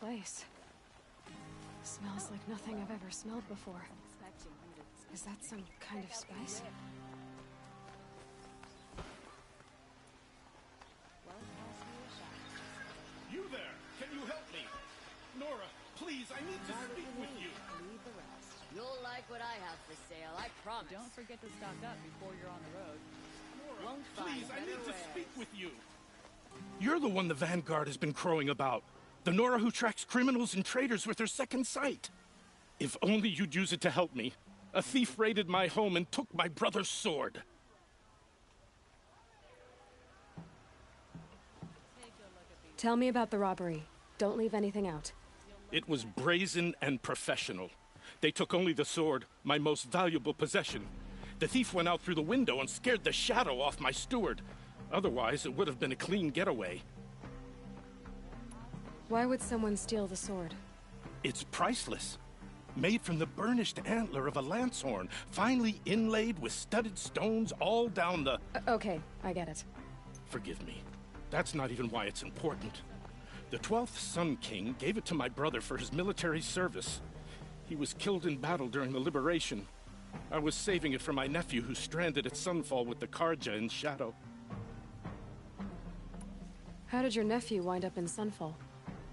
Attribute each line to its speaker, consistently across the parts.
Speaker 1: place. Smells like nothing I've ever smelled before. Is that some kind of spice?
Speaker 2: You there! Can you help me? Nora, please, I need to speak with you.
Speaker 3: You'll like what I have for sale, I promise.
Speaker 4: Don't forget to stock up before you're on the road.
Speaker 2: Nora,
Speaker 3: Won't
Speaker 2: please,
Speaker 3: find
Speaker 2: I need
Speaker 3: better
Speaker 2: to
Speaker 3: wares.
Speaker 2: speak with you. You're the one the Vanguard has been crowing about. The Nora who tracks criminals and traitors with her second sight. If only you'd use it to help me. A thief raided my home and took my brother's sword.
Speaker 1: Tell me about the robbery. Don't leave anything out.
Speaker 2: It was brazen and professional. They took only the sword, my most valuable possession. The thief went out through the window and scared the shadow off my steward. Otherwise, it would have been a clean getaway.
Speaker 1: Why would someone steal the sword?
Speaker 2: It's priceless. Made from the burnished antler of a lancehorn, finely inlaid with studded stones all down the...
Speaker 1: Okay, I get it.
Speaker 2: Forgive me. That's not even why it's important. The 12th Sun King gave it to my brother for his military service. He was killed in battle during the liberation. I was saving it for my nephew who's stranded at Sunfall with the Karja in Shadow.
Speaker 1: How did your nephew wind up in Sunfall?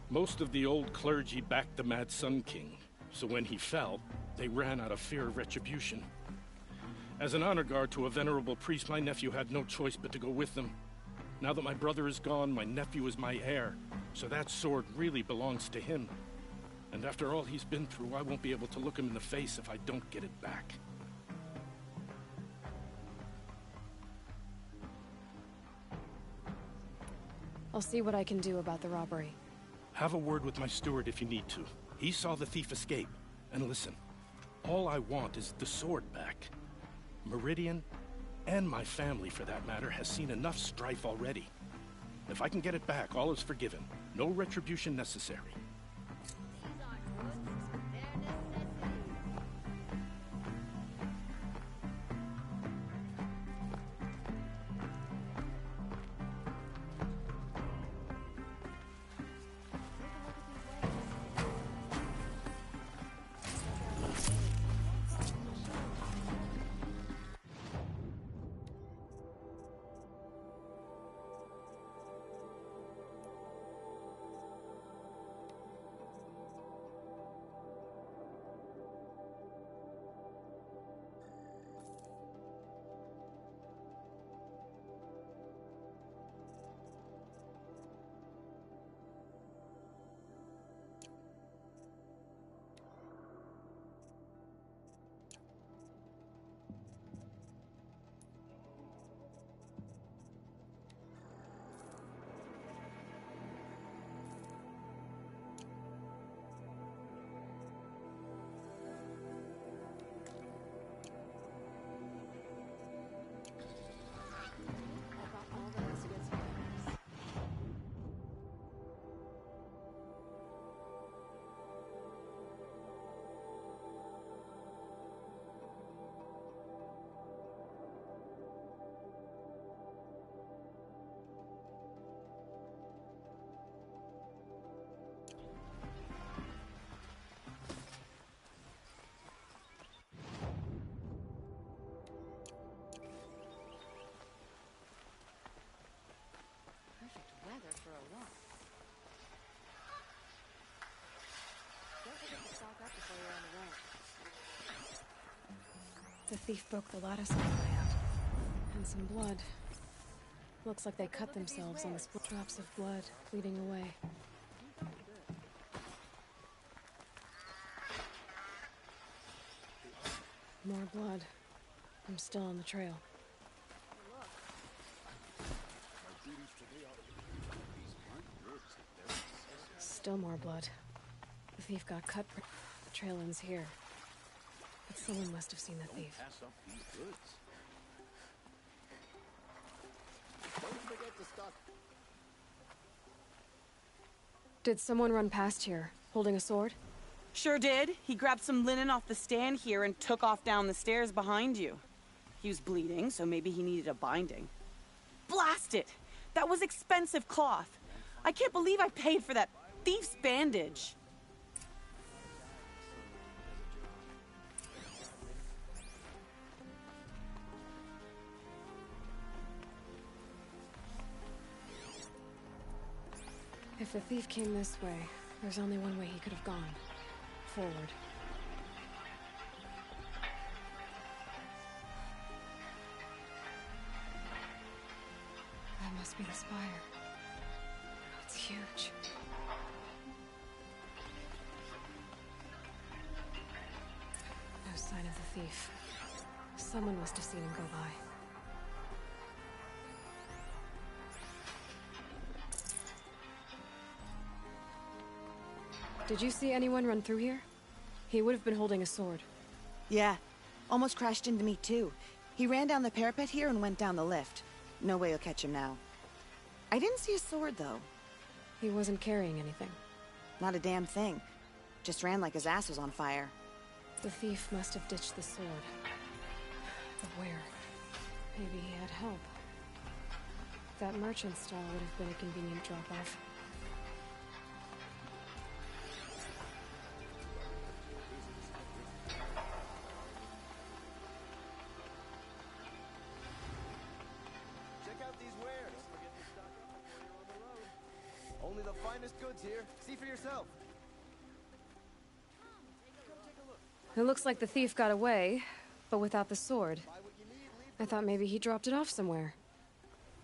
Speaker 2: Most of the old clergy backed the Mad Sun King, so when he fell, they ran out of fear of retribution. As an honor guard to a venerable priest, my nephew had no choice but to go with them. Now that my brother is gone, my nephew is my heir, so that sword really belongs to him. And after all he's been through, I won't be able to look him in the face if I don't get it back.
Speaker 1: I'll see what I can do about the robbery.
Speaker 2: Have a word with my steward if you need to. He saw the thief escape. And listen, all I want is the sword back. Meridian, and my family for that matter, has seen enough strife already. If I can get it back, all is forgiven. No retribution necessary.
Speaker 3: For a walk. Don't forget to stock up before you're on the road.
Speaker 1: The thief broke the lattice on the way out. And some blood. Looks like they cut themselves on the split drops of blood bleeding away. More blood. I'm still on the trail. Still more blood. The thief got cut. The trail ends here. But someone must have seen the thief.
Speaker 3: Don't forget to stock.
Speaker 1: Did someone run past here, holding a sword?
Speaker 5: Sure did. He grabbed some linen off the stand here and took off down the stairs behind you. He was bleeding, so maybe he needed a binding. Blast it! That was expensive cloth. I can't believe I paid for that thief's bandage.
Speaker 1: If the thief came this way, there's only one way he could have gone. Forward. That must be the spire. It's huge. No sign of the thief. Someone must have seen him go by. Did you see anyone run through here? He would have been holding a sword.
Speaker 6: Yeah, almost crashed into me too. He ran down the parapet here and went down the lift. No way you'll catch him now. I didn't see a sword though.
Speaker 1: He wasn't carrying anything.
Speaker 6: Not a damn thing. Just ran like his ass was on fire.
Speaker 1: The thief must have ditched the sword. But where? Maybe he had help. That merchant stall would have been a convenient drop-off.
Speaker 7: Only the finest goods here. See for yourself.
Speaker 1: It looks like the thief got away, but without the sword. I thought maybe he dropped it off somewhere.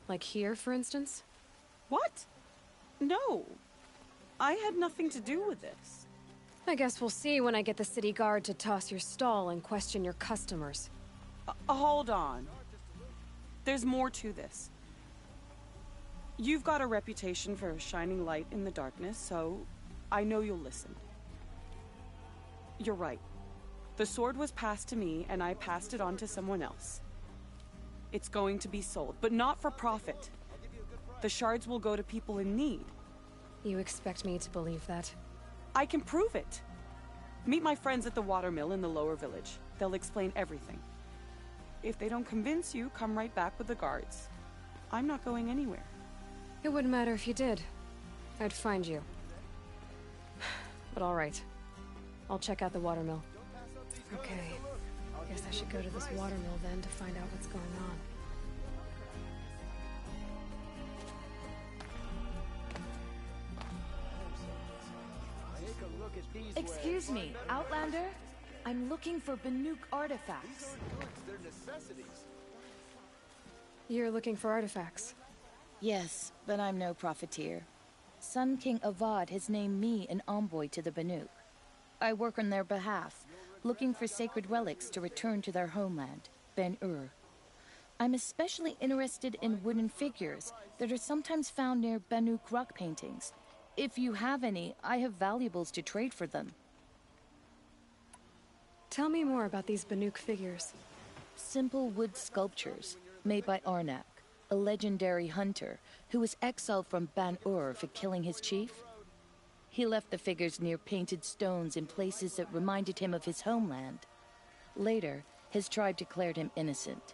Speaker 1: Like here, for instance?
Speaker 5: What? No. I had nothing to do with this.
Speaker 1: I guess we'll see when I get the city guard to toss your stall and question your customers.
Speaker 5: Hold on. There's more to this. You've got a reputation for shining light in the darkness, so I know you'll listen. You're right. The sword was passed to me, and I passed it on to someone else. It's going to be sold, but not for profit. The shards will go to people in need.
Speaker 1: You expect me to believe that?
Speaker 5: I can prove it. Meet my friends at the watermill in the lower village. They'll explain everything. If they don't convince you, come right back with the guards. I'm not going anywhere.
Speaker 1: It wouldn't matter if you did. I'd find you. But all right. I'll check out the watermill. Okay. Guess I should go to this watermill then to find out what's going on.
Speaker 8: Excuse me, Outlander? I'm looking for Banuk artifacts.
Speaker 7: They're necessities.
Speaker 1: You're looking for artifacts?
Speaker 8: Yes, but I'm no profiteer. Sun King Avad has named me an envoy to the Banuk. I work on their behalf, looking for sacred relics to return to their homeland, Ben-Ur. I'm especially interested in wooden figures that are sometimes found near Banuk rock paintings. If you have any, I have valuables to trade for them.
Speaker 1: Tell me more about these Banuk figures.
Speaker 8: Simple wood sculptures made by Arnak, a legendary hunter who was exiled from Ban-Ur for killing his chief. He left the figures near painted stones in places that reminded him of his homeland. Later, his tribe declared him innocent.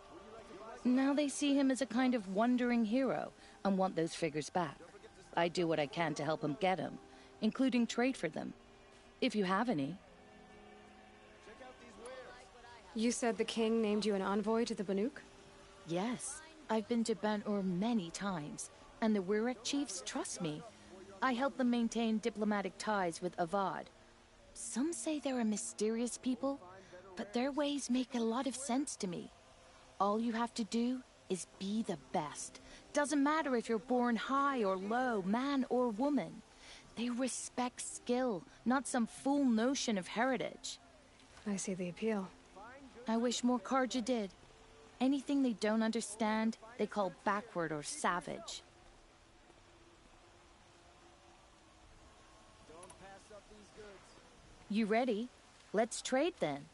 Speaker 8: Now they see him as a kind of wandering hero and want those figures back. I do what I can to help him get them, including trade for them, if you have any.
Speaker 1: You said the king named you an envoy to the Banuk?
Speaker 8: Yes, I've been to Ban-Ur many times, and the Wirek chiefs trust me. I help them maintain diplomatic ties with Avad. Some say they're a mysterious people, but their ways make a lot of sense to me. All you have to do is be the best. Doesn't matter if you're born high or low, man or woman. They respect skill, not some fool notion of heritage.
Speaker 1: I see the appeal.
Speaker 8: I wish more Karja did. Anything they don't understand, they call backward or savage. You ready? Let's trade then.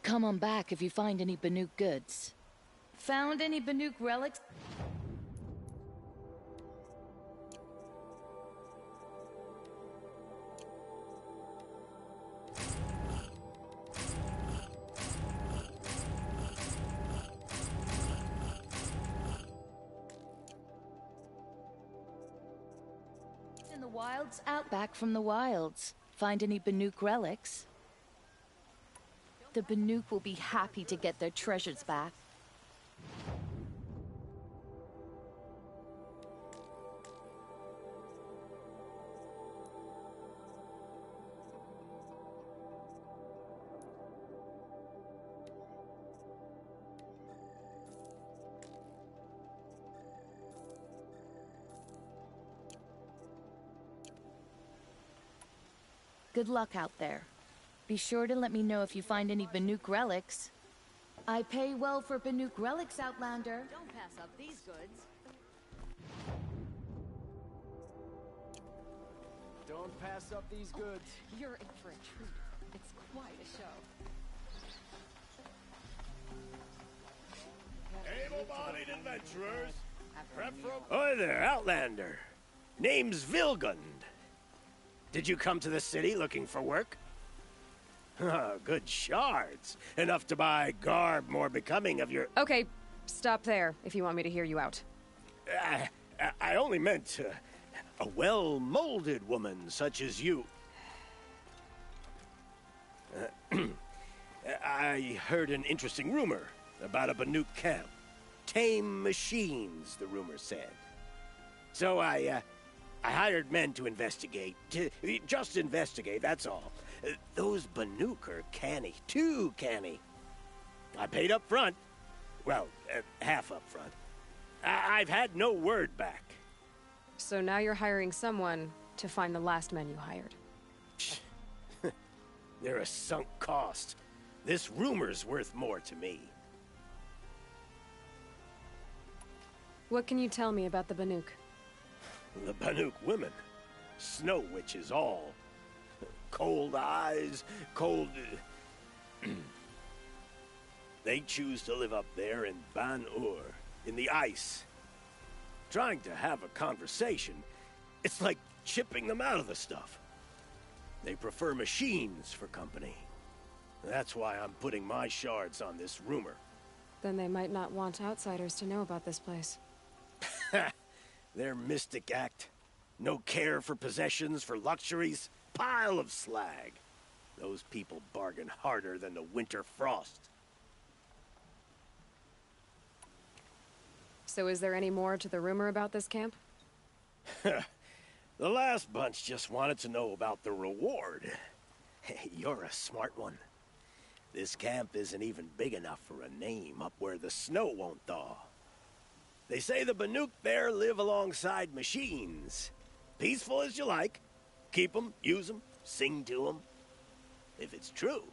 Speaker 8: Come on back if you find any Banuk goods. Found any Banuk relics? In the wilds, out back from the wilds. Find any Banuk relics? The Banuk will be happy to get their treasures back. Good luck out there. Be sure to let me know if you find any Banuk relics. I pay well for Banuk relics, Outlander.
Speaker 3: Don't pass up these goods.
Speaker 7: Don't pass up these goods.
Speaker 4: You're in for a treat. It's quite a show.
Speaker 9: Able-bodied adventurers, Hi there, Outlander. Name's Vilgund. Did you come to the city looking for work? Good shards. Enough to buy garb more becoming of your...
Speaker 1: Okay, stop there if you want me to hear you out.
Speaker 9: I only meant a well-molded woman such as you. I heard an interesting rumor about a Banuk camp. Tame machines, the rumor said. So I hired men to investigate. Just investigate, that's all. Those Banuk are canny. Too canny. I paid up front. Well, half up front. I've had no word back.
Speaker 1: So now you're hiring someone to find the last men you hired.
Speaker 9: They're a sunk cost. This rumor's worth more to me.
Speaker 1: What can you tell me about the Banuk?
Speaker 9: The Banuk women. Snow witches all. Cold eyes, cold... They choose to live up there in Ban-Ur, in the ice. Trying to have a conversation, it's like chipping them out of the stuff. They prefer machines for company. That's why I'm putting my shards on this rumor.
Speaker 1: Then they might not want outsiders to know about this place.
Speaker 9: Their mystic act. No care for possessions, for luxuries. Pile of slag. Those people bargain harder than the winter frost.
Speaker 1: So is there any more to the rumor about this camp?
Speaker 9: The last bunch just wanted to know about the reward. Hey, you're a smart one. This camp isn't even big enough for a name up where the snow won't thaw. They say the Banuk there live alongside machines. Peaceful as you like. Keep them, use them, sing to them. If it's true,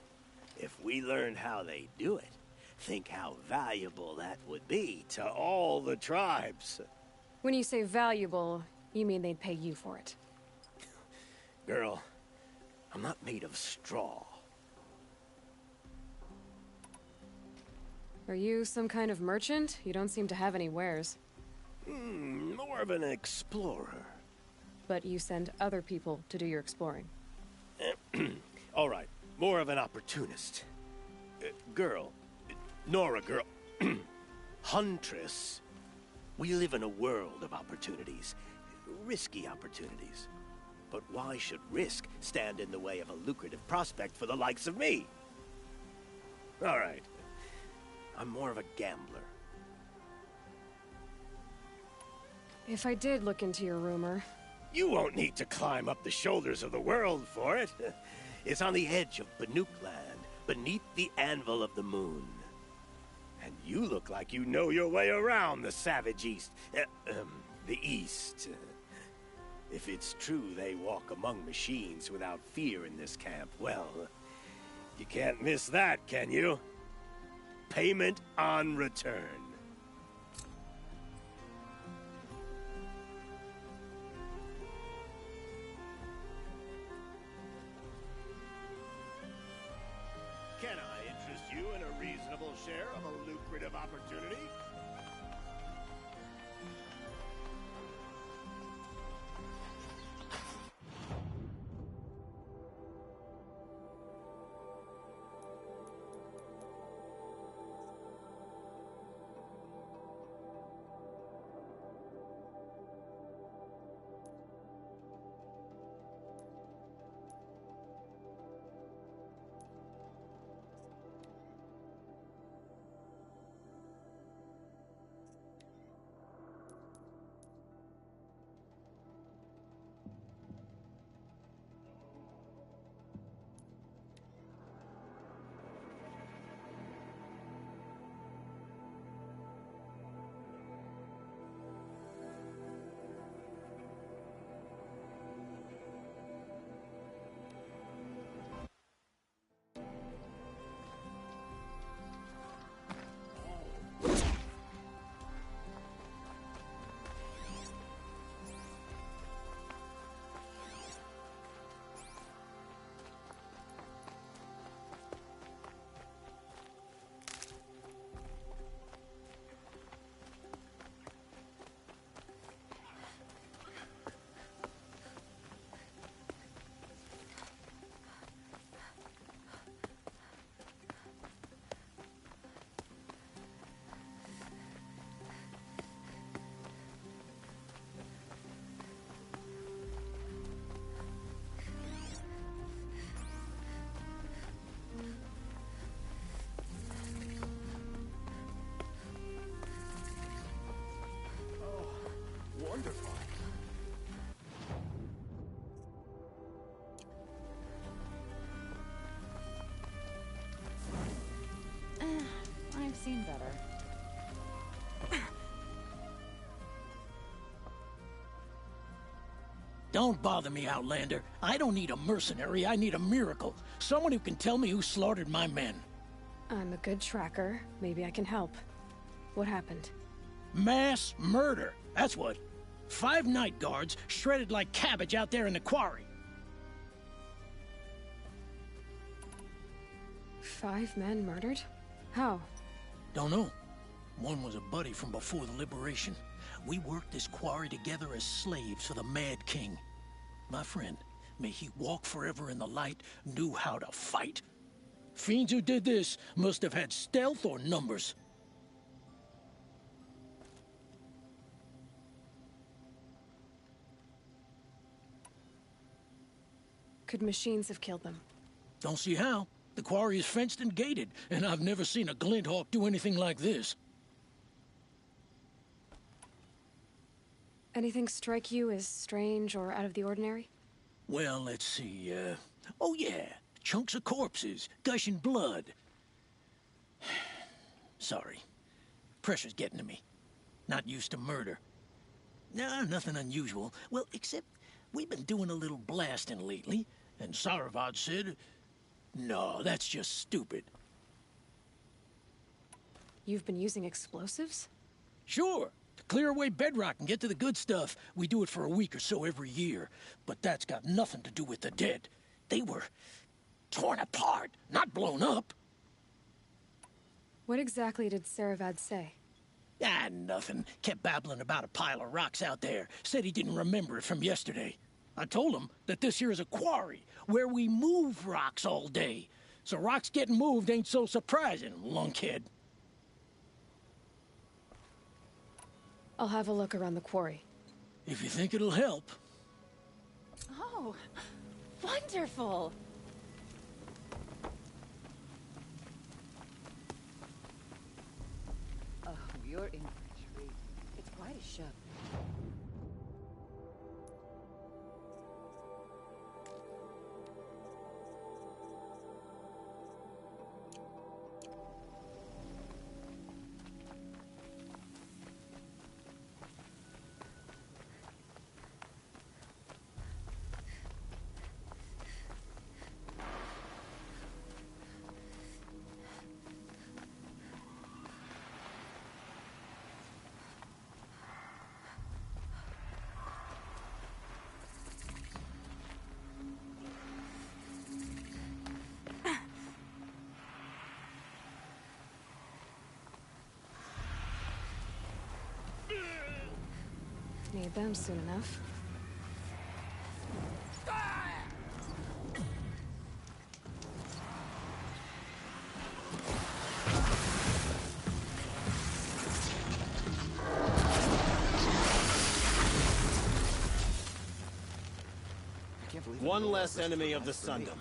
Speaker 9: if we learned how they do it, think how valuable that would be to all the tribes.
Speaker 1: When you say valuable, you mean they'd pay you for it.
Speaker 9: Girl, I'm not made of straw.
Speaker 1: Are you some kind of merchant? You don't seem to have any wares.
Speaker 9: More of an explorer.
Speaker 1: But you send other people to do your exploring.
Speaker 9: All right, more of an opportunist. Girl, Nora girl, Huntress. We live in a world of opportunities. Risky opportunities. But why should risk stand in the way of a lucrative prospect for the likes of me? All right. I'm more of a gambler.
Speaker 1: If I did look into your rumor...
Speaker 9: You won't need to climb up the shoulders of the world for it. It's on the edge of Banuk land, beneath the anvil of the moon. And you look like you know your way around the savage east. The east. If it's true they walk among machines without fear in this camp, well, you can't miss that, can you? Payment on return. Can I interest you in a reasonable share of a lucrative opportunity?
Speaker 10: Don't bother me, Outlander. I don't need a mercenary, I need a miracle. Someone who can tell me who slaughtered my men.
Speaker 1: I'm a good tracker. Maybe I can help. What happened?
Speaker 10: Mass murder. That's what. 5 night guards shredded like cabbage out there in the quarry.
Speaker 1: 5 men murdered? How?
Speaker 10: Don't know. One was a buddy from before the liberation. We worked this quarry together as slaves for the Mad King. My friend, may he walk forever in the light, knew how to fight. Fiends who did this must have had stealth or numbers.
Speaker 1: Could machines have killed them?
Speaker 10: Don't see how. The quarry is fenced and gated, and I've never seen a Glinthawk do anything like this.
Speaker 1: Anything strike you as strange or out of the ordinary?
Speaker 10: Well, let's see, oh yeah, chunks of corpses, gushing blood. Sorry. Pressure's getting to me. Not used to murder. Nah, nothing unusual. Well, except we've been doing a little blasting lately, and Saravad said, no, that's just stupid.
Speaker 1: You've been using explosives?
Speaker 10: Sure. To clear away bedrock and get to the good stuff, we do it for a week or so every year. But that's got nothing to do with the dead. They were torn apart, not blown up.
Speaker 1: What exactly did Saravad say?
Speaker 10: Ah, nothing. Kept babbling about a pile of rocks out there. Said he didn't remember it from yesterday. I told him that this here is a quarry, where we move rocks all day. So rocks getting moved ain't so surprising, lunkhead.
Speaker 1: I'll have a look around the quarry.
Speaker 10: If you think it'll help.
Speaker 4: Oh, wonderful!
Speaker 3: Oh, you're in for a treat. It's quite a show.
Speaker 1: Need them soon enough.
Speaker 9: One less enemy of the Sundom.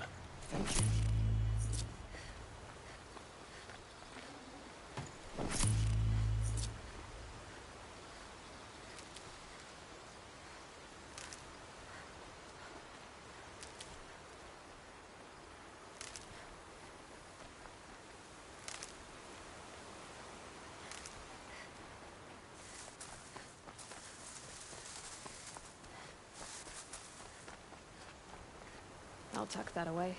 Speaker 1: I'll tuck that away.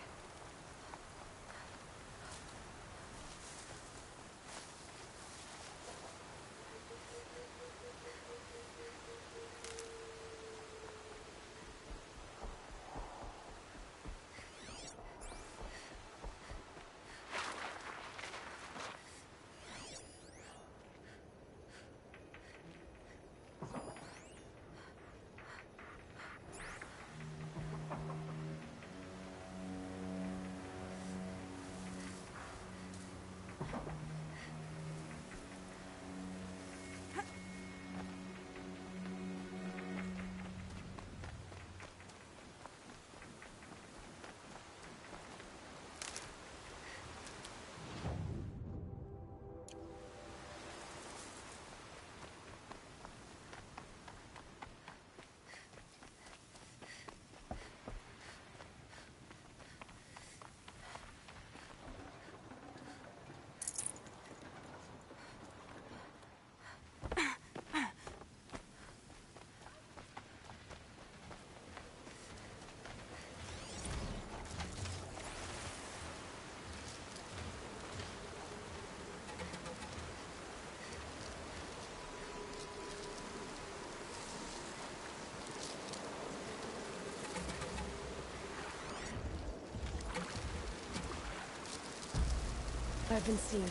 Speaker 1: I've been seen.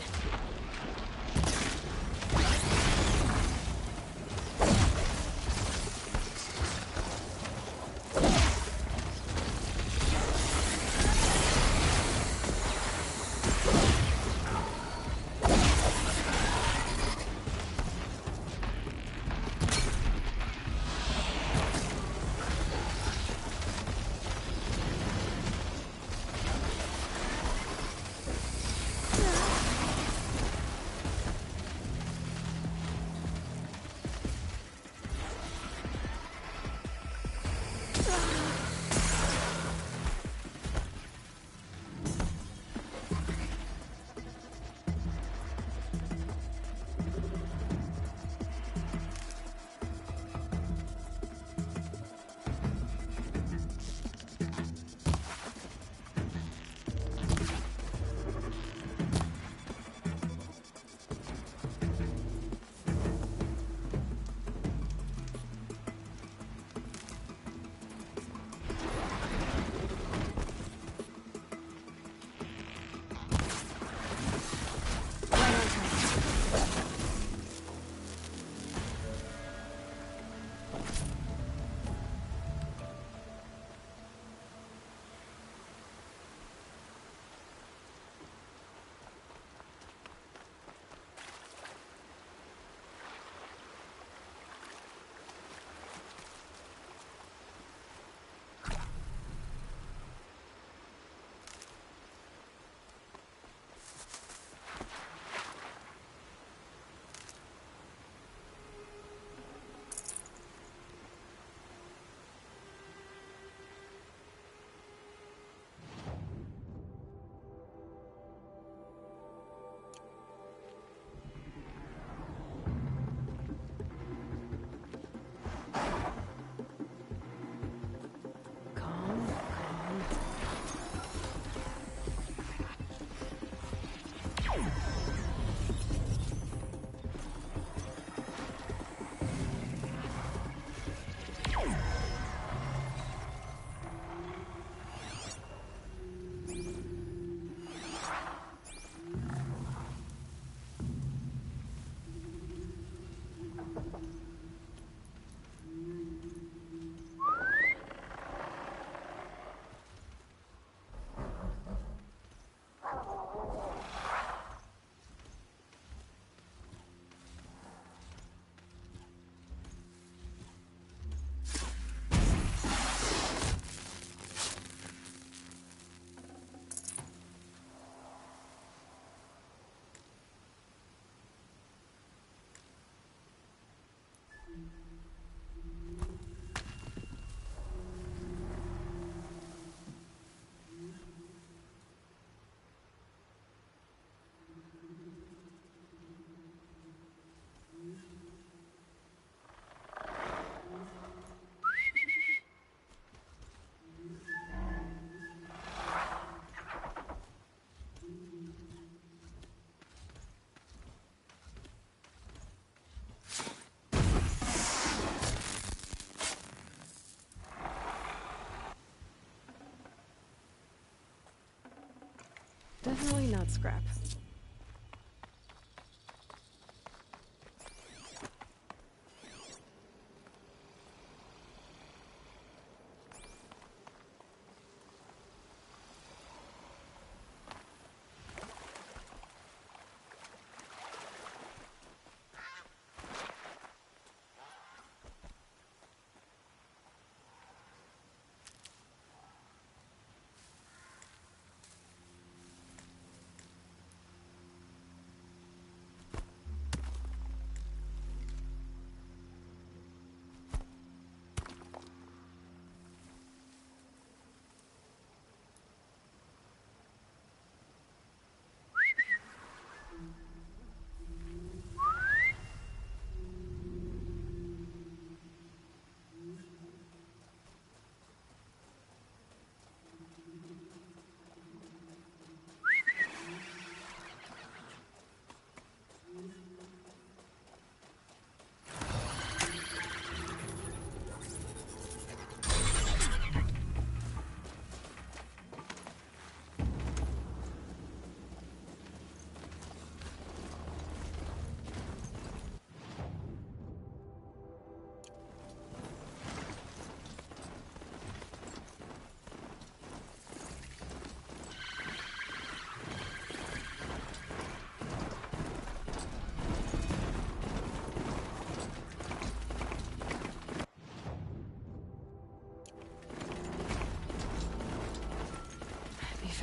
Speaker 1: Definitely not scrap.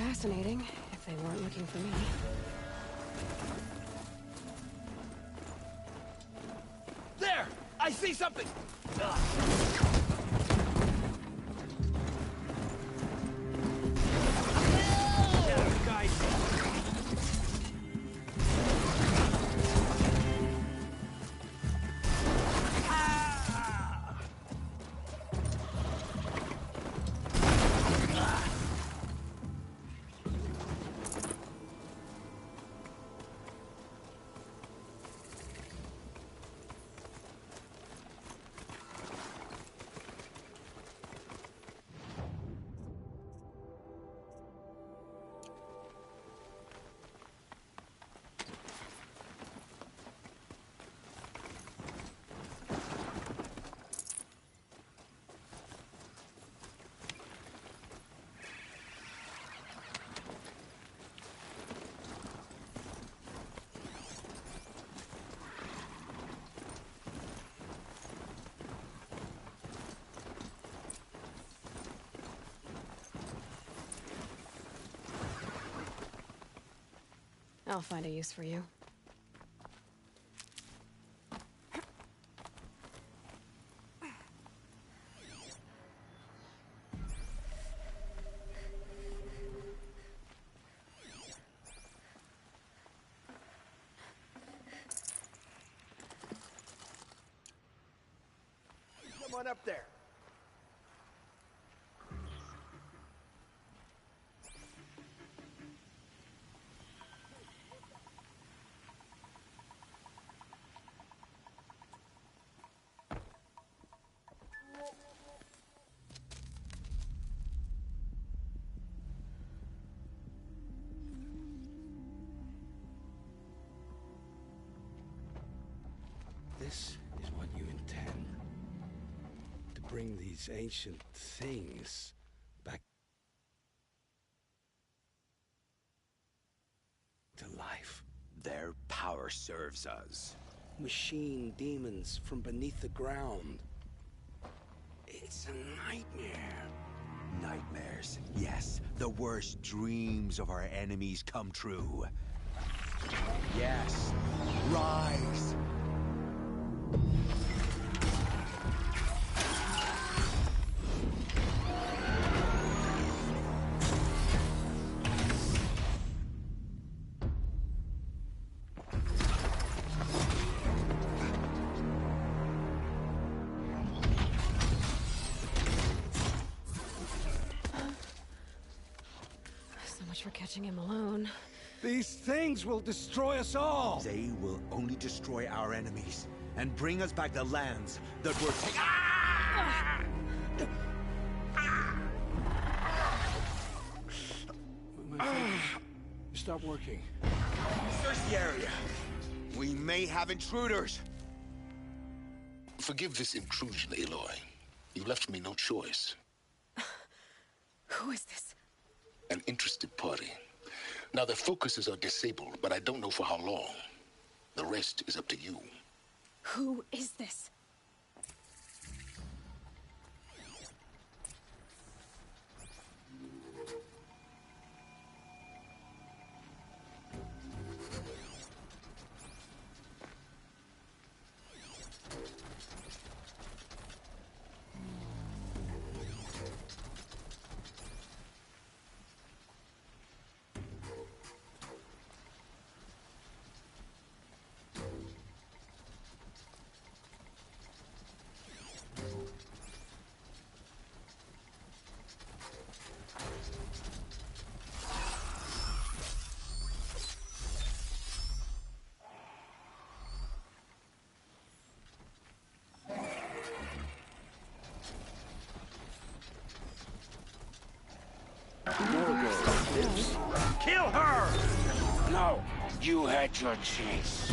Speaker 1: fascinating, if they weren't looking for me.
Speaker 7: There! I see something!
Speaker 1: I'll find a use for you.
Speaker 7: Come on up there.
Speaker 11: This is what you intend. To bring these ancient things back to life.
Speaker 12: Their power serves us.
Speaker 11: Machine demons from beneath the ground. It's a nightmare.
Speaker 12: Nightmares, yes. The worst dreams of our enemies come true. Yes. Rise!
Speaker 1: So much for catching him alone.
Speaker 11: These things will destroy us all!
Speaker 12: They will only destroy our enemies and bring us back the lands that were taken.
Speaker 11: My fingers stop working.
Speaker 12: Search the area. We may have intruders.
Speaker 13: Forgive this intrusion, Aloy. You left me no choice.
Speaker 1: Who is this?
Speaker 13: An interested party. Now, their focuses are disabled, but I don't know for how long. The rest is up to you.
Speaker 1: Who is this?
Speaker 11: Kill her! No, you had your chance.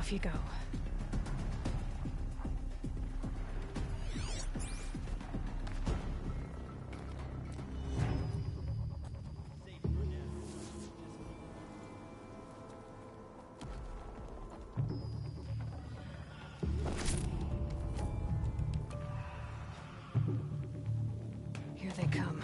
Speaker 1: Off you go. Here they come.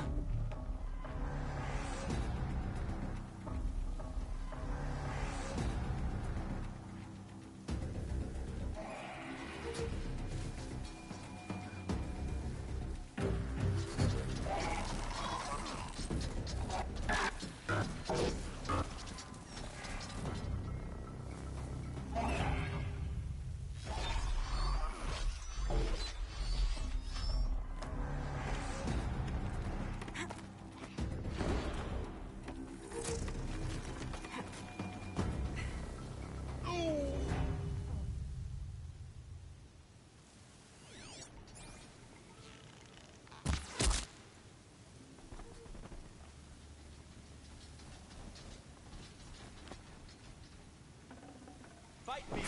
Speaker 7: Fight me!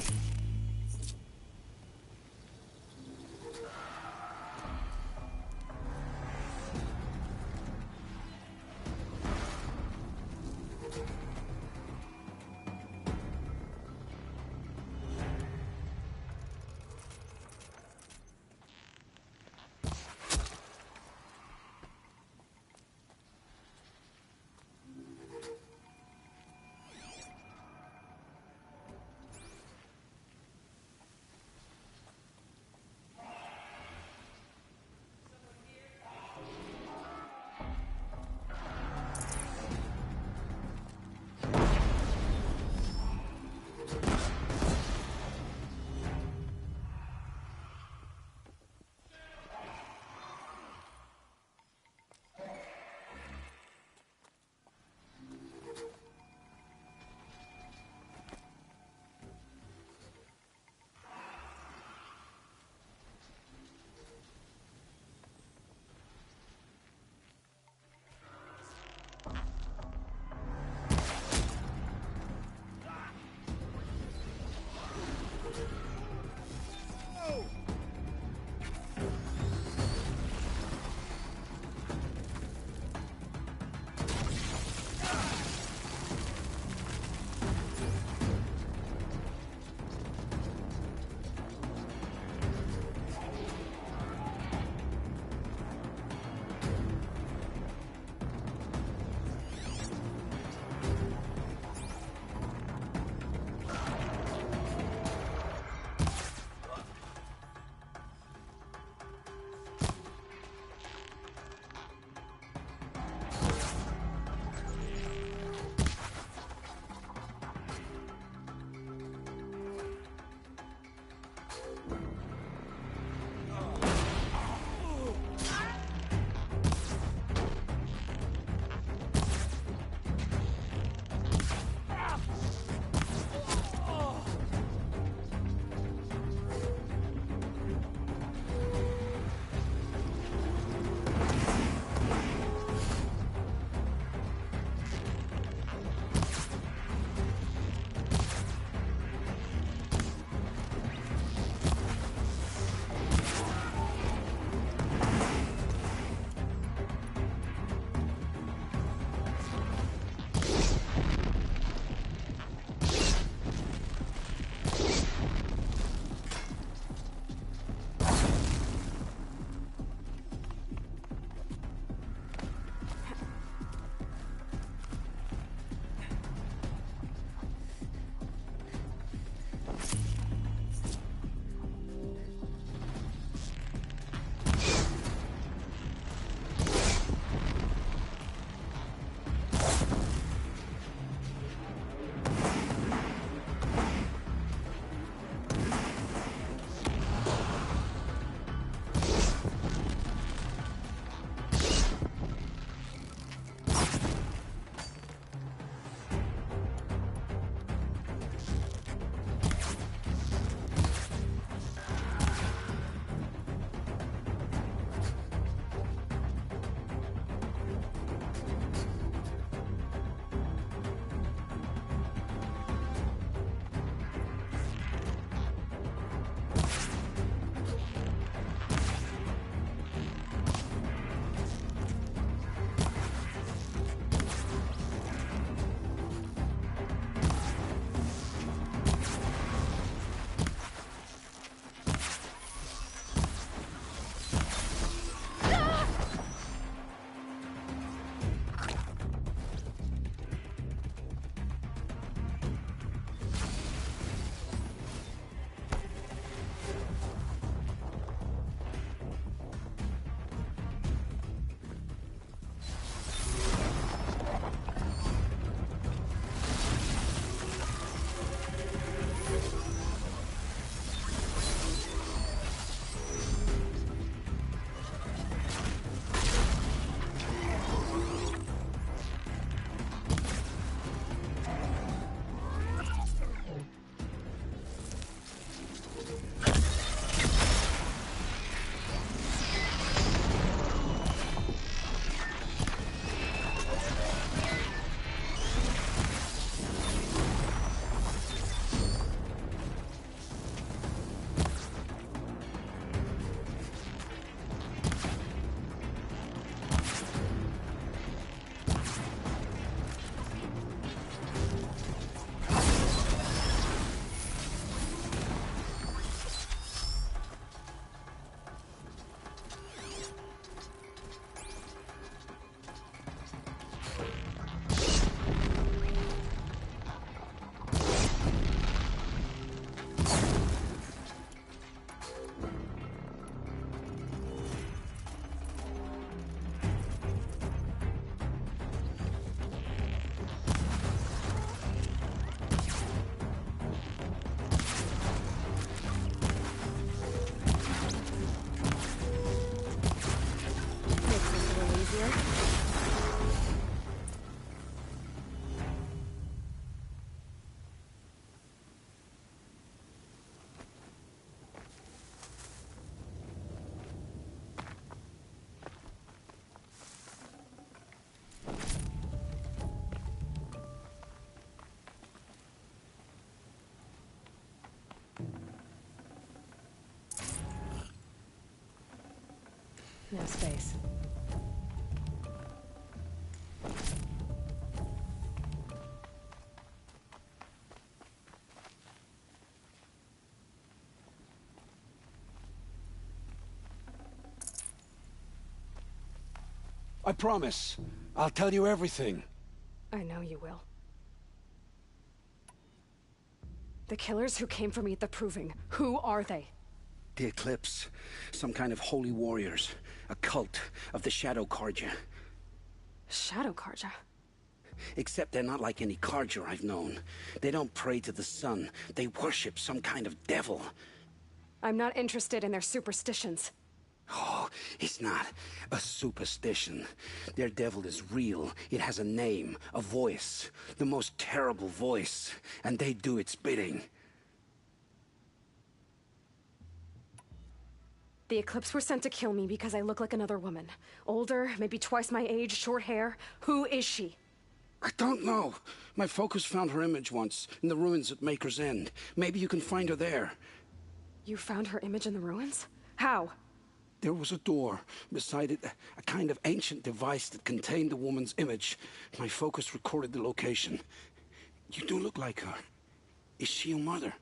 Speaker 1: No space.
Speaker 11: I promise. I'll tell you everything.
Speaker 1: I know you will. The killers who came for me at the Proving, who are they?
Speaker 11: The Eclipse. Some kind of holy warriors. A cult of the Shadow Carja.
Speaker 1: Shadow Carja?
Speaker 11: Except they're not like any Carja I've known. They don't pray to the sun. They worship some kind of devil.
Speaker 1: I'm not interested in their superstitions.
Speaker 11: Oh, it's not a superstition. Their devil is real. It has a name, a voice. The most terrible voice. And they do its bidding.
Speaker 1: The Eclipse were sent to kill me because I look like another woman. Older, maybe twice my age, short hair. Who is she?
Speaker 11: I don't know. My focus found her image once, in the ruins at Maker's End. Maybe you can find her there.
Speaker 1: You found her image in the ruins? How?
Speaker 11: There was a door. Beside it, a kind of ancient device that contained the woman's image. My focus recorded the location. You do look like her. Is she your mother?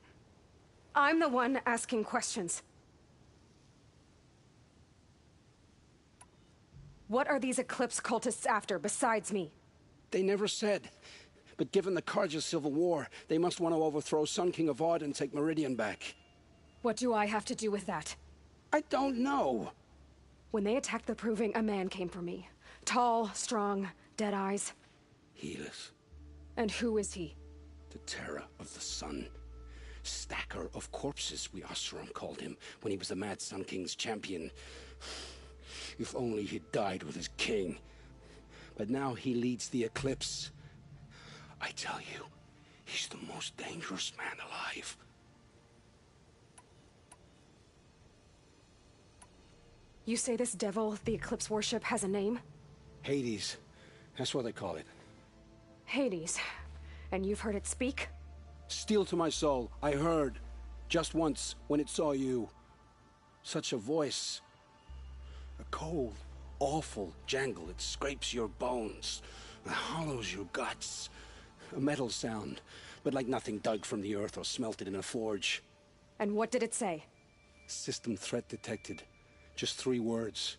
Speaker 1: I'm the one asking questions. What are these Eclipse cultists after, besides me?
Speaker 11: They never said. But given the Carja civil war, they must want to overthrow Sun King Avad and take Meridian back.
Speaker 1: What do I have to do with that?
Speaker 11: I don't know.
Speaker 1: When they attacked the Proving, a man came for me. Tall, strong, dead eyes.
Speaker 11: Helis.
Speaker 1: And who is he?
Speaker 11: The terror of the sun. Stacker of corpses, we Oseram called him, when he was the Mad Sun King's champion. If only he'd died with his king. But now he leads the Eclipse. I tell you, he's the most dangerous man alive.
Speaker 1: You say this devil the Eclipse worship has a name?
Speaker 11: Hades. That's what they call it.
Speaker 1: Hades. And you've heard it speak?
Speaker 11: Steel to my soul, I heard. Just once, when it saw you. Such a voice. A cold, awful jangle. It scrapes your bones. It hollows your guts. A metal sound, but like nothing dug from the earth or smelted in a forge.
Speaker 1: And what did it say?
Speaker 11: System threat detected. Just 3 words.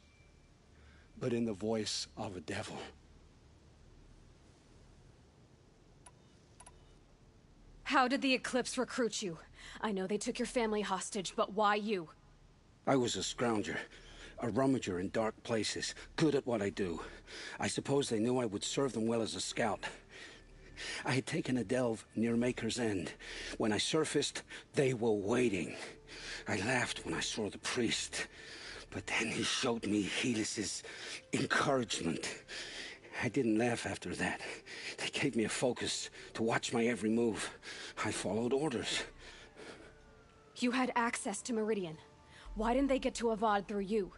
Speaker 11: But in the voice of a devil.
Speaker 1: How did the Eclipse recruit you? I know they took your family hostage, but why you?
Speaker 11: I was a scrounger. A rummager in dark places. Good at what I do. I suppose they knew I would serve them well as a scout. I had taken a delve near Maker's End. When I surfaced, they were waiting. I laughed when I saw the priest. But then he showed me Helis's encouragement. I didn't laugh after that. They gave me a focus to watch my every move. I followed orders.
Speaker 1: You had access to Meridian. Why didn't they get to Avad through you?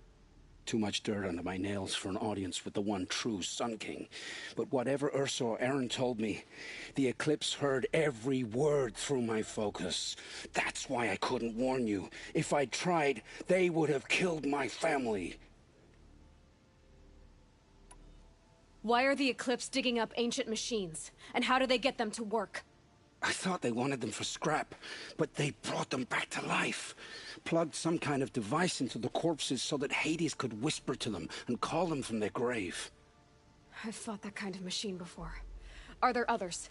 Speaker 11: Too much dirt under my nails for an audience with the one true Sun King. But whatever Ursa or Aaron told me, the Eclipse heard every word through my focus. That's why I couldn't warn you. If I'd tried, they would have killed my family.
Speaker 1: Why are the Eclipse digging up ancient machines? And how do they get them to work?
Speaker 11: I thought they wanted them for scrap, but they brought them back to life. Plugged some kind of device into the corpses so that Hades could whisper to them and call them from their grave.
Speaker 1: I've fought that kind of machine before. Are there others?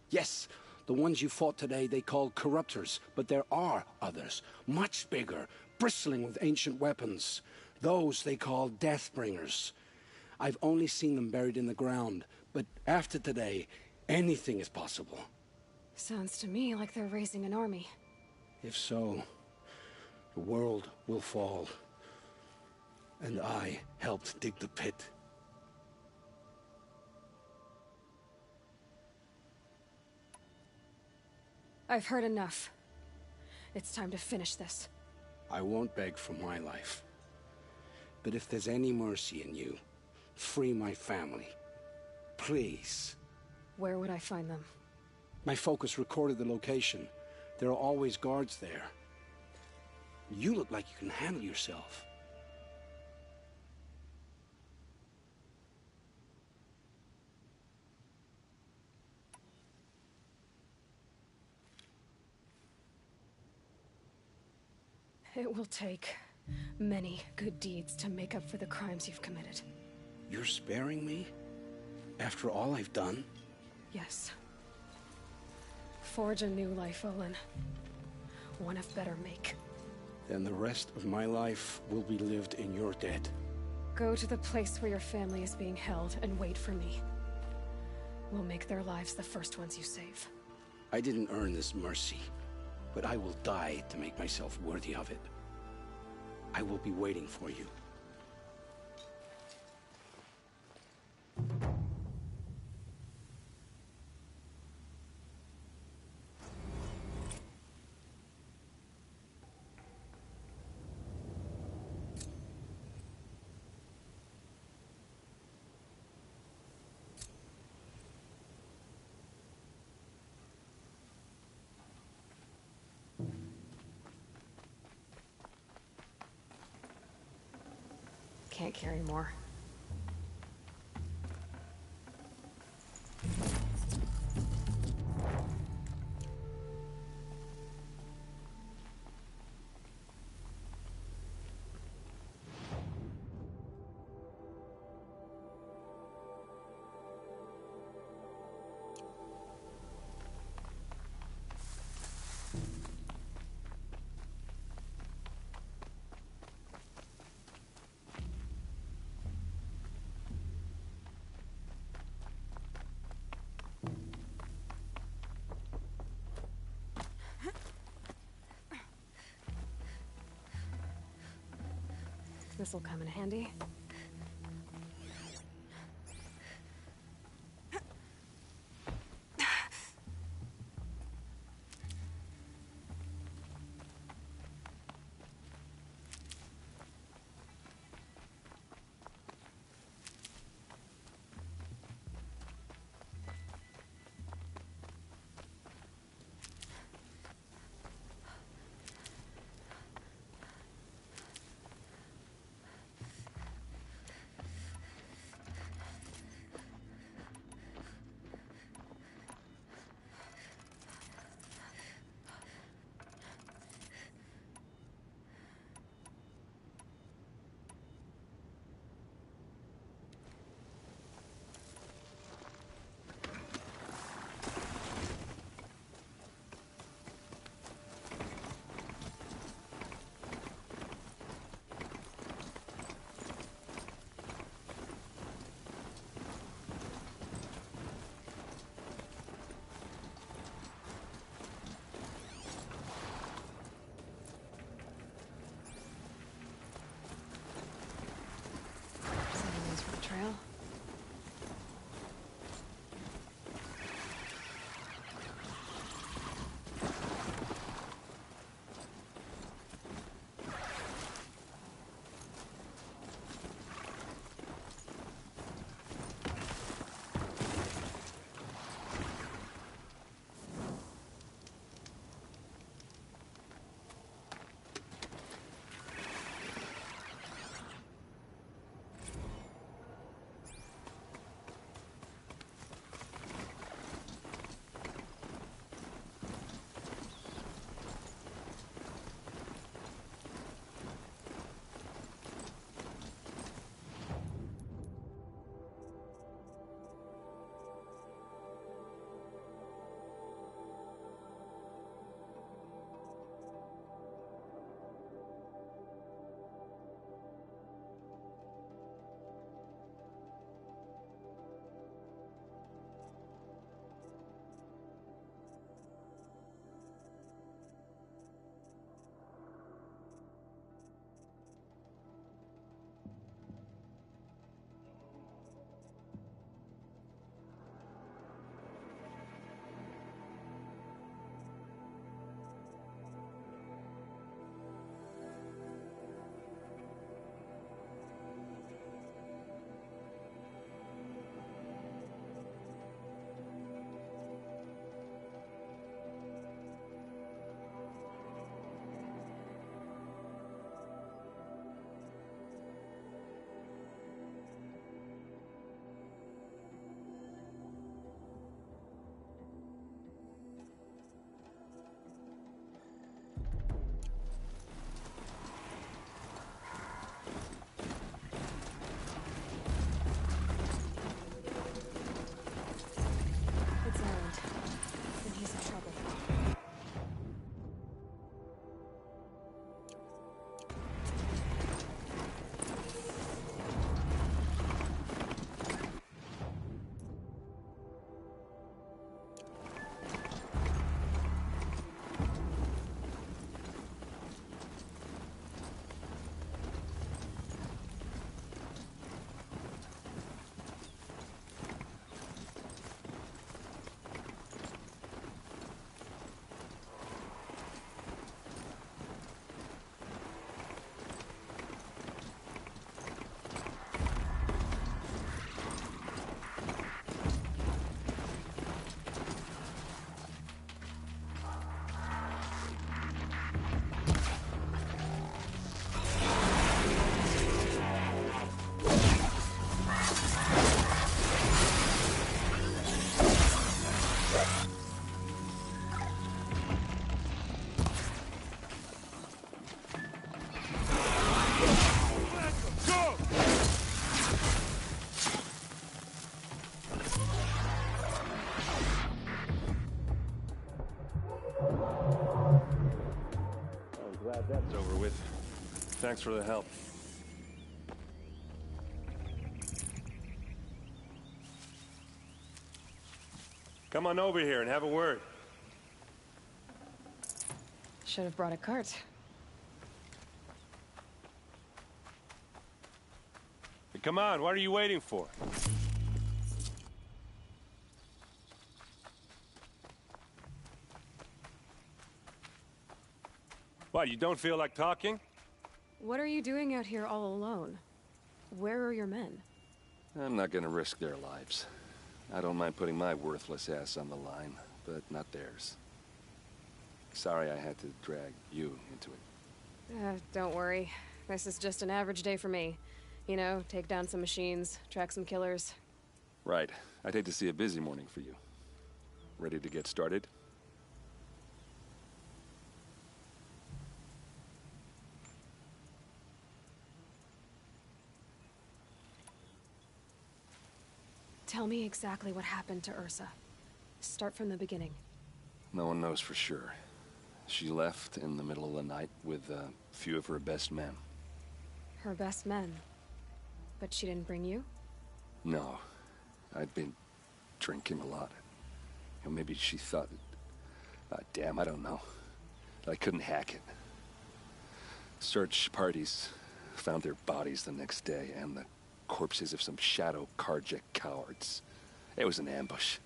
Speaker 11: Yes, the ones you fought today they called corruptors, but there are others, much bigger, bristling with ancient weapons. Those they call Deathbringers. I've only seen them buried in the ground, but after today, anything is possible.
Speaker 1: Sounds to me like they're raising an army.
Speaker 11: If so, the world will fall. And I helped dig the pit.
Speaker 1: I've heard enough. It's time to finish this.
Speaker 11: I won't beg for my life. But if there's any mercy in you, free my family. Please.
Speaker 1: Where would I find them?
Speaker 11: My focus recorded the location. There are always guards there. You look like you can handle yourself.
Speaker 1: It will take many good deeds to make up for the crimes you've committed.
Speaker 11: You're sparing me? After all I've done?
Speaker 1: Yes. Forge a new life, Olin. One of better make.
Speaker 11: Then the rest of my life will be lived in your debt.
Speaker 1: Go to the place where your family is being held and wait for me. We'll make their lives the first ones you save.
Speaker 11: I didn't earn this mercy, but I will die to make myself worthy of it. I will be waiting for you.
Speaker 1: Can't carry more. This'll come in handy.
Speaker 14: Thanks for the help. Come on over here and have a word.
Speaker 1: Should have brought a cart.
Speaker 14: Hey, come on, what are you waiting for? What, you don't feel like talking?
Speaker 1: What are you doing out here all alone? Where are your men?
Speaker 15: I'm not gonna risk their lives. I don't mind putting my worthless ass on the line, but not theirs. Sorry I had to drag you into it.
Speaker 1: Don't worry. This is just an average day for me. You know, take down some machines, track some killers.
Speaker 15: Right. I'd hate to see a busy morning for you. Ready to get started?
Speaker 1: Tell me exactly what happened to Ursa. Start from the beginning.
Speaker 15: No one knows for sure. She left in the middle of the night with a few of her best men.
Speaker 1: Her best men? But she didn't bring you?
Speaker 15: No. I'd been drinking a lot. Or maybe she thought... damn, I don't know. I couldn't hack it. Search parties found their bodies the next day, and the corpses of some Shadow Karja cowards. It was an ambush.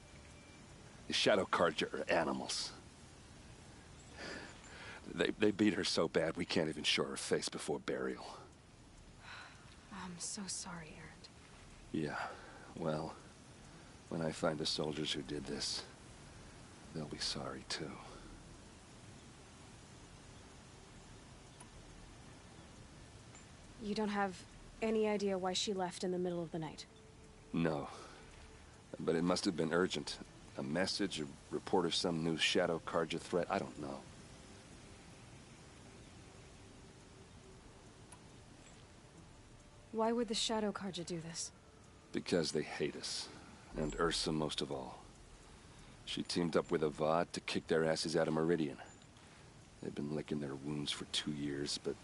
Speaker 15: The Shadow Karja are animals. They beat her so bad we can't even show her face before burial.
Speaker 1: I'm so sorry, Erend.
Speaker 15: Yeah, well, when I find the soldiers who did this, they'll be sorry too.
Speaker 1: You don't have any idea why she left in the middle of the night?
Speaker 15: No. But it must have been urgent. A message, a report of some new Shadow Karja threat, I don't know.
Speaker 1: Why would the Shadow Karja do this?
Speaker 15: Because they hate us. And Ursa most of all. She teamed up with Avad to kick their asses out of Meridian. They've been licking their wounds for 2 years, but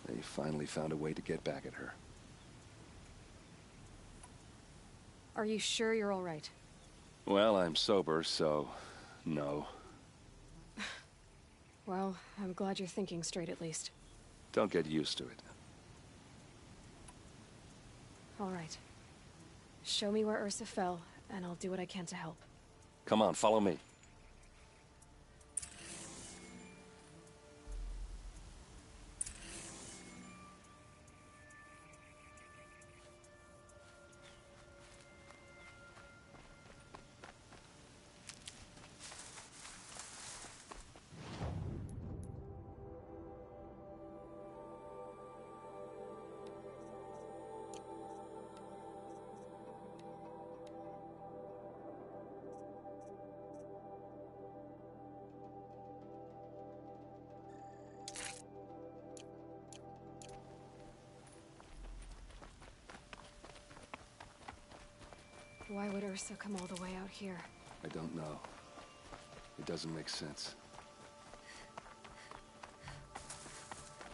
Speaker 15: they finally found a way to get back at her.
Speaker 1: Are you sure you're all right?
Speaker 15: Well, I'm sober, so no.
Speaker 1: Well, I'm glad you're thinking straight at least.
Speaker 15: Don't get used to it.
Speaker 1: All right. Show me where Ursa fell, and I'll do what I can to help.
Speaker 15: Come on, follow me.
Speaker 1: Why would Ursa come all the way out here?
Speaker 15: I don't know. It doesn't make sense.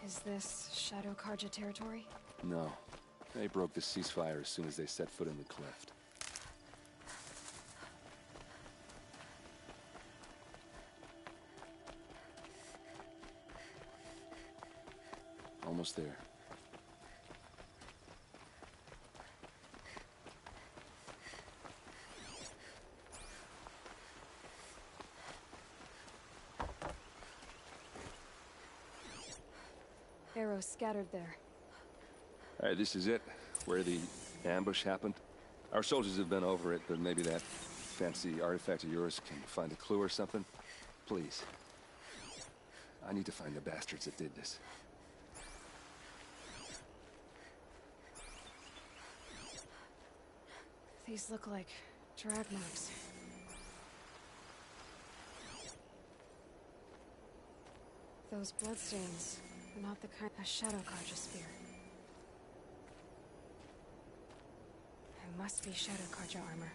Speaker 1: Is this Shadow Karja territory?
Speaker 15: No. They broke the ceasefire as soon as they set foot in the cleft. Almost there.
Speaker 1: Arrows scattered there.
Speaker 15: All right, this is it, where the ambush happened. Our soldiers have been over it, but maybe that fancy artifact of yours can find a clue or something. Please. I need to find the bastards that did this.
Speaker 1: These look like drag marks. Those bloodstains are not the kind a Shadow Karja spear. It must be Shadow Karja armor.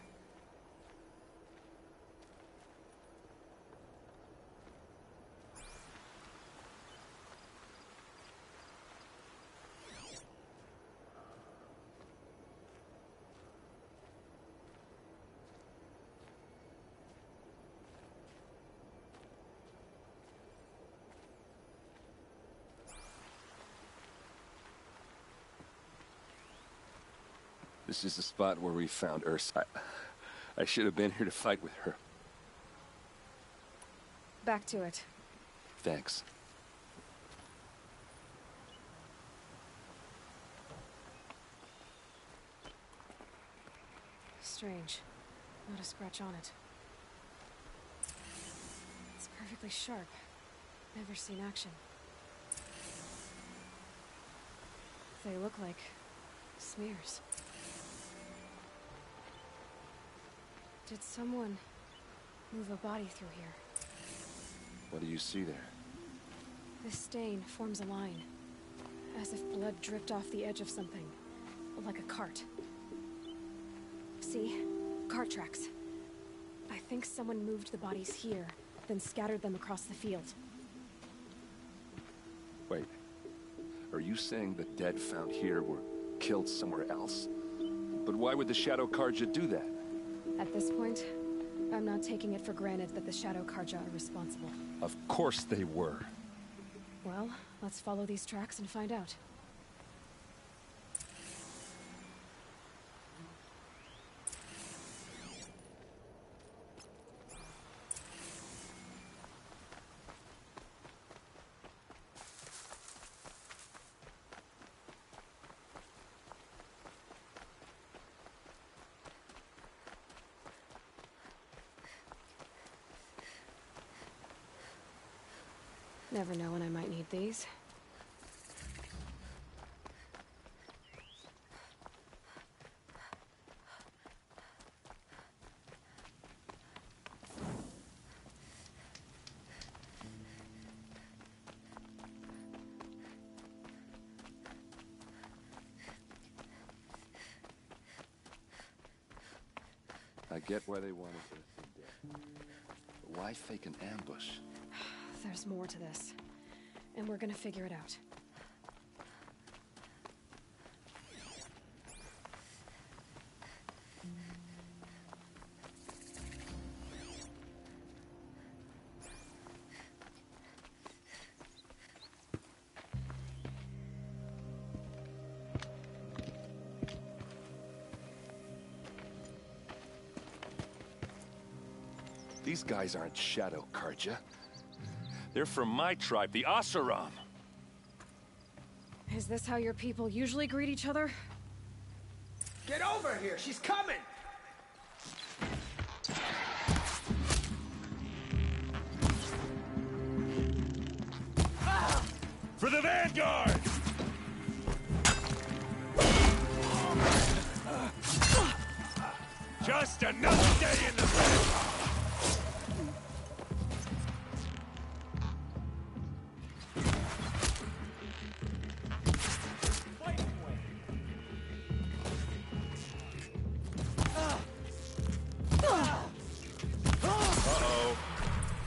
Speaker 15: This is the spot where we found Ursa. I should have been here to fight with her.
Speaker 1: Back to it.
Speaker 15: Thanks.
Speaker 1: Strange. Not a scratch on it. It's perfectly sharp. Never seen action. They look like smears. Did someone move a body through here?
Speaker 15: What do you see there?
Speaker 1: This stain forms a line, as if blood dripped off the edge of something, like a cart. See? Cart tracks. I think someone moved the bodies here, then scattered them across the field.
Speaker 15: Wait. Are you saying the dead found here were killed somewhere else? But why would the Shadow Karja do that?
Speaker 1: At this point, I'm not taking it for granted that the Shadow Karja are responsible.
Speaker 15: Of course they were.
Speaker 1: Well, let's follow these tracks and find out. Never know when I might need these.
Speaker 15: I get why they wanted to think dead. But why fake an ambush?
Speaker 1: There's more to this, and we're gonna figure it out.
Speaker 15: These guys aren't Shadow Karja. They're from my tribe, the Asaram.
Speaker 1: Is this how your people usually greet each other?
Speaker 7: Get over here! She's coming!
Speaker 14: For the Vanguard! Just another day in the Vanguard!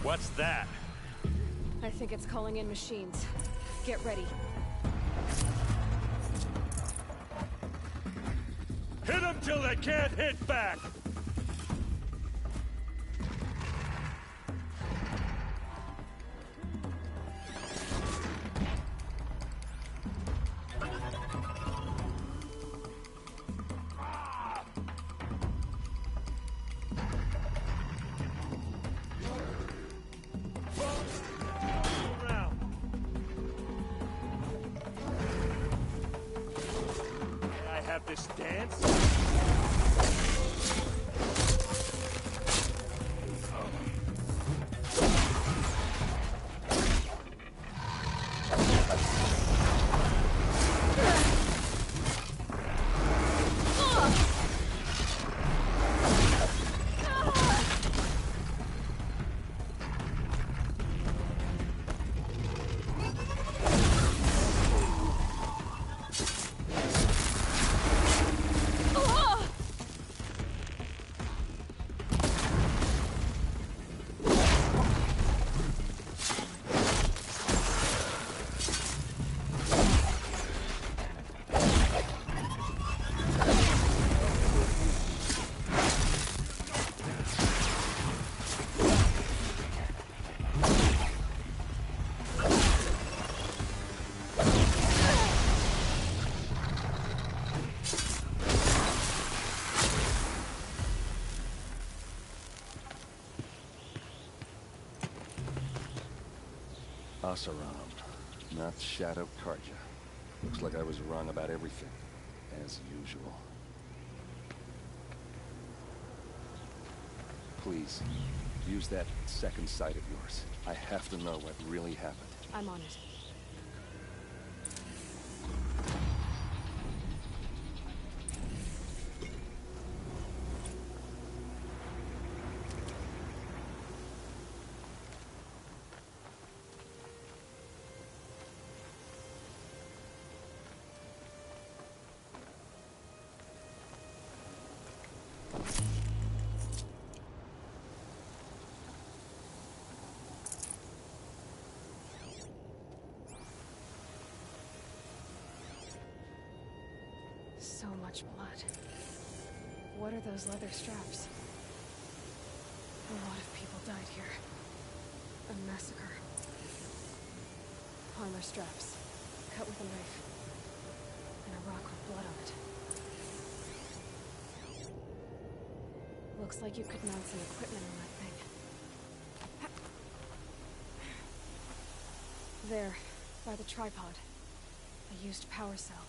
Speaker 14: What's that?
Speaker 1: I think it's calling in machines. Get ready.
Speaker 14: Hit them till they can't hit back! This dance?
Speaker 1: Oh!
Speaker 15: Asaram, not Shadow Karja. Looks like I was wrong about everything, as usual. Please, use that second sight of yours. I have to know what really happened.
Speaker 1: I'm on it. So much blood. What are those leather straps? A lot of people died here. A massacre. Armor straps, cut with a knife. And a rock with blood on it. Looks like you could mount some equipment on that thing. There, by the tripod. A used power cell.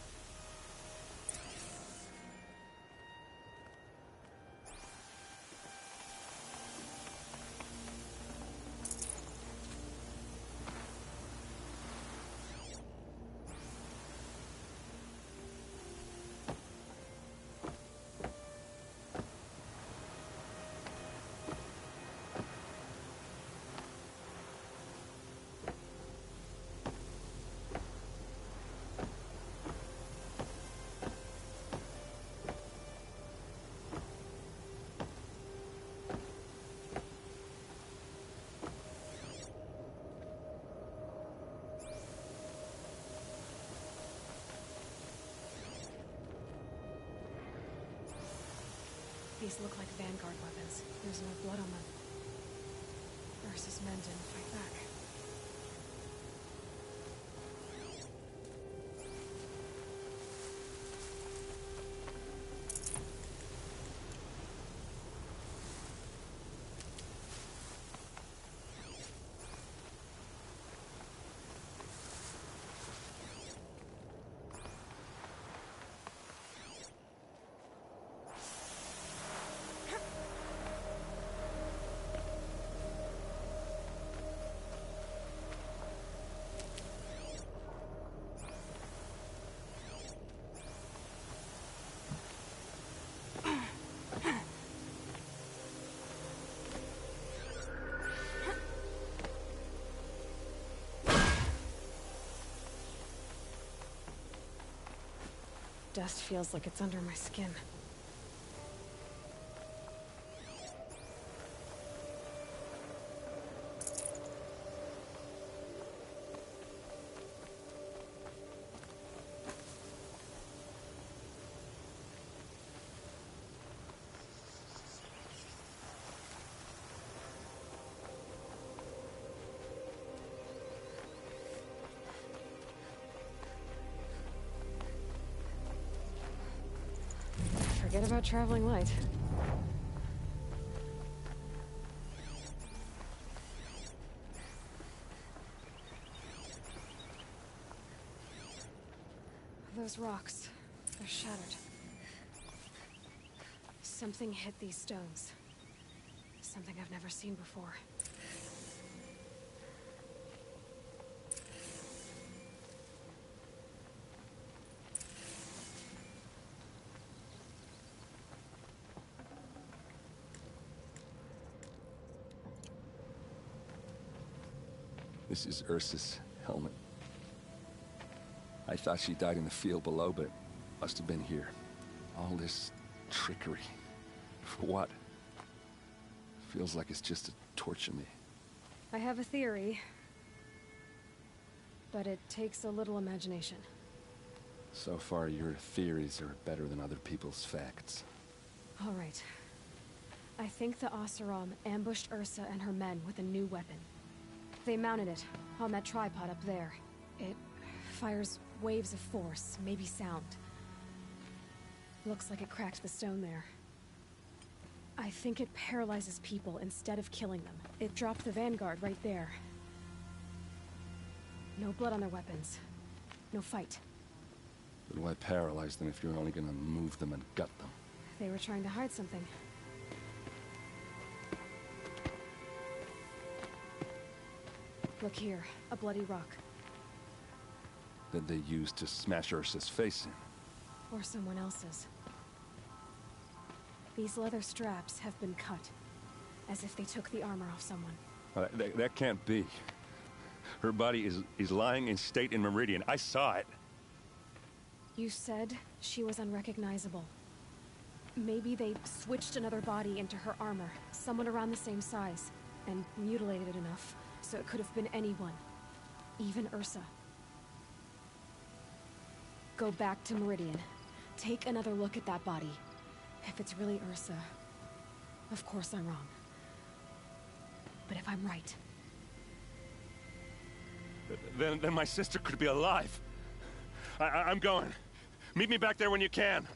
Speaker 1: These look like Vanguard weapons. There's no blood on them. Ursa's men didn't fight back. Dust feels like it's under my skin. Forget about traveling light. Those rocks, they're shattered. Something hit these stones. Something I've never seen before.
Speaker 15: This is Ursa's helmet. I thought she died in the field below, but it must have been here. All this trickery. For what? Feels like it's just to torture me.
Speaker 1: I have a theory, but it takes a little imagination.
Speaker 15: So far, your theories are better than other people's facts.
Speaker 1: All right. I think the Oseram ambushed Ursa and her men with a new weapon. They mounted it on that tripod up there. It fires waves of force, maybe sound. Looks like it cracked the stone there. I think it paralyzes people instead of killing them. It dropped the Vanguard right there. No blood on their weapons. No fight.
Speaker 15: But why paralyze them if you're only gonna move them and gut them?
Speaker 1: They were trying to hide something. Look here, a bloody rock.
Speaker 15: That they used to smash Ursa's face in.
Speaker 1: Or someone else's. These leather straps have been cut, as if they took the armor off someone.
Speaker 15: That can't be. Her body is lying in state in Meridian. I saw it.
Speaker 1: You said she was unrecognizable. Maybe they switched another body into her armor, someone around the same size, and mutilated it enough, so it could have been anyone. Even Ursa. Go back to Meridian. Take another look at that body. If it's really Ursa, of course I'm wrong. But if I'm right...
Speaker 15: Then my sister could be alive. I'm going. Meet me back there when you can.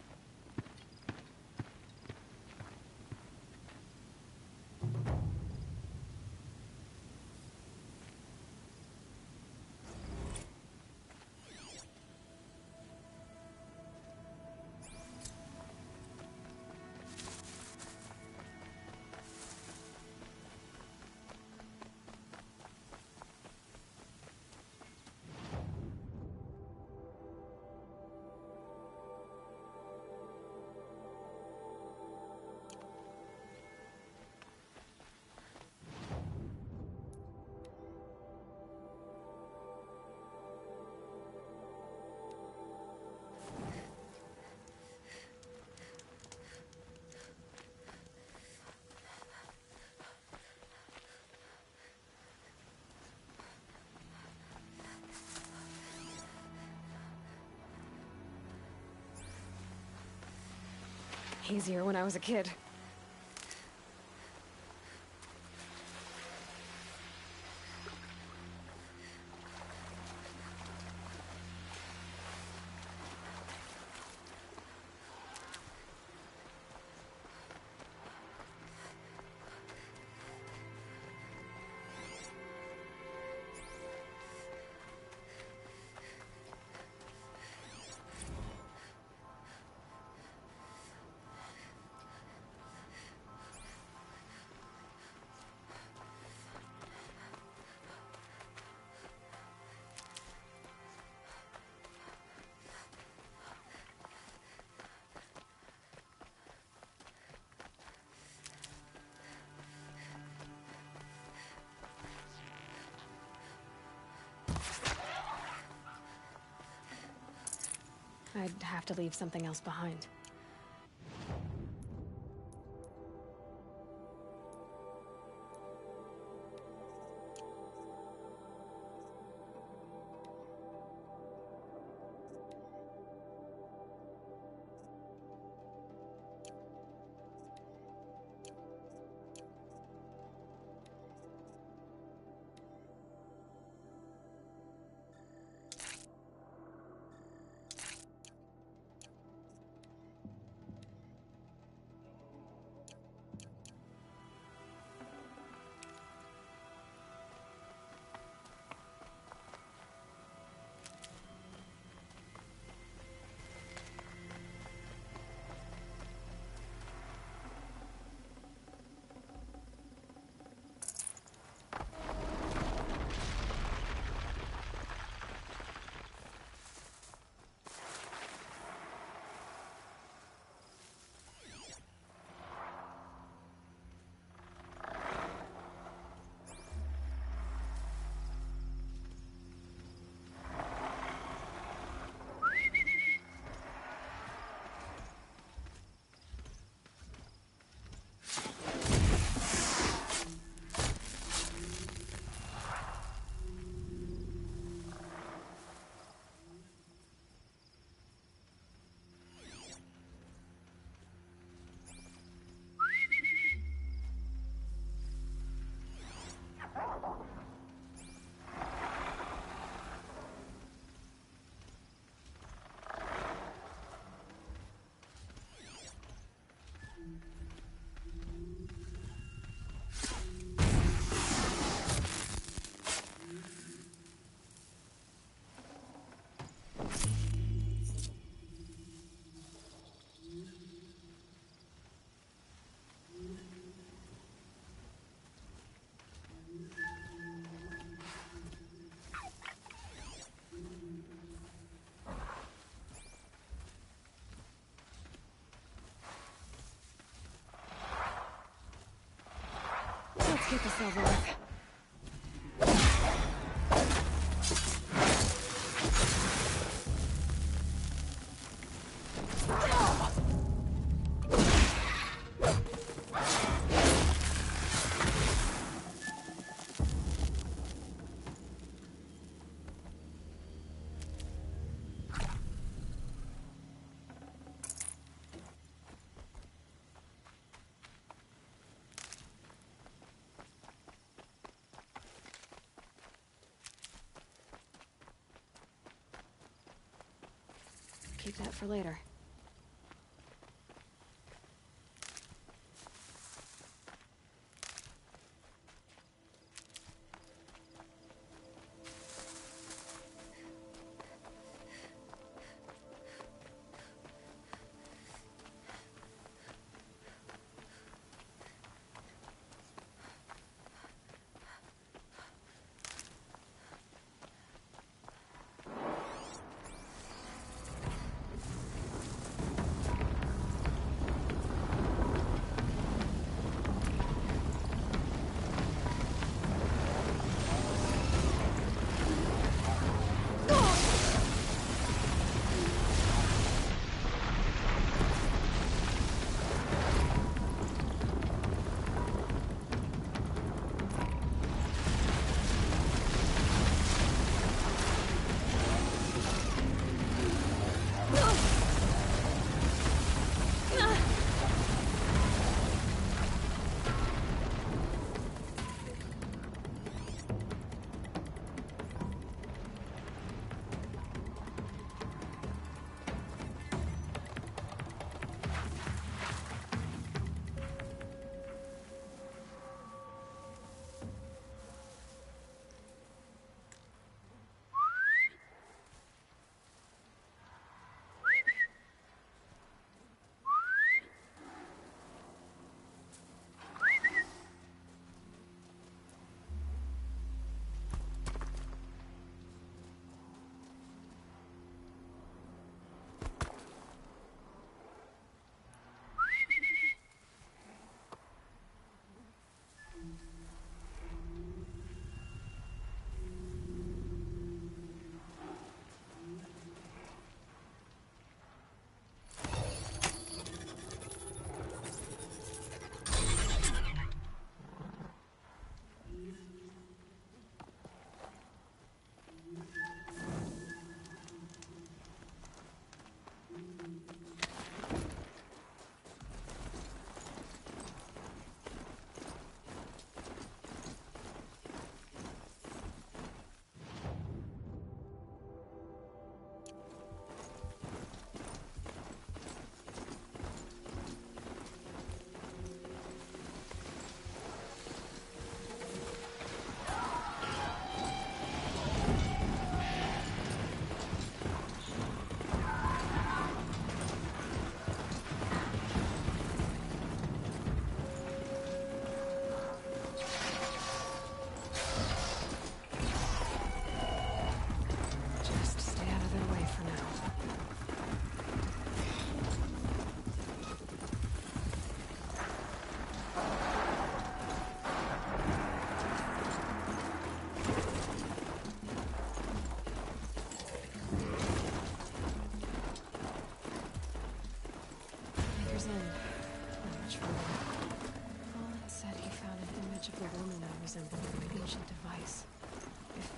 Speaker 1: Easier when I was a kid. I'd have to leave something else behind. Get this over with. Keep that for later.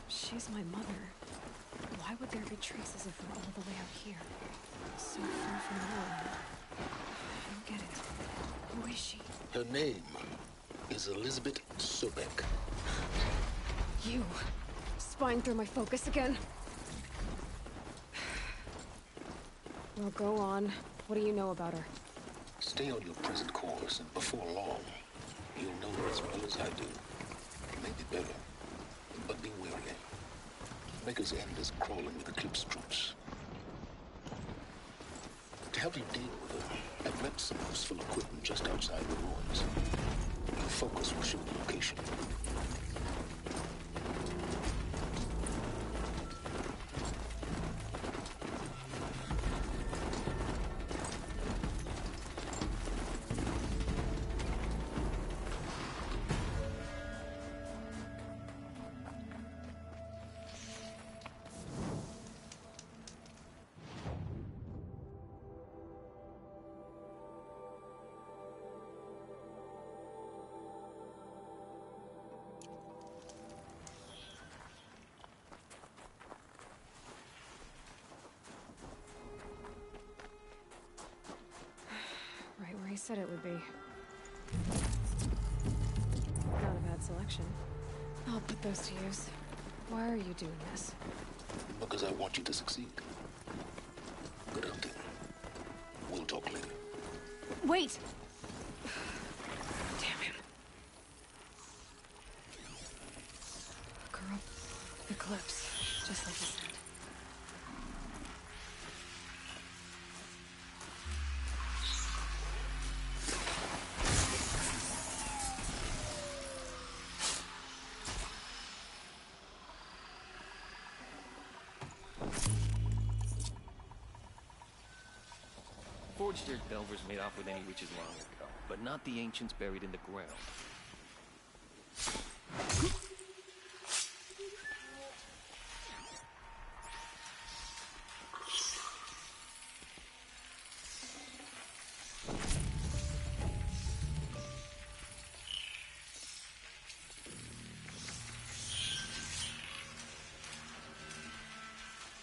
Speaker 1: She's my mother. Why would there be traces of her all the way out here? So far from home. I don't get it. Who is she?
Speaker 13: Her name is Elizabeth Sobek.
Speaker 1: You. Spying through my focus again? Well, go on. What do you know about her?
Speaker 13: Stay on your present course, and before long, you'll know her as well as I do. Maybe better. But be wary. Maker's End is crawling with Eclipse troops. To help you deal with her, I've left some useful equipment just outside the ruins. Your focus will show the location.
Speaker 1: said it would be. Not a bad selection. I'll put those to use. Why are you doing this?
Speaker 13: Because I want you to succeed. Good hunting. We'll talk later.
Speaker 1: Wait! Damn him. Girl, Eclipse, just like you said.
Speaker 16: Forged dirt delvers made off with any riches long ago, but not the ancients buried in the ground.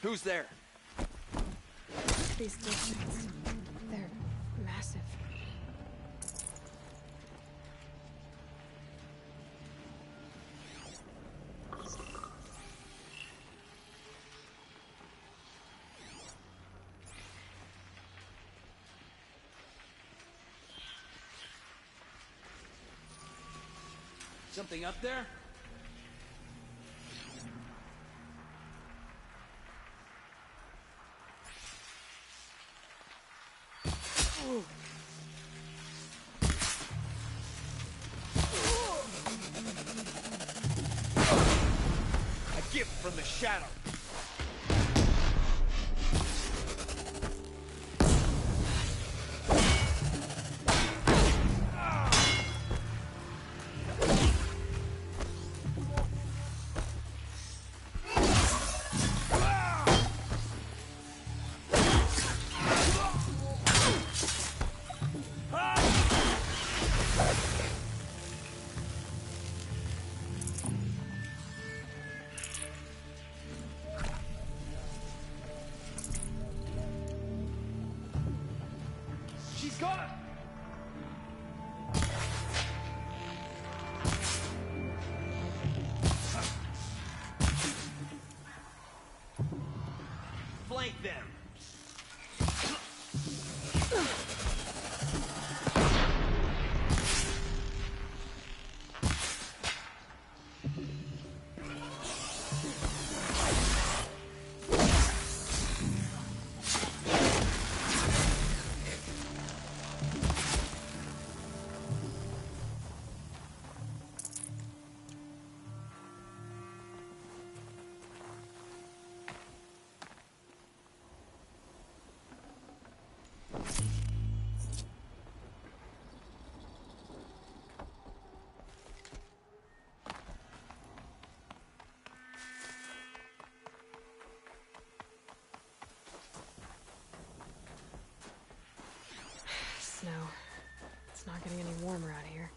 Speaker 7: Who's there?
Speaker 1: These districts, they're massive.
Speaker 7: Something up there? A gift from the shadow. She's got it! Flank them!
Speaker 1: Snow. It's not getting any warmer out here.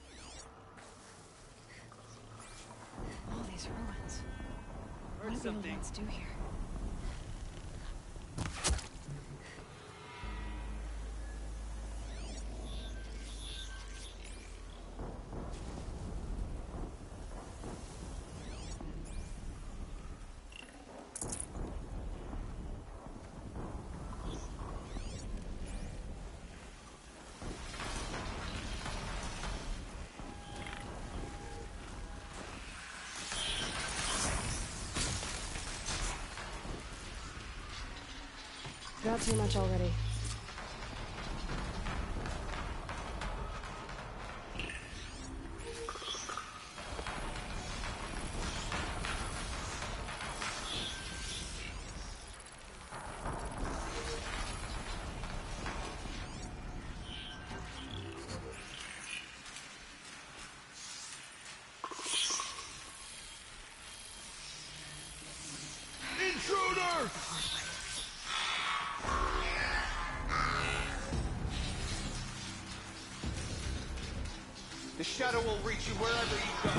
Speaker 1: All these ruins. What do the old ones do here? Got too much already.
Speaker 7: Intruder! The shadow will reach you wherever you go.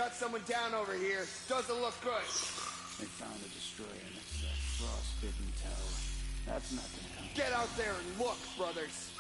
Speaker 17: cut someone down over here. Doesn't look good.
Speaker 18: They found a destroyer next to that frostbitten tower. That's not gonna come.
Speaker 17: Get out there and look, brothers.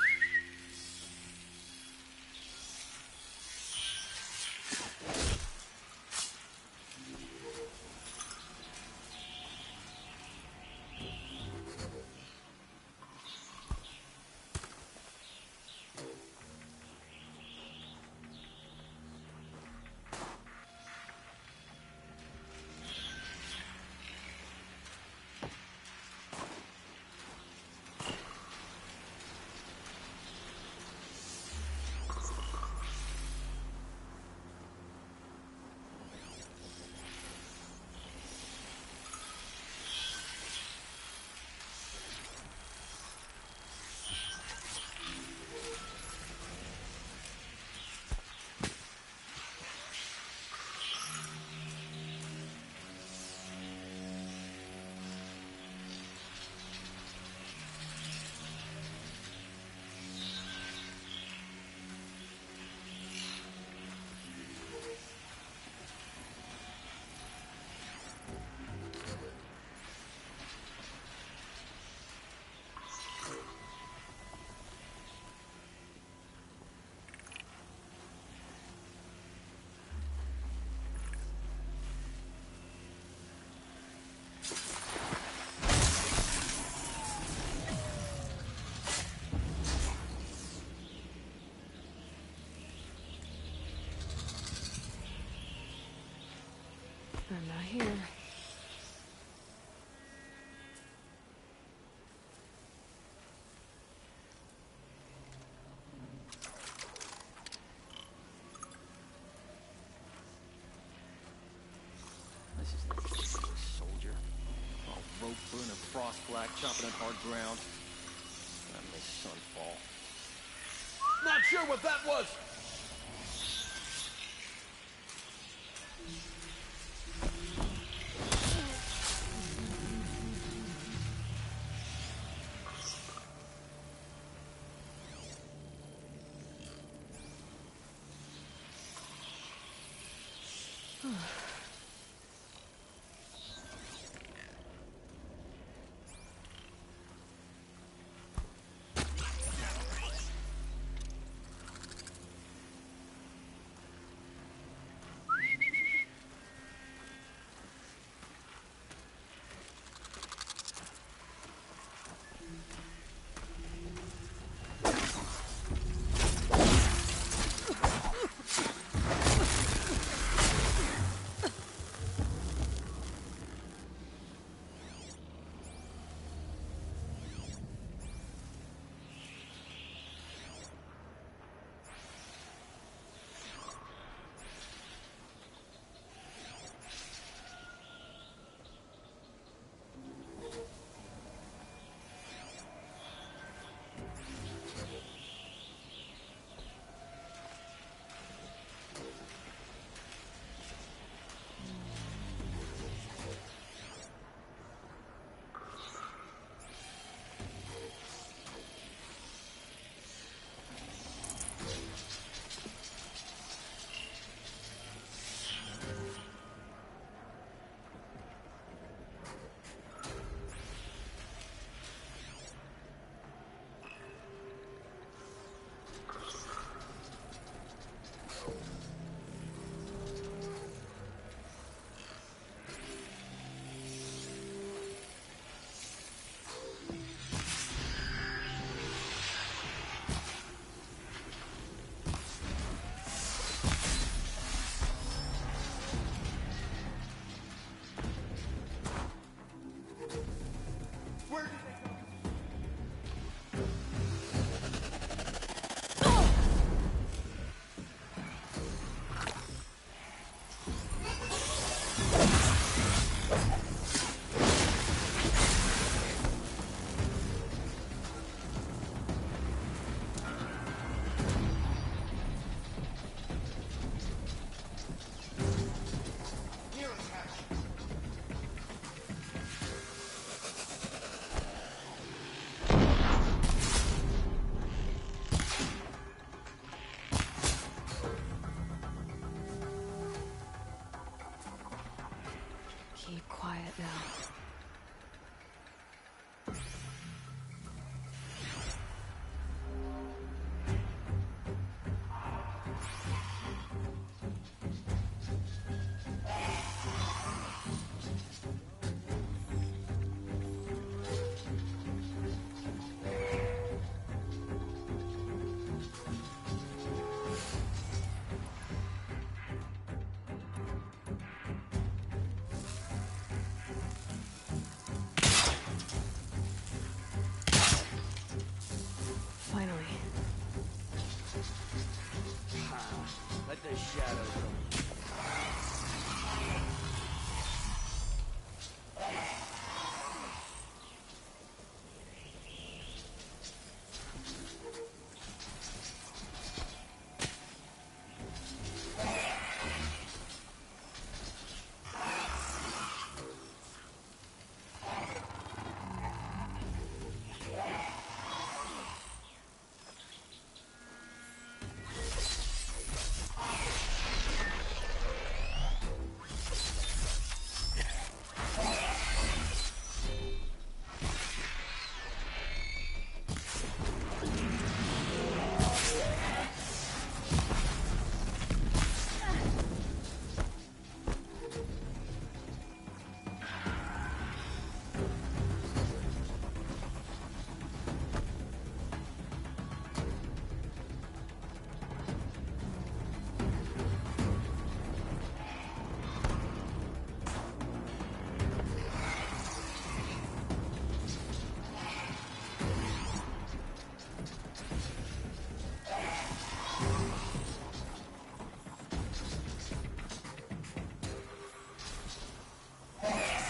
Speaker 1: I'm not here.
Speaker 16: This is the ridiculous soldier. All rope burner, frost black, chopping on hard ground. I miss sunfall.
Speaker 17: Not sure what that was.
Speaker 18: the shadows over.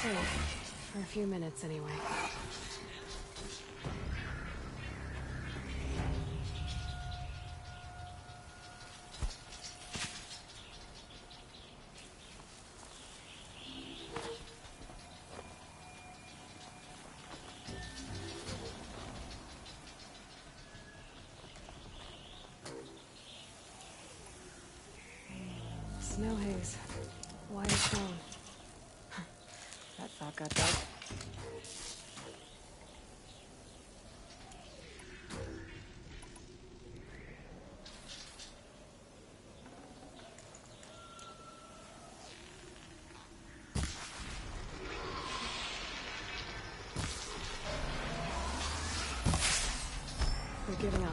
Speaker 1: For a few minutes, anyway. Snow haze. White stone. That thought got dark. We're giving up.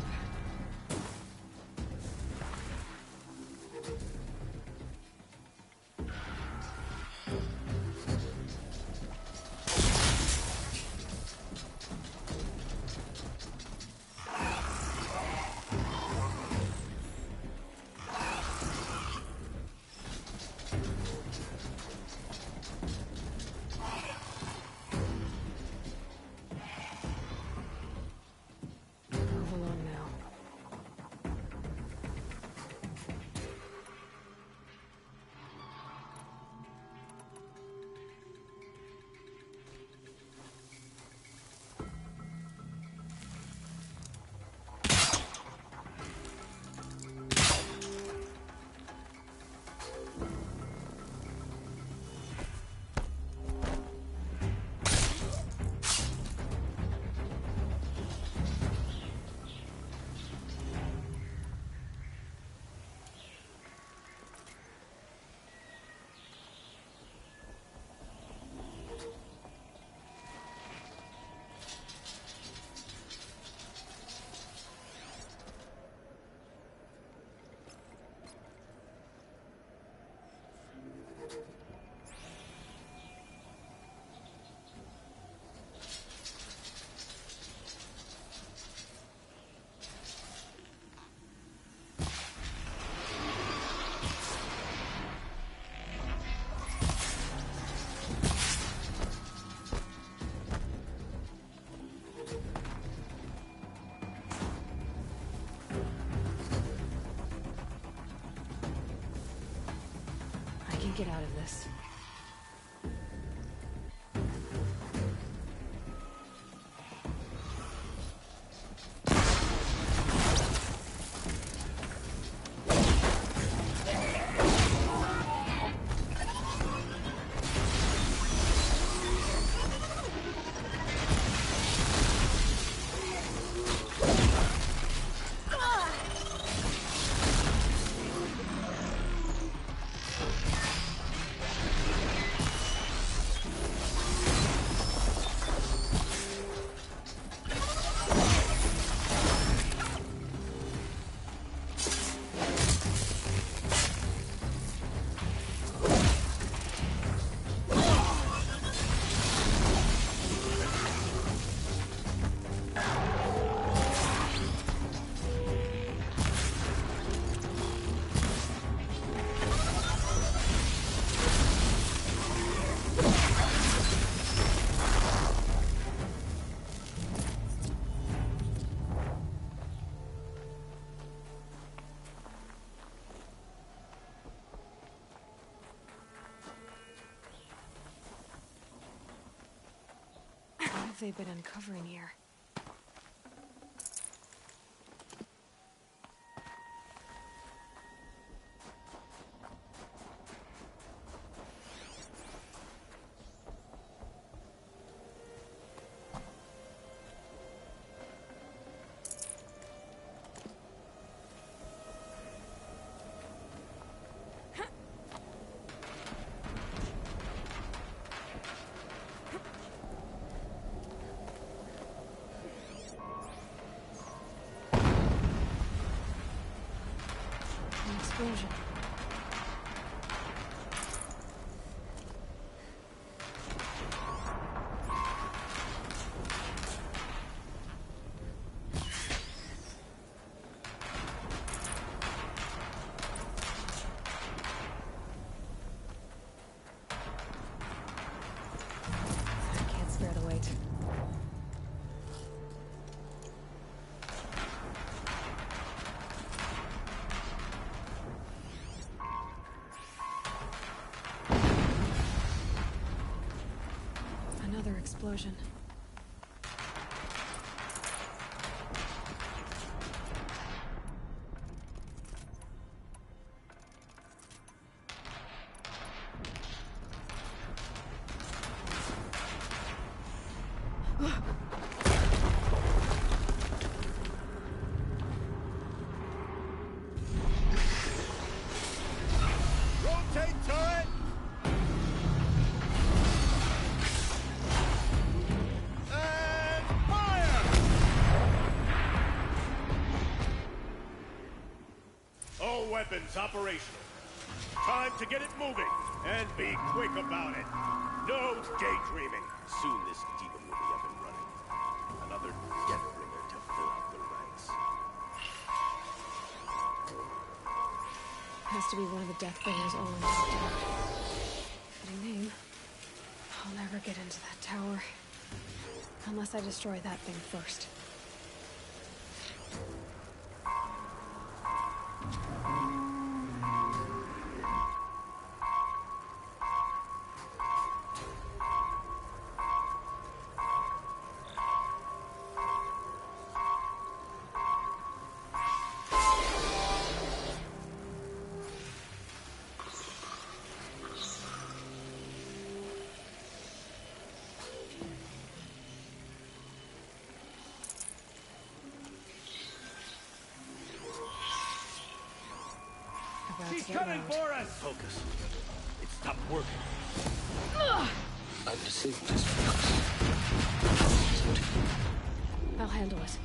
Speaker 1: Get out of this. have they been uncovering here? Explosion. I can't spare the weight. Another explosion.
Speaker 14: Rotate turret! And fire! All weapons operational. Time to get it moving, and be quick about it. No daydreaming.
Speaker 9: Soon this demon will be up and running. Another Deathbringer to fill out the ranks.
Speaker 1: Has to be one of the Deathbringers owned. Fitting name. I'll never get into that tower. Unless I destroy that thing first.
Speaker 14: She's coming for us!
Speaker 9: Focus. It stopped working.
Speaker 13: I disabled this focus.
Speaker 1: I'll handle it.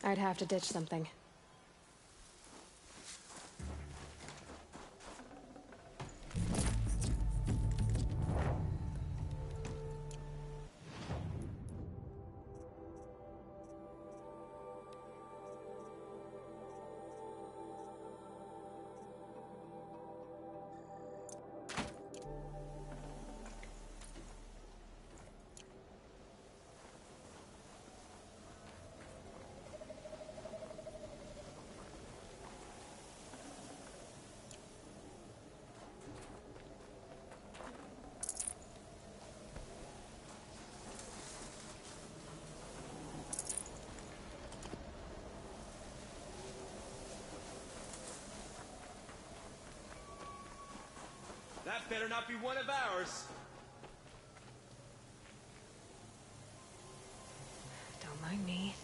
Speaker 1: I'd have to ditch something.
Speaker 7: That better not be one of ours.
Speaker 1: Don't mind me.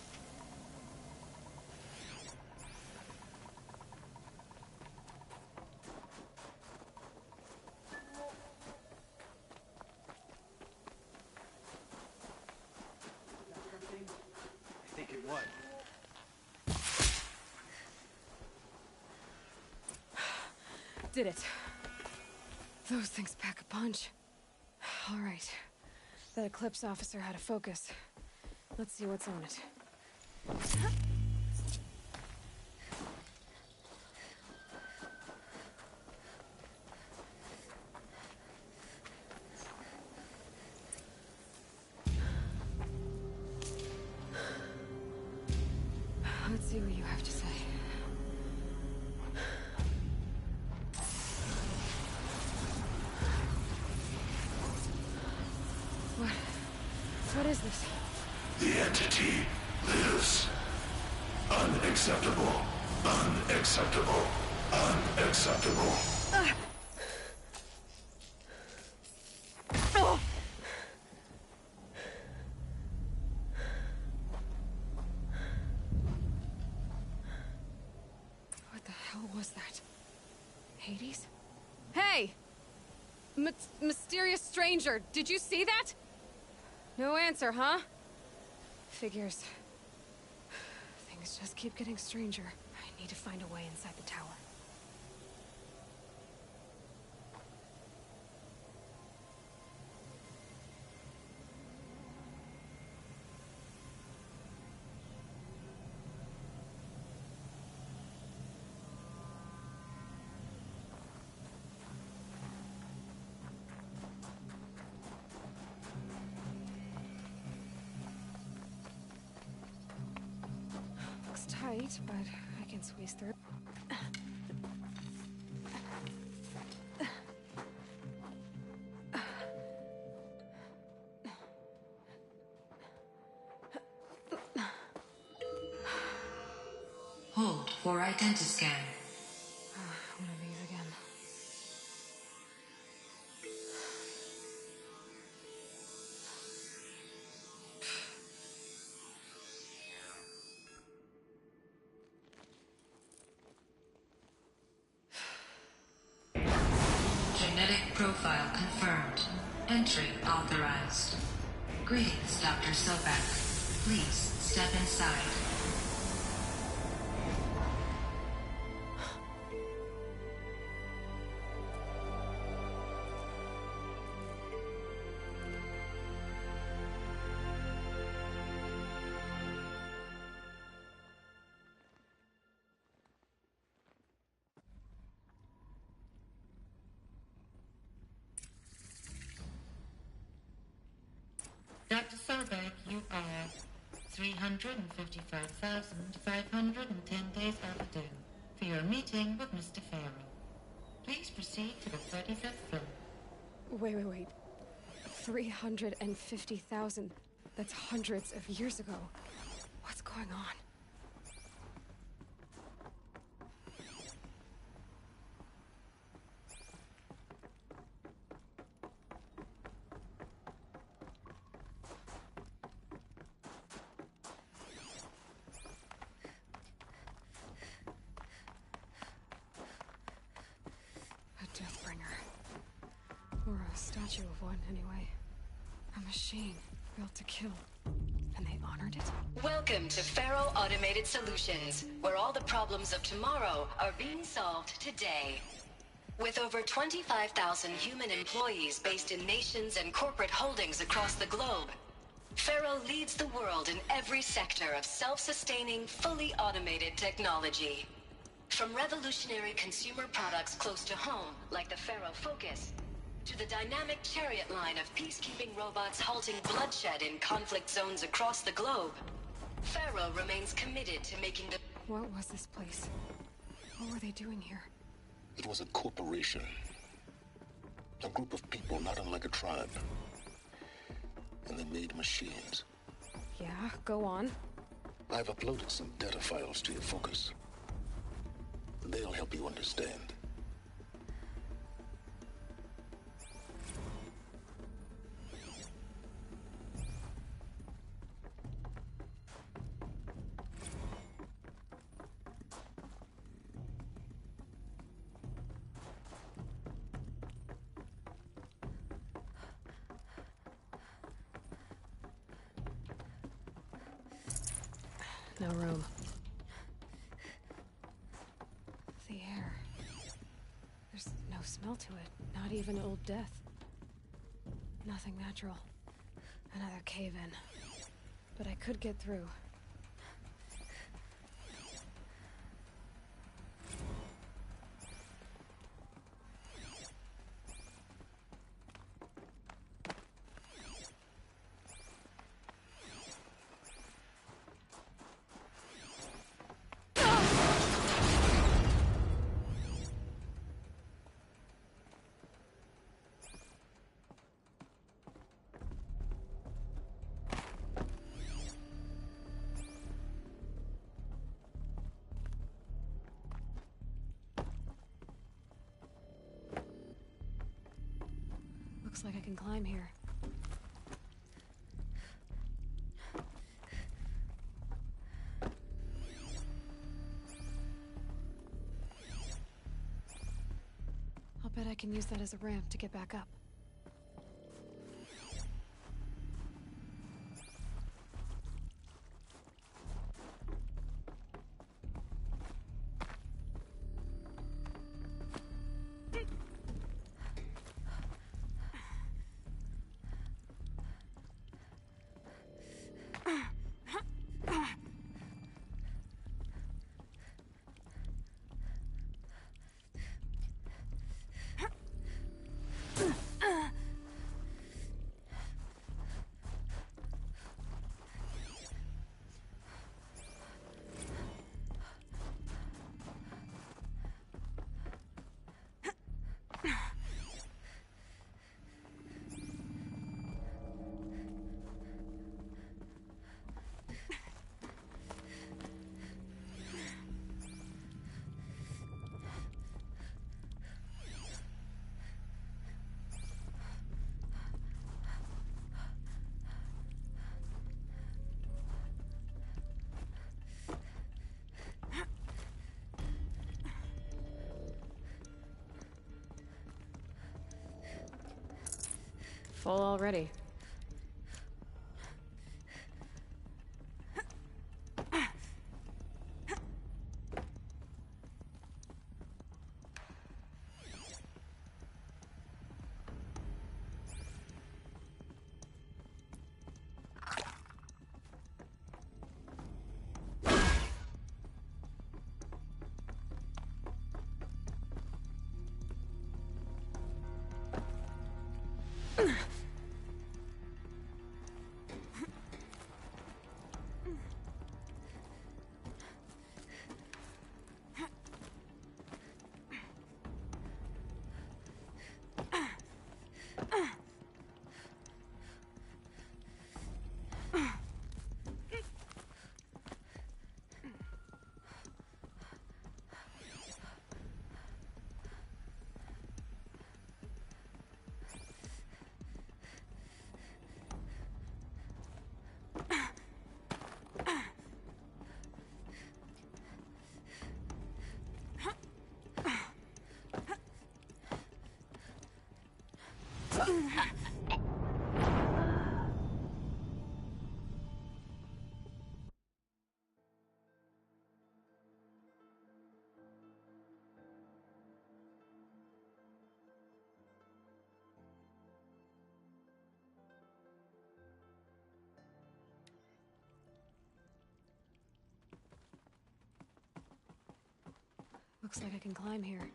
Speaker 7: I think it was.
Speaker 1: Did it. Those things pack a punch. All right. That Eclipse officer had a focus. Let's see what's on it. Let's see what you have to say. What is this?
Speaker 19: The entity lives. Unacceptable. Unacceptable. Unacceptable.
Speaker 1: What the hell was that? Hades? Hey! Mysterious stranger, did you see that? No answer, huh? Figures. Things just keep getting stranger. I need to find a way inside the tower. Tight, but I can squeeze through.
Speaker 20: Hold for identiscan.
Speaker 1: One of these again.
Speaker 20: Genetic profile confirmed. Entry authorized. Greetings, Dr. Sobek. Please step inside.
Speaker 21: Dr. Sobek, you are 355,510 days overdue for your meeting with Mr. Farrell. Please proceed to the 35th floor.
Speaker 1: Wait. 350,000. That's hundreds of years ago. What's going on? Or a statue of one, anyway. A machine built to kill. And they honored it?
Speaker 2: Welcome to Faro Automated Solutions, where all the problems of tomorrow are being solved today. With over 25,000 human employees based in nations and corporate holdings across the globe, Faro leads the world in every sector of self-sustaining, fully automated technology. From revolutionary consumer products close to home, like the Faro Focus, to the dynamic Chariot line of peacekeeping robots halting bloodshed in conflict zones across the globe, Faro remains committed to making the...
Speaker 1: What was this place? What were they doing here?
Speaker 13: It was a corporation. A group of people not unlike a tribe. And they made machines.
Speaker 1: Yeah, go on.
Speaker 13: I've uploaded some data files to your Focus. They'll help you understand.
Speaker 1: No room. The air. There's no smell to it. Not even old death. Nothing natural. Another cave-in. But I could get through. Looks like I can climb here. I'll bet I can use that as a ramp to get back up. Full already. Looks like I can climb here.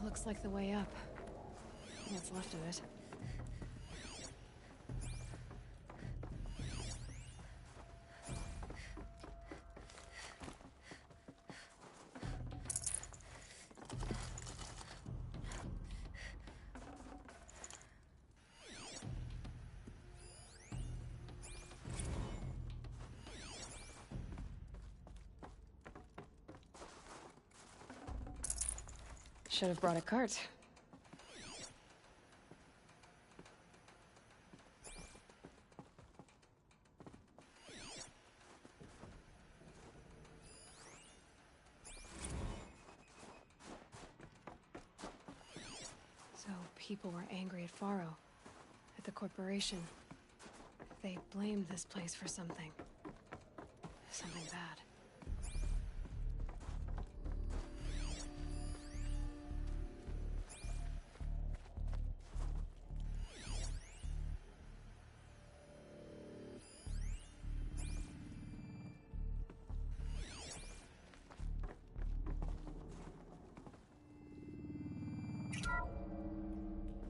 Speaker 1: Looks like the way up. What's left of it. Should have brought a cart. So people were angry at Faro, at the corporation. They blamed this place for something. Something bad.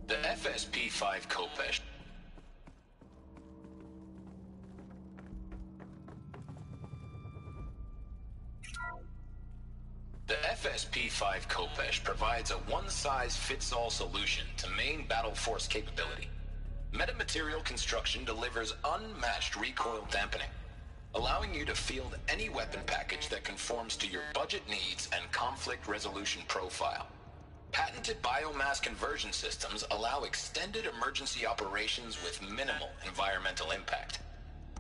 Speaker 13: The FSP-5 Kopesh. The FSP-5 Kopesh provides a one-size-fits-all solution to main battle force capability. Metamaterial construction delivers unmatched recoil dampening, allowing you to field any weapon package that conforms to your budget needs and conflict resolution profile. Patented biomass conversion systems allow extended emergency operations with minimal environmental impact.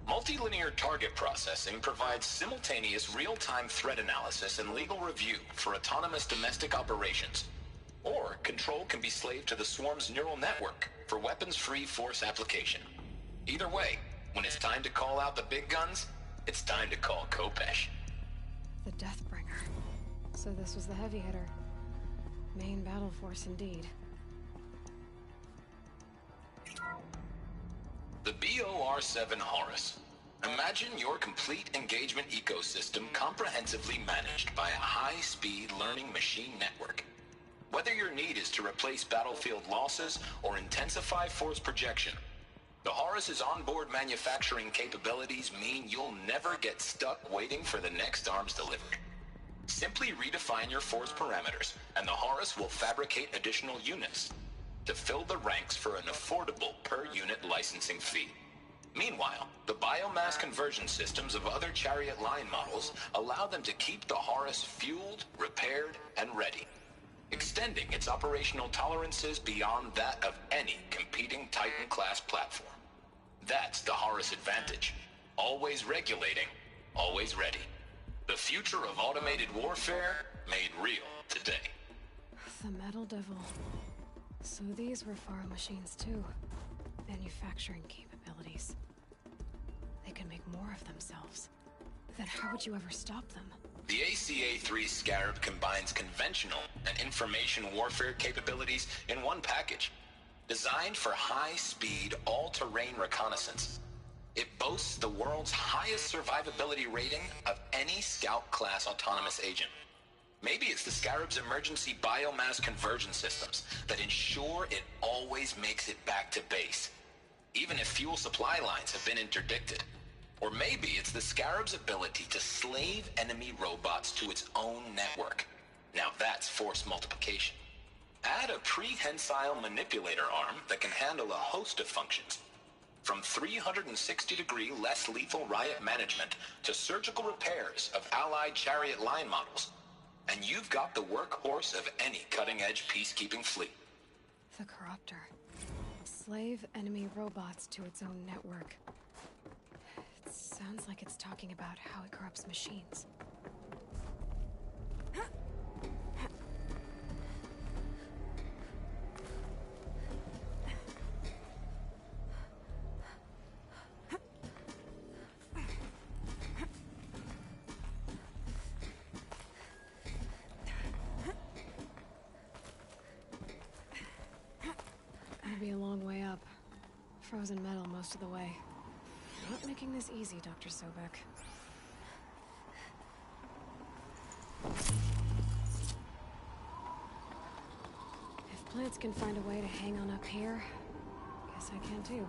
Speaker 13: Multilinear target processing provides simultaneous real-time threat analysis and legal review for autonomous domestic operations. Or control can be slaved to the swarm's neural network for weapons-free force application. Either way, when it's time to call out the big guns, it's time to call Kopesh.
Speaker 1: The Deathbringer. So this was the heavy hitter. Main battle force indeed.
Speaker 13: The BOR-7 Horus. Imagine your complete engagement ecosystem comprehensively managed by a high-speed learning machine network. Whether your need is to replace battlefield losses or intensify force projection, the Horus's onboard manufacturing capabilities mean you'll never get stuck waiting for the next arms delivery. Simply redefine your force parameters, and the Horus will fabricate additional units to fill the ranks for an affordable per-unit licensing fee. Meanwhile, the biomass conversion systems of other chariot line models allow them to keep the Horus fueled, repaired, and ready, extending its operational tolerances beyond that of any competing Titan-class platform. That's the Horus advantage. Always regulating, always ready. The future of automated warfare made real today.
Speaker 1: The Metal Devil. So these were Faro machines too. Manufacturing capabilities. They can make more of themselves. Then how would you ever stop them?
Speaker 13: The ACA-3 Scarab combines conventional and information warfare capabilities in one package. Designed for high-speed, all-terrain reconnaissance. It boasts the world's highest survivability rating of any Scout-class autonomous agent. Maybe it's the Scarab's emergency biomass conversion systems that ensure it always makes it back to base, even if fuel supply lines have been interdicted. Or maybe it's the Scarab's ability to slave enemy robots to its own network. Now that's force multiplication. Add a prehensile manipulator arm that can handle a host of functions. From 360-degree less lethal riot management to surgical repairs of allied chariot line models. And you've got the workhorse of any cutting-edge peacekeeping fleet.
Speaker 1: The Corruptor. Slave enemy robots to its own network. It sounds like it's talking about how it corrupts machines. It'll be a long way up. Frozen metal most of the way. Not making this easy, Dr. Sobek. If plants can find a way to hang on up here, guess I can too.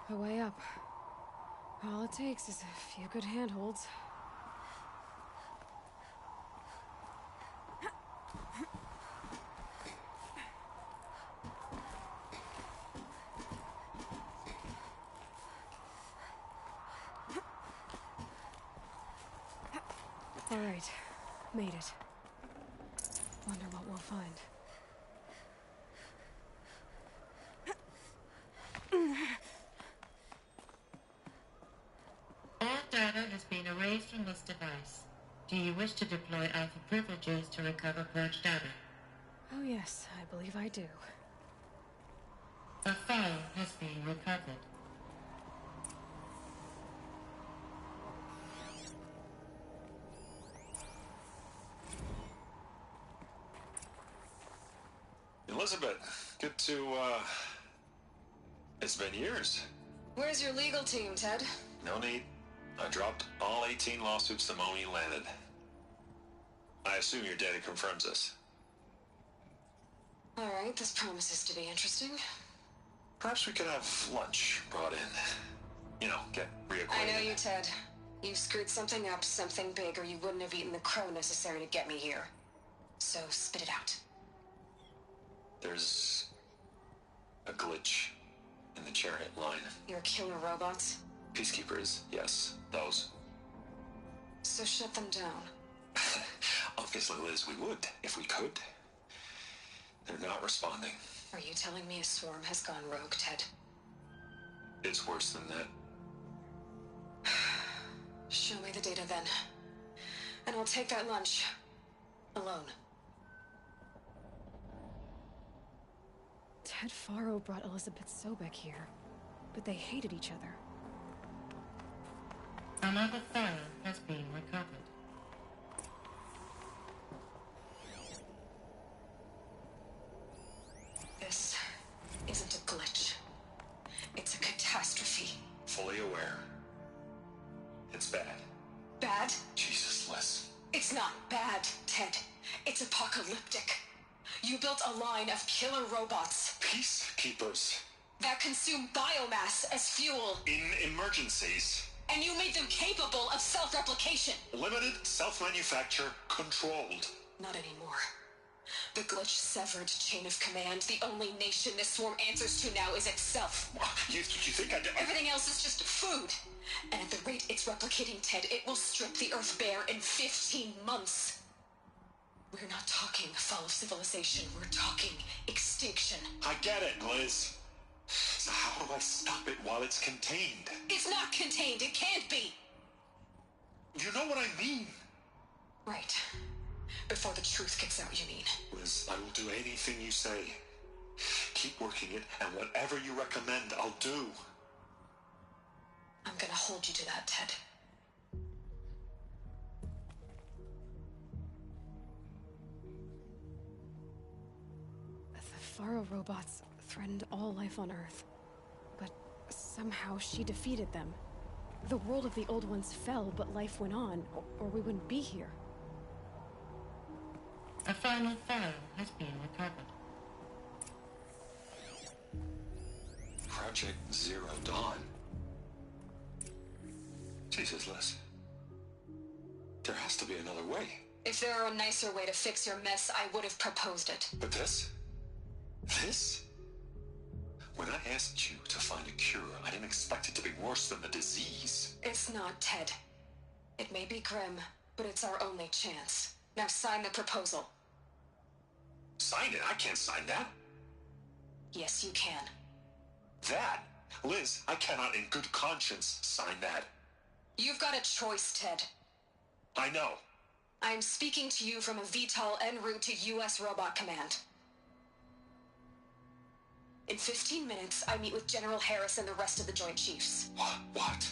Speaker 1: The way up. All it takes is a few good handholds. All right, made it. Wonder what we'll find.
Speaker 21: All data has been erased from this device. Do you wish to deploy Alpha privileges to recover purged data?
Speaker 1: Oh yes, I believe I do.
Speaker 21: A file has been recovered.
Speaker 6: Elizabeth, good to, it's been years.
Speaker 1: Where's your legal team, Ted?
Speaker 6: No need. I dropped all 18 lawsuits the moment you landed. I assume your data confirms this.
Speaker 1: All right, this promises to be interesting.
Speaker 6: Perhaps we could have lunch brought in. You know, get reacquainted.
Speaker 1: I know you, Ted. You screwed something up, something big, or you wouldn't have eaten the crow necessary to get me here. So spit it out.
Speaker 6: There's a glitch in the chariot line.
Speaker 1: Your killer robots?
Speaker 6: Peacekeepers, yes, those.
Speaker 1: So shut them down.
Speaker 6: Obviously, Liz, we would, if we could. They're not responding.
Speaker 1: Are you telling me a swarm has gone rogue, Ted?
Speaker 6: It's worse than that.
Speaker 1: Show me the data then. And I'll take that lunch. Alone. Ted Faro brought Elizabeth Sobek here, but they hated each other.
Speaker 21: Another file has been recovered.
Speaker 1: This isn't a glitch. It's a catastrophe.
Speaker 6: Fully aware. It's bad.
Speaker 1: Bad?
Speaker 6: Jesus, Liz.
Speaker 1: It's not bad, Ted. It's apocalyptic. You built a line of killer robots.
Speaker 6: Peacekeepers.
Speaker 1: That consume biomass as fuel.
Speaker 6: In emergencies.
Speaker 1: And you made them capable of self-replication.
Speaker 6: Limited, self-manufacture, controlled.
Speaker 1: Not anymore. The glitch severed chain of command. The only nation this swarm answers to now is itself.
Speaker 6: You think I did?
Speaker 1: Everything else is just food. And at the rate it's replicating, Ted, it will strip the Earth bare in 15 months. We're not talking fall of civilization. We're talking extinction.
Speaker 6: I get it, Liz. So how do I stop it while it's contained?
Speaker 1: It's not contained. It can't be.
Speaker 6: You know what I mean.
Speaker 1: Right. Before the truth gets out, you mean?
Speaker 6: Liz, I will do anything you say. Keep working it, and whatever you recommend, I'll do.
Speaker 1: I'm gonna hold you to that, Ted. The Faro robots threatened all life on Earth. But somehow she defeated them. The world of the old ones fell, but life went on, or we wouldn't be here.
Speaker 21: A final file has been recovered.
Speaker 6: Project Zero Dawn. Jesus, Liz. There has to be another way.
Speaker 1: If there were a nicer way to fix your mess, I would have proposed it.
Speaker 6: But this? This? When I asked you to find a cure, I didn't expect it to be worse than the disease.
Speaker 1: It's not, Ted. It may be grim, but it's our only chance. Now sign the proposal.
Speaker 6: Sign it? I can't sign that.
Speaker 1: Yes, you can.
Speaker 6: That? Liz, I cannot in good conscience sign that.
Speaker 1: You've got a choice, Ted.
Speaker 6: I know.
Speaker 1: I'm speaking to you from a VTOL en route to U.S. Robot Command. In 15 minutes, I meet with General Harris and the rest of the Joint Chiefs.
Speaker 6: What?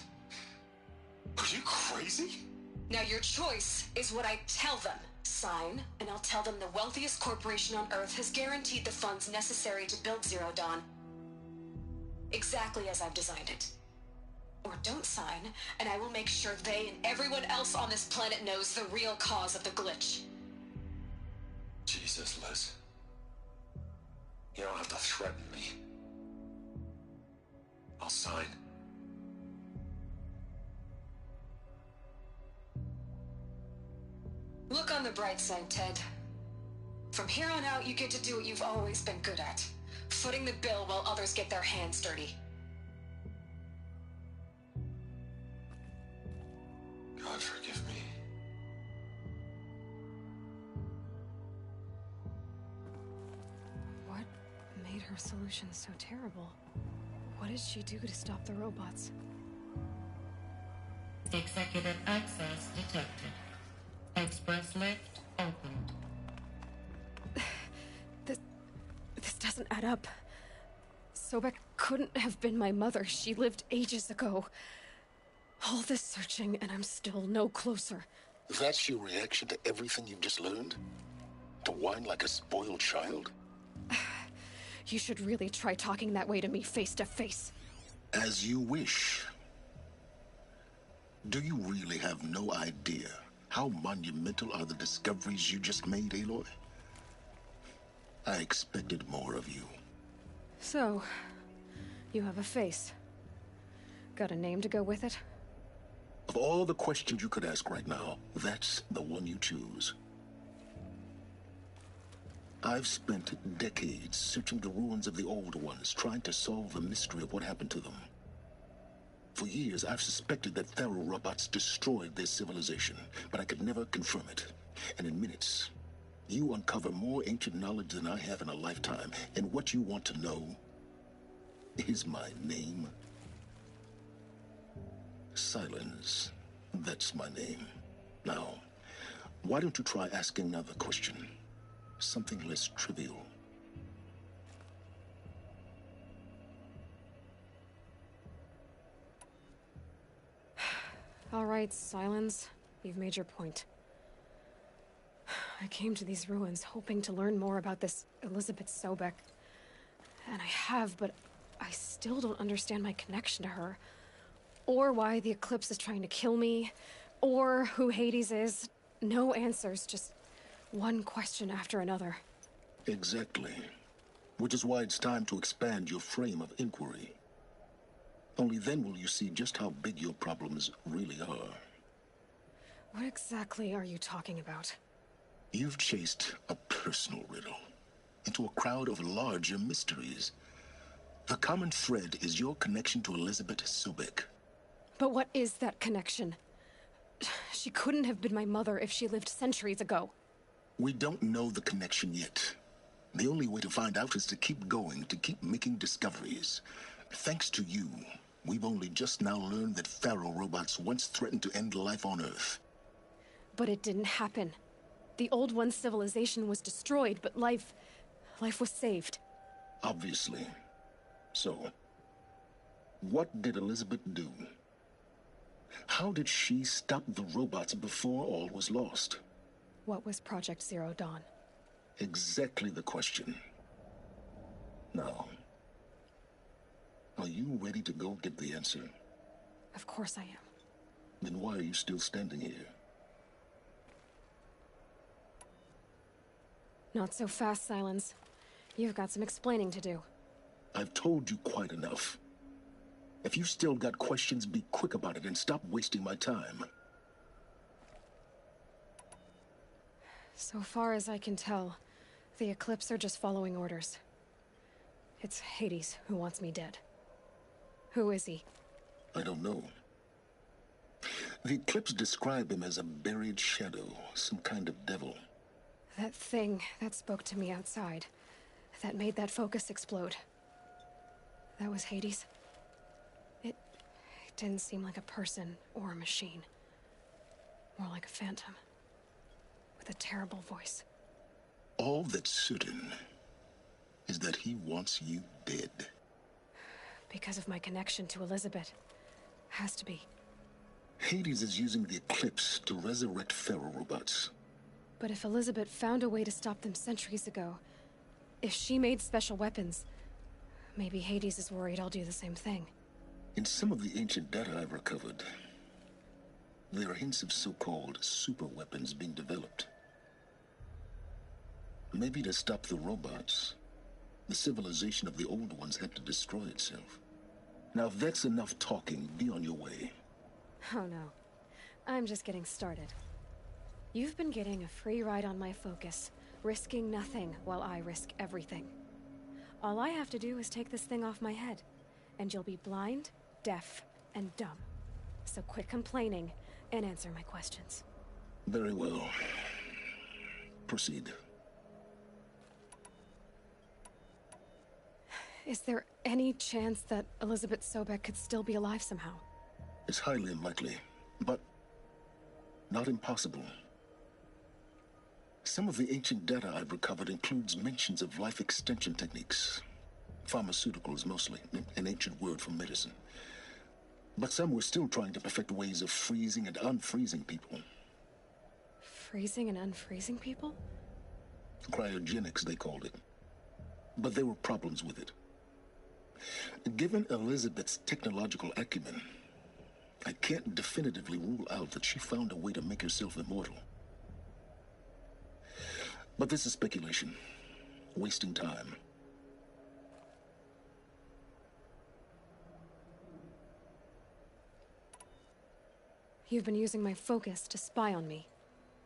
Speaker 6: Are you crazy?
Speaker 1: Now your choice is what I tell them. Sign, and I'll tell them the wealthiest corporation on Earth has guaranteed the funds necessary to build Zero Dawn. Exactly as I've designed it. Or don't sign, and I will make sure they and everyone else on this planet knows the real cause of the glitch.
Speaker 6: Jesus, Liz. You don't have to threaten me. I'll sign.
Speaker 1: Look on the bright side, Ted. From here on out, you get to do what you've always been good at. Footing the bill while others get their hands dirty.
Speaker 6: God forgive me.
Speaker 1: What made her solution so terrible? What did she do to stop the robots?
Speaker 21: Executive access detected. Express lift opened.
Speaker 1: This doesn't add up. Sobek couldn't have been my mother. She lived ages ago. All this searching, and I'm still no closer.
Speaker 13: That's your reaction to everything you've just learned? To whine like a spoiled child?
Speaker 1: You should really try talking that way to me face to face.
Speaker 13: As you wish. Do you really have no idea how monumental are the discoveries you just made, Aloy? I expected more of you.
Speaker 1: So, you have a face. Got a name to go with it?
Speaker 13: Of all the questions you could ask right now, that's the one you choose. I've spent decades searching the ruins of the old ones, trying to solve the mystery of what happened to them. For years, I've suspected that Pharaoh robots destroyed their civilization, but I could never confirm it. And in minutes, you uncover more ancient knowledge than I have in a lifetime, and what you want to know is my name. Silence. That's my name. Now, why don't you try asking another question? Something less trivial.
Speaker 1: All right, Silence. You've made your point. I came to these ruins hoping to learn more about this Elizabeth Sobek. And I have, but I still don't understand my connection to her. Or why the Eclipse is trying to kill me. Or who Hades is. No answers, just one question after another.
Speaker 13: Exactly. Which is why it's time to expand your frame of inquiry. Only then will you see just how big your problems really are.
Speaker 1: What exactly are you talking about?
Speaker 13: You've chased a personal riddle into a crowd of larger mysteries. The common thread is your connection to Elizabeth Sobek.
Speaker 1: But what is that connection? She couldn't have been my mother if she lived centuries ago.
Speaker 13: We don't know the connection yet. The only way to find out is to keep going, to keep making discoveries. Thanks to you, we've only just now learned that Pharaoh robots once threatened to end life on Earth.
Speaker 1: But it didn't happen. The Old One's civilization was destroyed, but life was saved.
Speaker 13: Obviously. So, what did Elizabeth do? How did she stop the robots before all was lost?
Speaker 1: What was Project Zero Dawn?
Speaker 13: Exactly the question. Now, are you ready to go get the answer?
Speaker 1: Of course I am.
Speaker 13: Then why are you still standing here?
Speaker 1: Not so fast, Silence. You've got some explaining to do.
Speaker 13: I've told you quite enough. If you've still got questions, be quick about it and stop wasting my time.
Speaker 1: So far as I can tell, the Eclipse are just following orders. It's Hades who wants me dead. Who is he?
Speaker 13: I don't know. The Eclipse describe him as a buried shadow, some kind of devil.
Speaker 1: That thing that spoke to me outside, that made that focus explode. That was Hades. It didn't seem like a person or a machine. More like a phantom. With a terrible voice.
Speaker 13: All that's certain is that he wants you dead.
Speaker 1: Because of my connection to Elizabeth. Has to be.
Speaker 13: Hades is using the Eclipse to resurrect Pharaoh robots.
Speaker 1: But if Elizabeth found a way to stop them centuries ago, if she made special weapons, maybe Hades is worried I'll do the same thing.
Speaker 13: In some of the ancient data I've recovered, there are hints of so-called super weapons being developed. Maybe to stop the robots, the civilization of the old ones had to destroy itself. Now if that's enough talking, be on your way.
Speaker 1: Oh no. I'm just getting started. You've been getting a free ride on my focus, risking nothing while I risk everything. All I have to do is take this thing off my head, and you'll be blind, deaf, and dumb. So quit complaining and answer my questions.
Speaker 13: Very well. Proceed.
Speaker 1: Is there any chance that Elizabeth Sobek could still be alive somehow?
Speaker 13: It's highly unlikely, but not impossible. Some of the ancient data I've recovered includes mentions of life extension techniques. Pharmaceuticals, mostly, an ancient word for medicine. But some were still trying to perfect ways of freezing and unfreezing people.
Speaker 1: Freezing and unfreezing people?
Speaker 13: Cryogenics, they called it. But there were problems with it. Given Elizabeth's technological acumen, I can't definitively rule out that she found a way to make herself immortal. But this is speculation, wasting time.
Speaker 1: You've been using my focus to spy on me.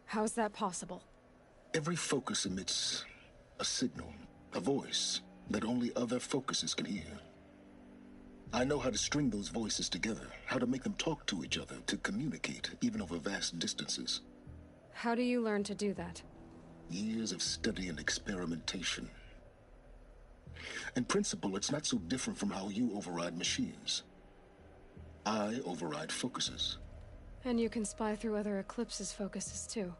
Speaker 1: How's that possible?
Speaker 13: Every focus emits a signal, a voice, that only other focuses can hear. I know how to string those voices together, how to make them talk to each other, to communicate, even over vast distances.
Speaker 1: How do you learn to do that?
Speaker 13: Years of study and experimentation. In principle, it's not so different from how you override machines. I override focuses.
Speaker 1: And you can spy through other Eclipse's focuses too.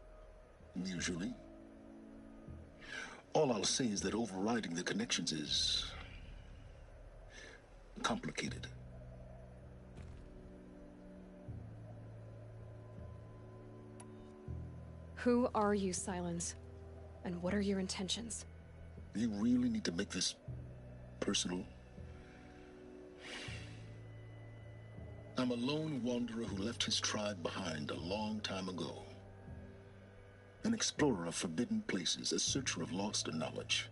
Speaker 13: Usually. All I'll say is that overriding the connections is complicated.
Speaker 1: Who are you, Silence? And what are your intentions?
Speaker 13: You really need to make this personal? I'm a lone wanderer who left his tribe behind a long time ago. An explorer of forbidden places, a searcher of lost knowledge.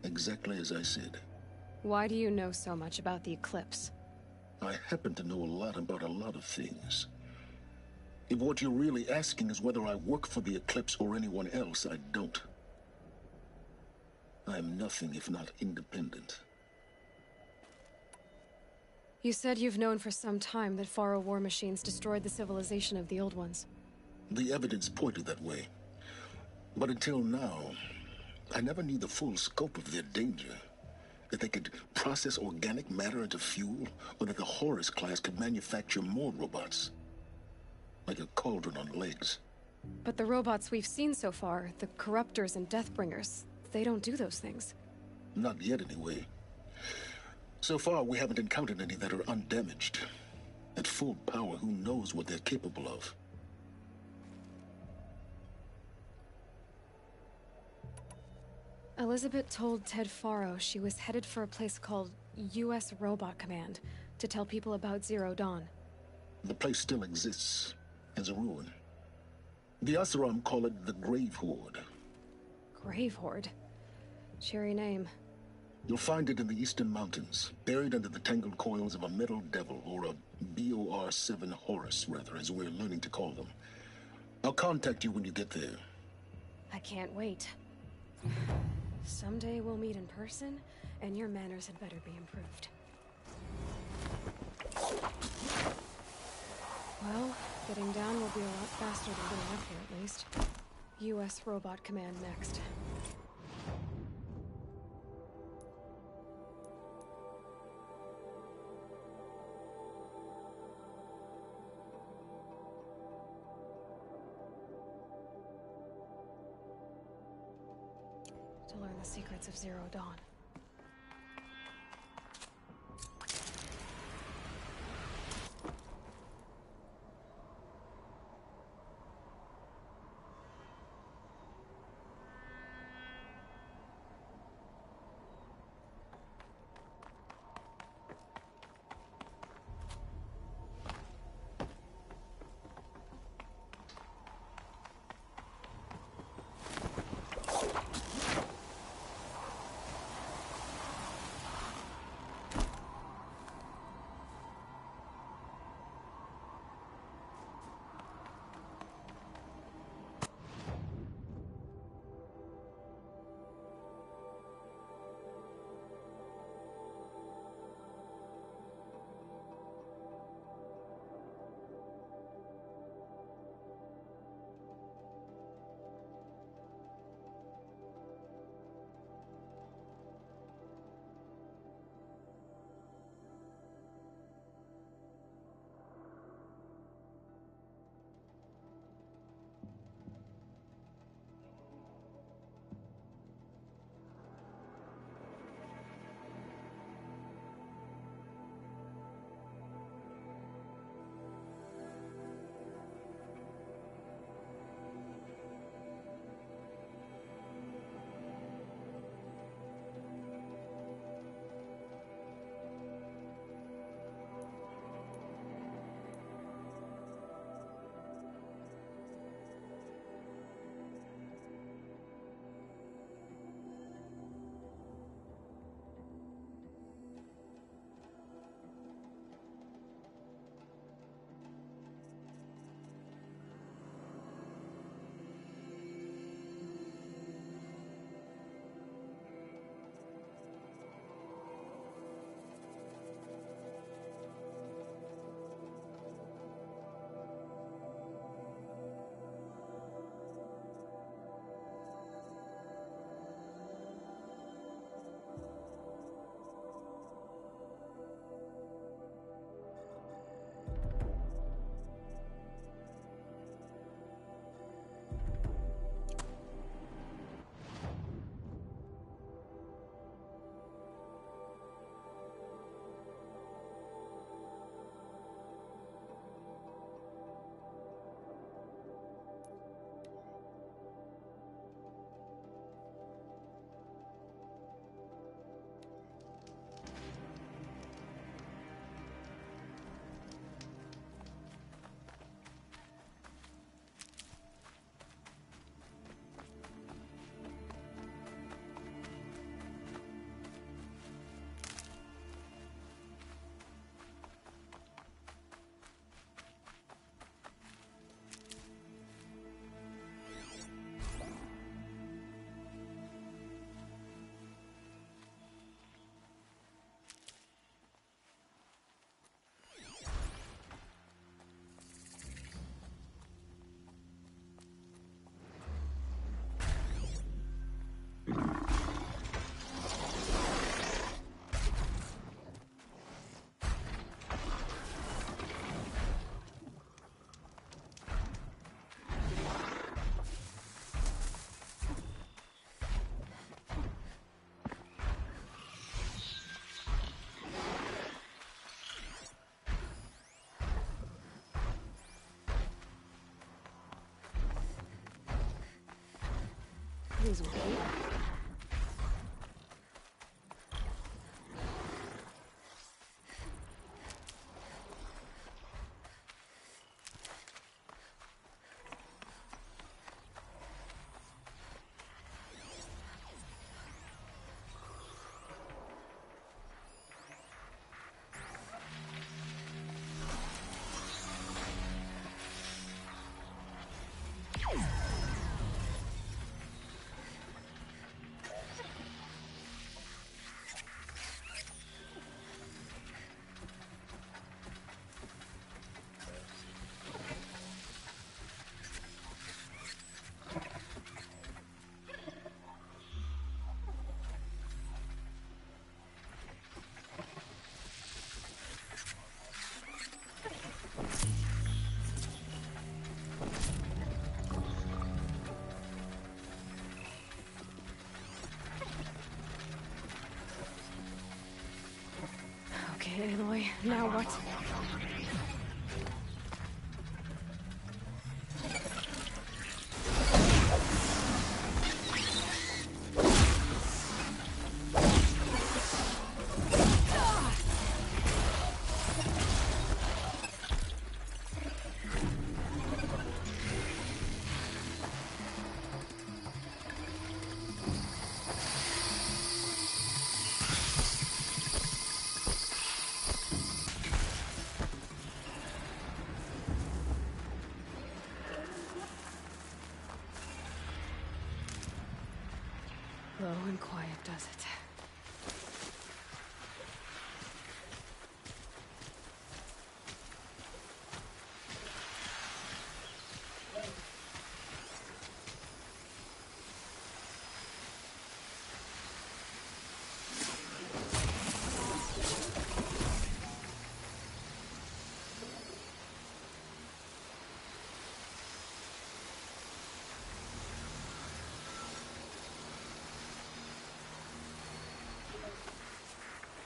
Speaker 13: Exactly as I said.
Speaker 1: Why do you know so much about the Eclipse?
Speaker 13: I happen to know a lot about a lot of things. If what you're really asking is whether I work for the Eclipse or anyone else, I don't. I am nothing if not independent.
Speaker 1: You said you've known for some time that Faro war machines destroyed the civilization of the Old Ones.
Speaker 13: The evidence pointed that way. But until now, I never knew the full scope of their danger. That they could process organic matter into fuel, or that the Horus class could manufacture more robots. Like a cauldron on legs.
Speaker 1: But the robots we've seen so far, the Corruptors and Deathbringers, they don't do those things.
Speaker 13: Not yet, anyway. So far, we haven't encountered any that are undamaged. At full power, who knows what they're capable of?
Speaker 1: Elizabeth told Ted Faro she was headed for a place called U.S. Robot Command to tell people about Zero Dawn.
Speaker 13: The place still exists, as a ruin. The Asuram call it the Grave Horde.
Speaker 1: Grave Horde? Cheery name.
Speaker 13: You'll find it in the Eastern Mountains, buried under the tangled coils of a metal devil, or a BOR-7 Horus, rather, as we're learning to call them. I'll contact you when you get there.
Speaker 1: I can't wait. Someday we'll meet in person, and your manners had better be improved. Well, getting down will be a lot faster than getting up here, at least. U.S. Robot Command next. To learn the secrets of Zero Dawn. Please, Wiki. Okay, Aloy, now what? Low and quiet does it.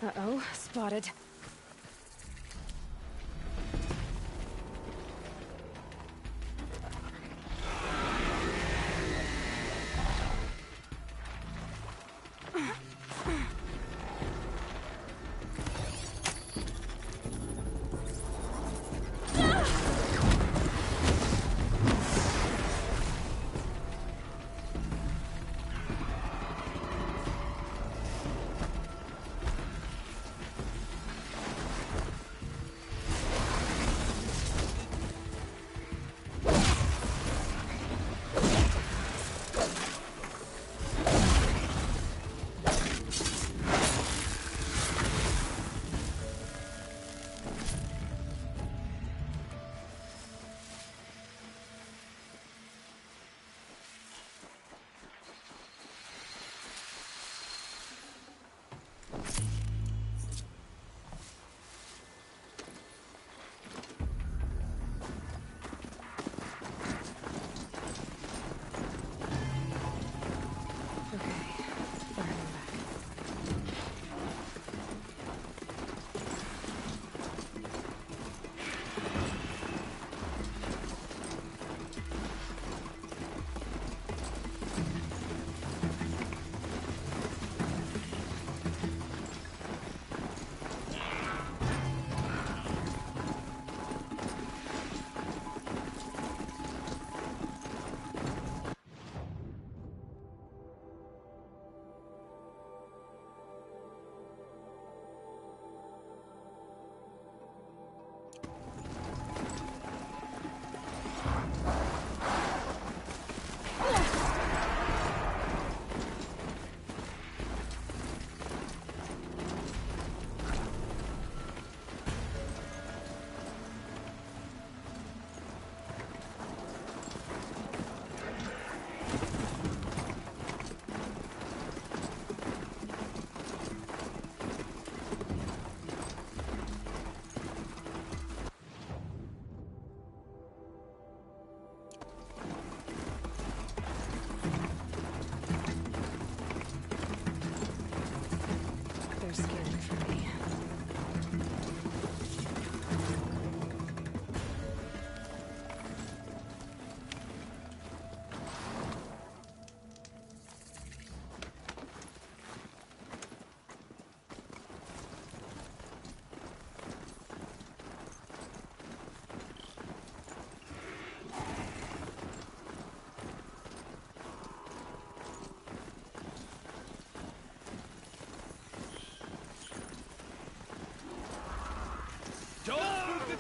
Speaker 1: Uh-oh, spotted.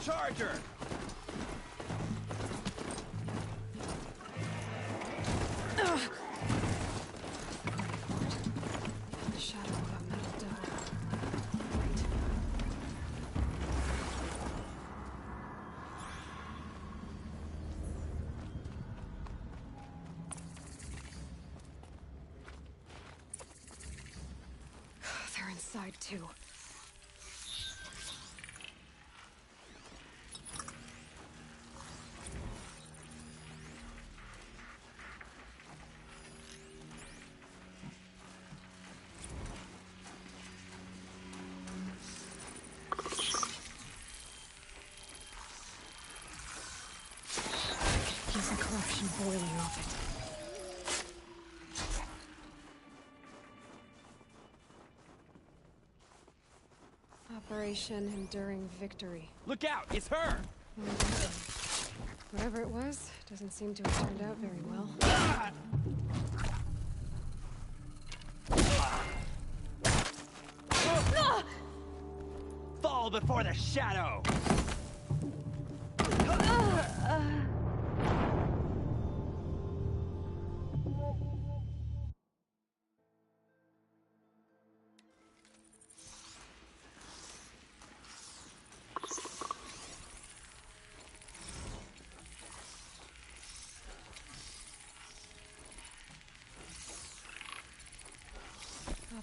Speaker 17: charger!
Speaker 1: Shadow of a metal devil. They're inside too. Feels the corruption boiling off it. Operation Enduring Victory.
Speaker 17: Look out! It's her!
Speaker 1: Whatever it was, doesn't seem to have turned out very well.
Speaker 17: Fall before the shadow!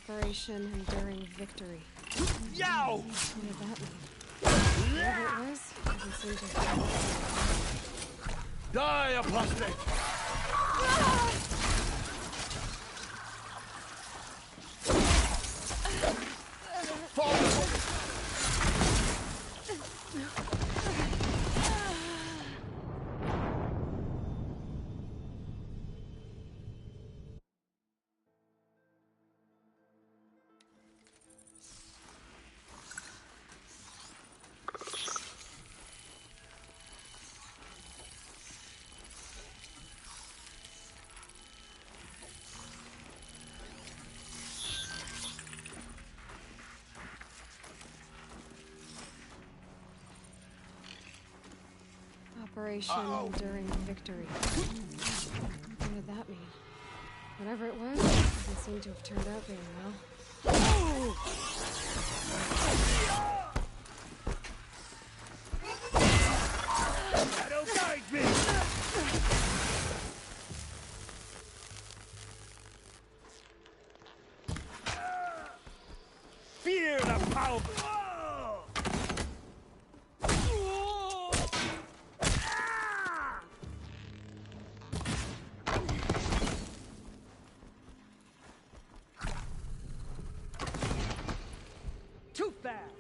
Speaker 1: Operation Enduring Victory.
Speaker 17: Yow!
Speaker 1: What did that mean? Whatever it was, doesn't seem to have...
Speaker 17: Die, apostate! Fall before the...
Speaker 1: Operation Enduring Victory. What did that mean? Whatever it was, doesn't seem to have turned out very well.
Speaker 17: Shadow guide me! Fear the power! Too fast!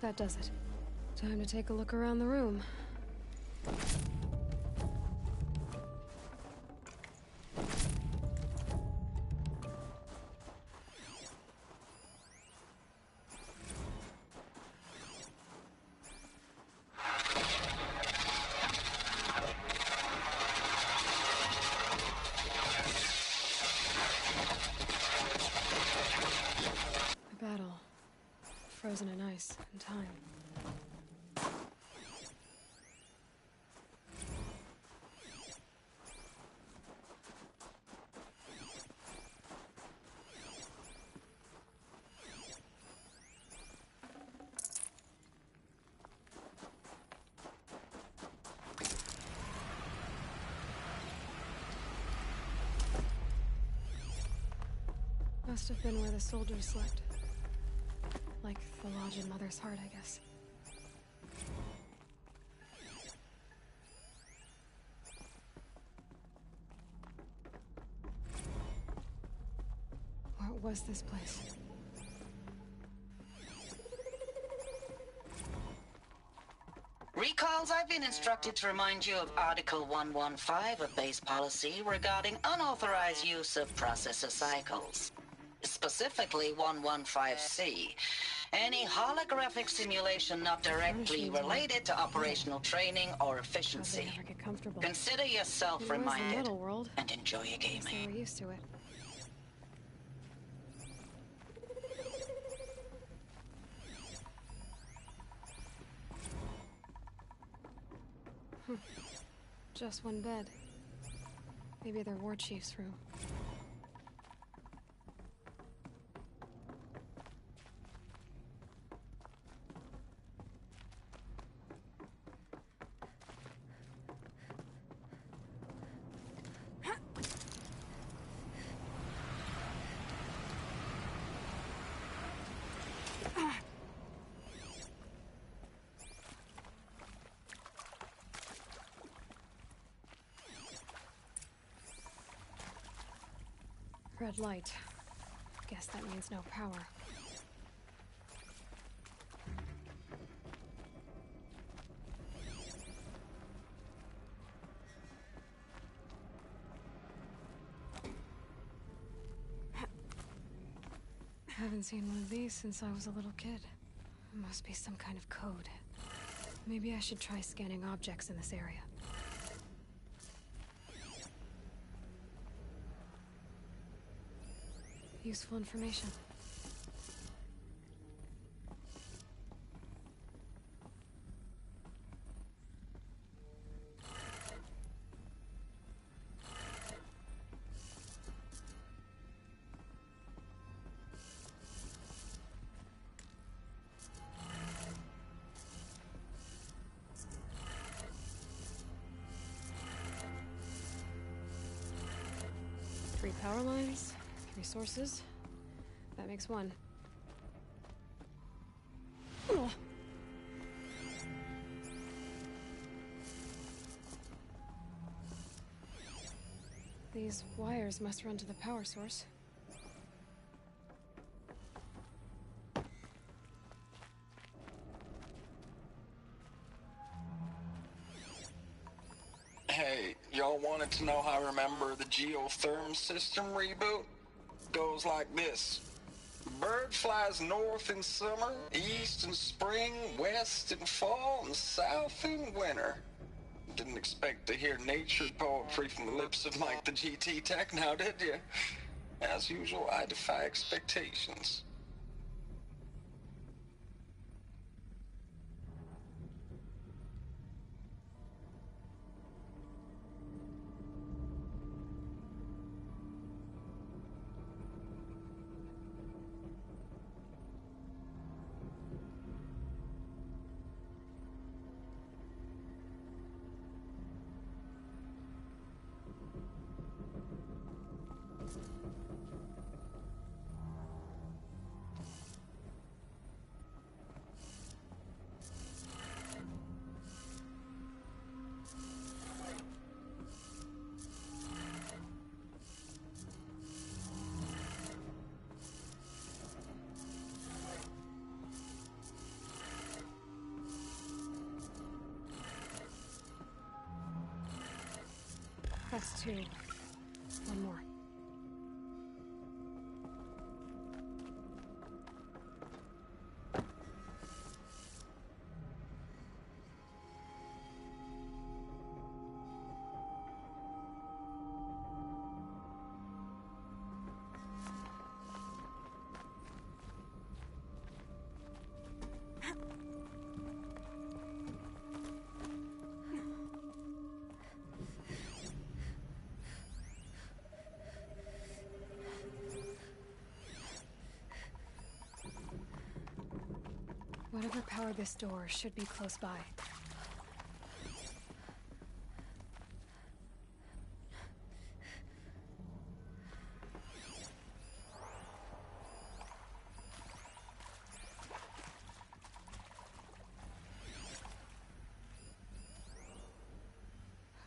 Speaker 1: That does it. Time to take a look around the room. A battle. Frozen in ice and time. Must have been where the soldiers slept. Like the lodge in Mother's Heart, I guess. What was this place?
Speaker 2: Recalls, I've been instructed to remind you of Article 115 of base policy regarding unauthorized use of processor cycles. Specifically 115C.
Speaker 5: Any holographic simulation not directly related to operational training or efficiency. Consider yourself reminded and enjoy your gaming.
Speaker 1: We're used to it. Just one bed. Maybe their war chief's room. Red light. Guess that means no power. Haven't seen one of these since I was a little kid. Must be some kind of code. Maybe I should try scanning objects in this area. Useful information. Three power lines, 3 sources. That makes 1. Ugh. These wires must run to the power source.
Speaker 22: Hey, y'all wanted to know how I remember the geotherm system reboot? Goes like this. Bird flies north in summer, east in spring, west in fall, and south in winter. Didn't expect to hear nature poetry from the lips of Mike the GT Tech now, did you? As usual, I defy expectations. That's 2. One more. Whatever powered this door should be close by.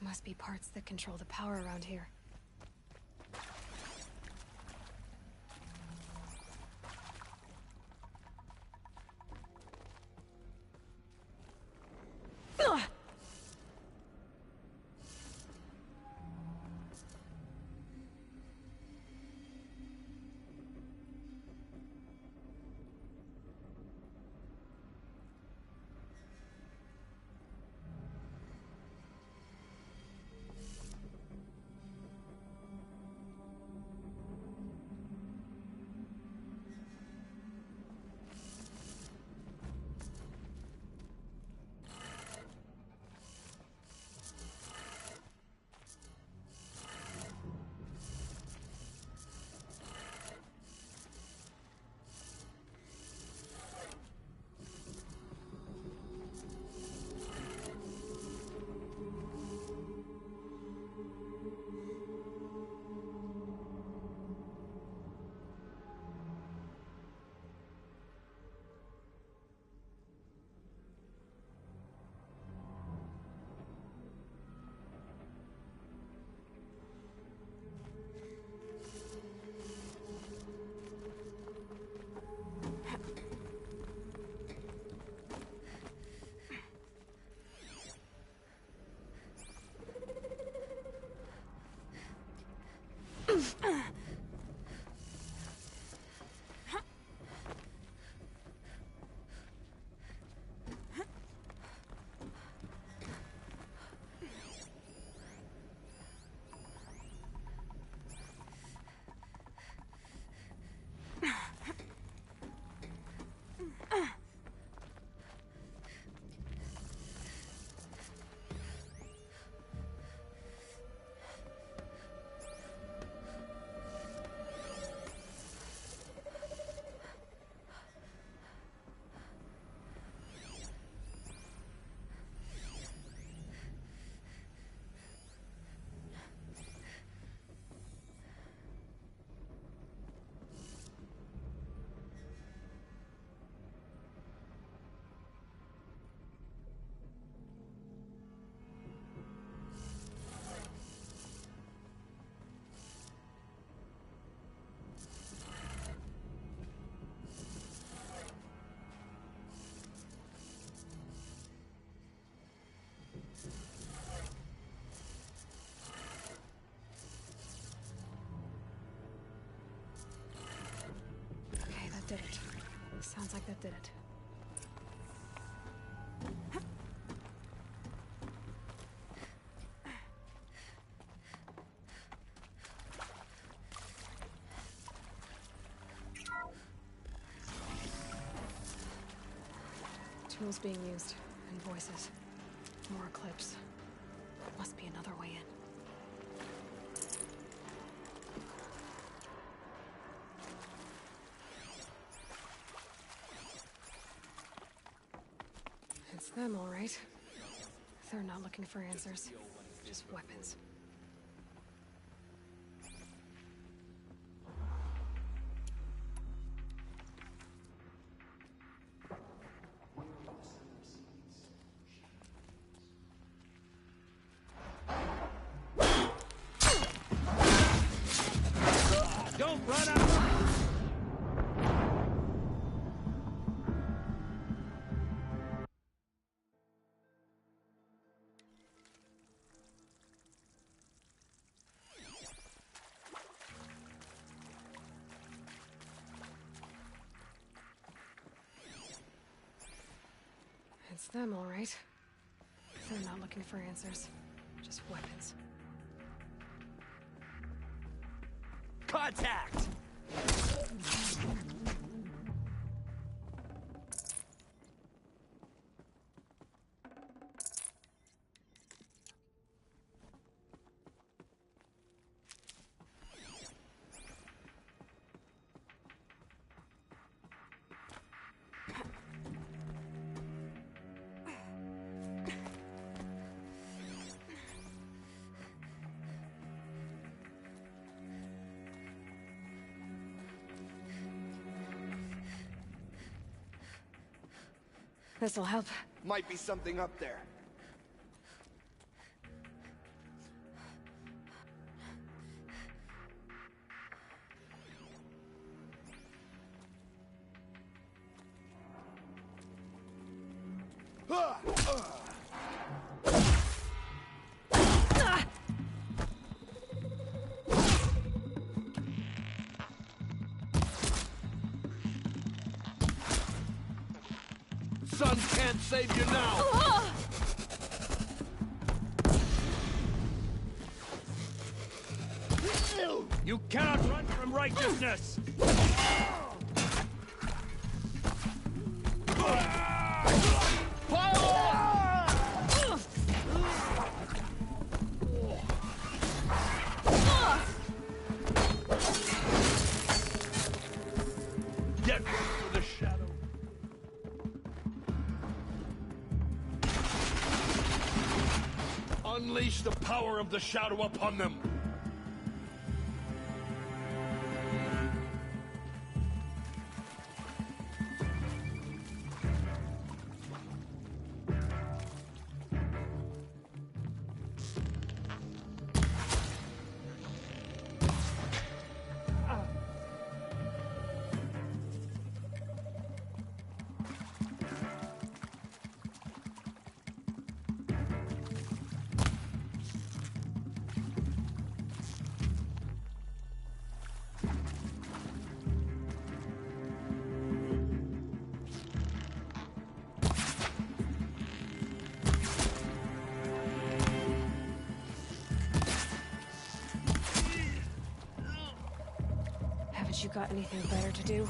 Speaker 22: Must be parts that control the power around here.
Speaker 1: Did it. Sounds like that did it. Tools being used, and voices. More clips. Must be another way in. It's them, all right. They're not looking for answers, just weapons.
Speaker 17: Don't run out!
Speaker 1: It's them, all right. They're not looking for answers, just weapons.
Speaker 17: Contact!
Speaker 1: This'll help.
Speaker 7: Might be something up there.
Speaker 17: Sun can't save you now! You cannot run from righteousness! Get ready for the shadow. Unleash the power of the shadow upon them.
Speaker 1: you got anything better to do?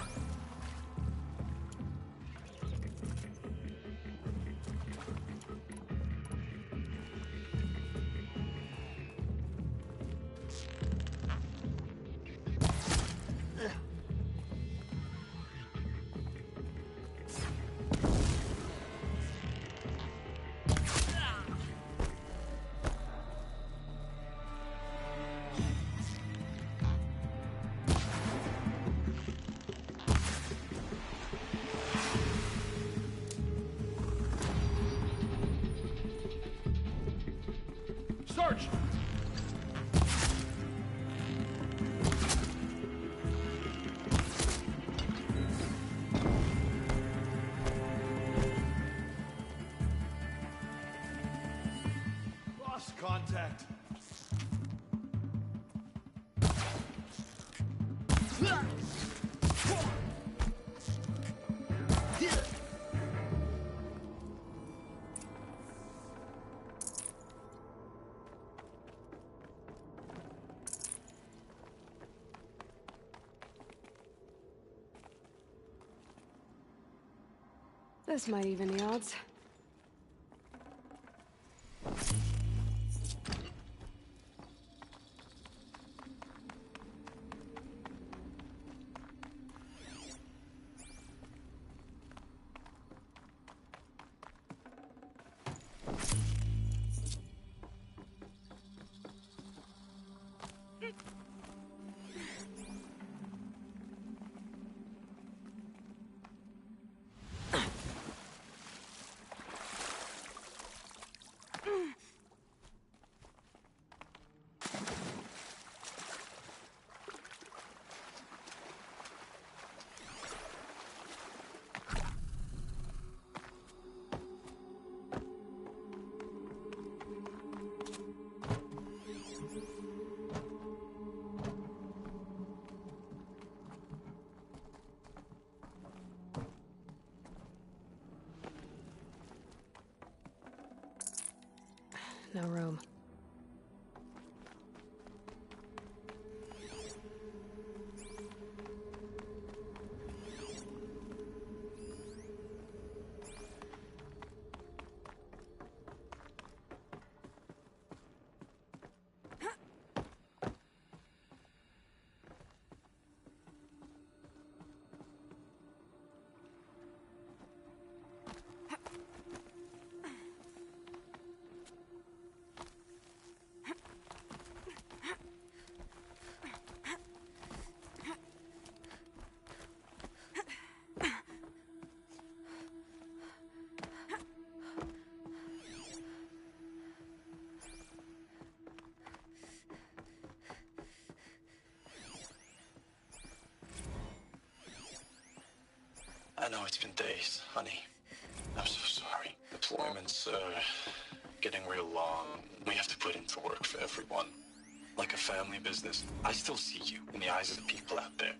Speaker 17: Search! Lost contact.
Speaker 1: This might even the odds. No room.
Speaker 6: I know it's been days, honey. I'm so sorry. Deployments are getting real long. We have to put into work for everyone. Like a family business. I still see you in the eyes of the people out there.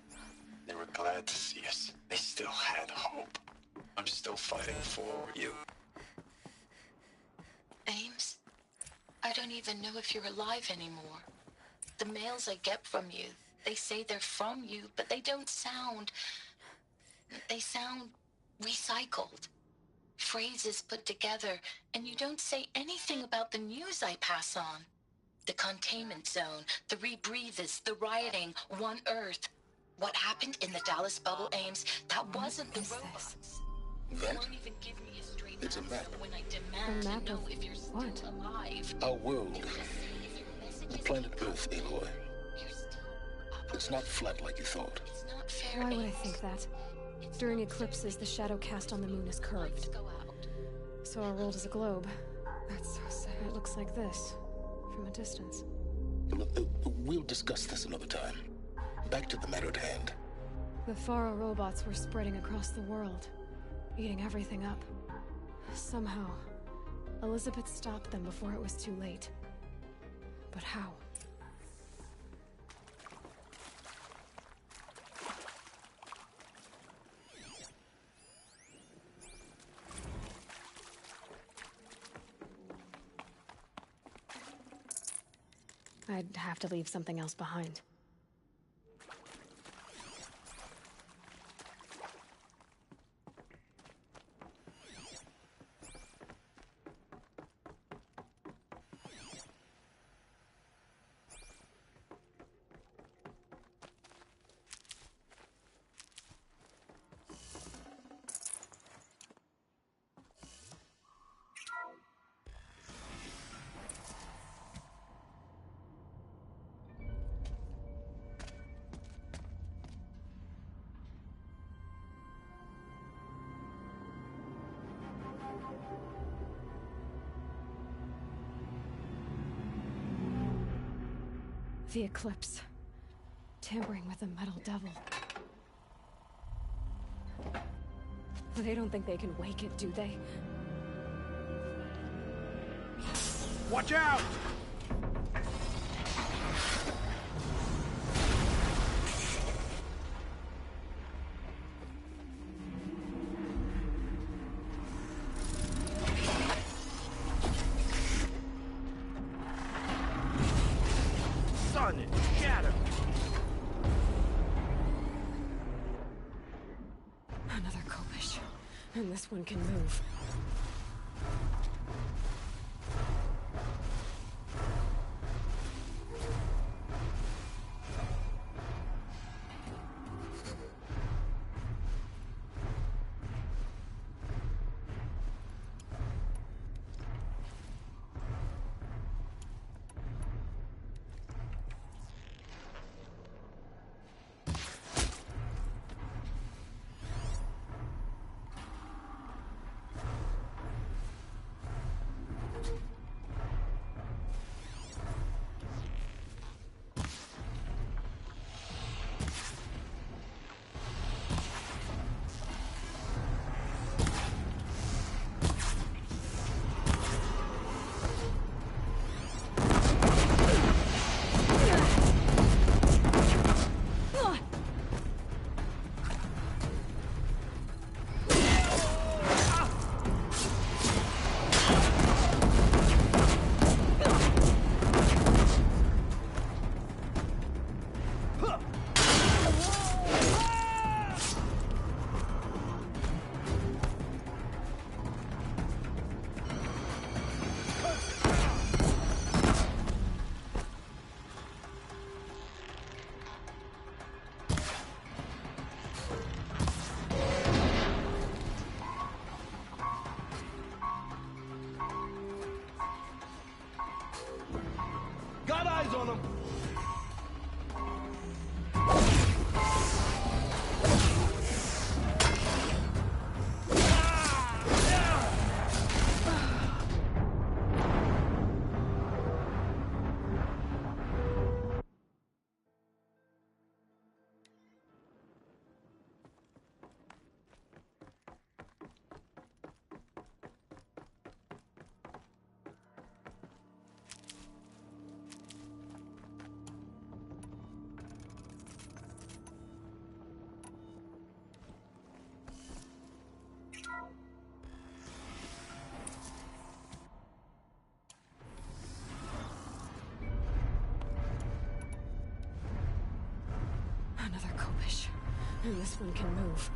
Speaker 6: They were glad to see us. They still had hope. I'm still fighting for you.
Speaker 2: Ames, I don't even know if you're alive anymore. The mails I get from you, they say they're from you, but they don't sound... They sound recycled. Phrases put together, and you don't say anything about the news I pass on. The containment zone, the rebreathers, the rioting, One Earth. What happened in the Dallas bubble, Ames, that wasn't the robots. You
Speaker 13: That?
Speaker 2: won't even give me a straight
Speaker 13: It's a
Speaker 2: answer
Speaker 13: map.
Speaker 2: when I demand to know if you're still alive.
Speaker 13: Our world. The planet Earth, Aloy. It's not flat like you thought.
Speaker 1: Why would I think that? During eclipses, the shadow cast on the moon is curved. So our world is a globe. That's so sad. It looks like this, from a distance.
Speaker 13: We'll discuss this another time. Back to the matter at hand.
Speaker 1: The Faro robots were spreading across the world, eating everything up. Somehow, Elizabeth stopped them before it was too late. But how? I'd have to leave something else behind. The Eclipse. Tampering with the Metal Devil. They don't think they can wake it, do they?
Speaker 17: Watch out!
Speaker 14: Sun and shadow.
Speaker 1: Another Kopish. And this one can move.
Speaker 17: Got eyes on him!
Speaker 1: Another Kopish. And this one can move.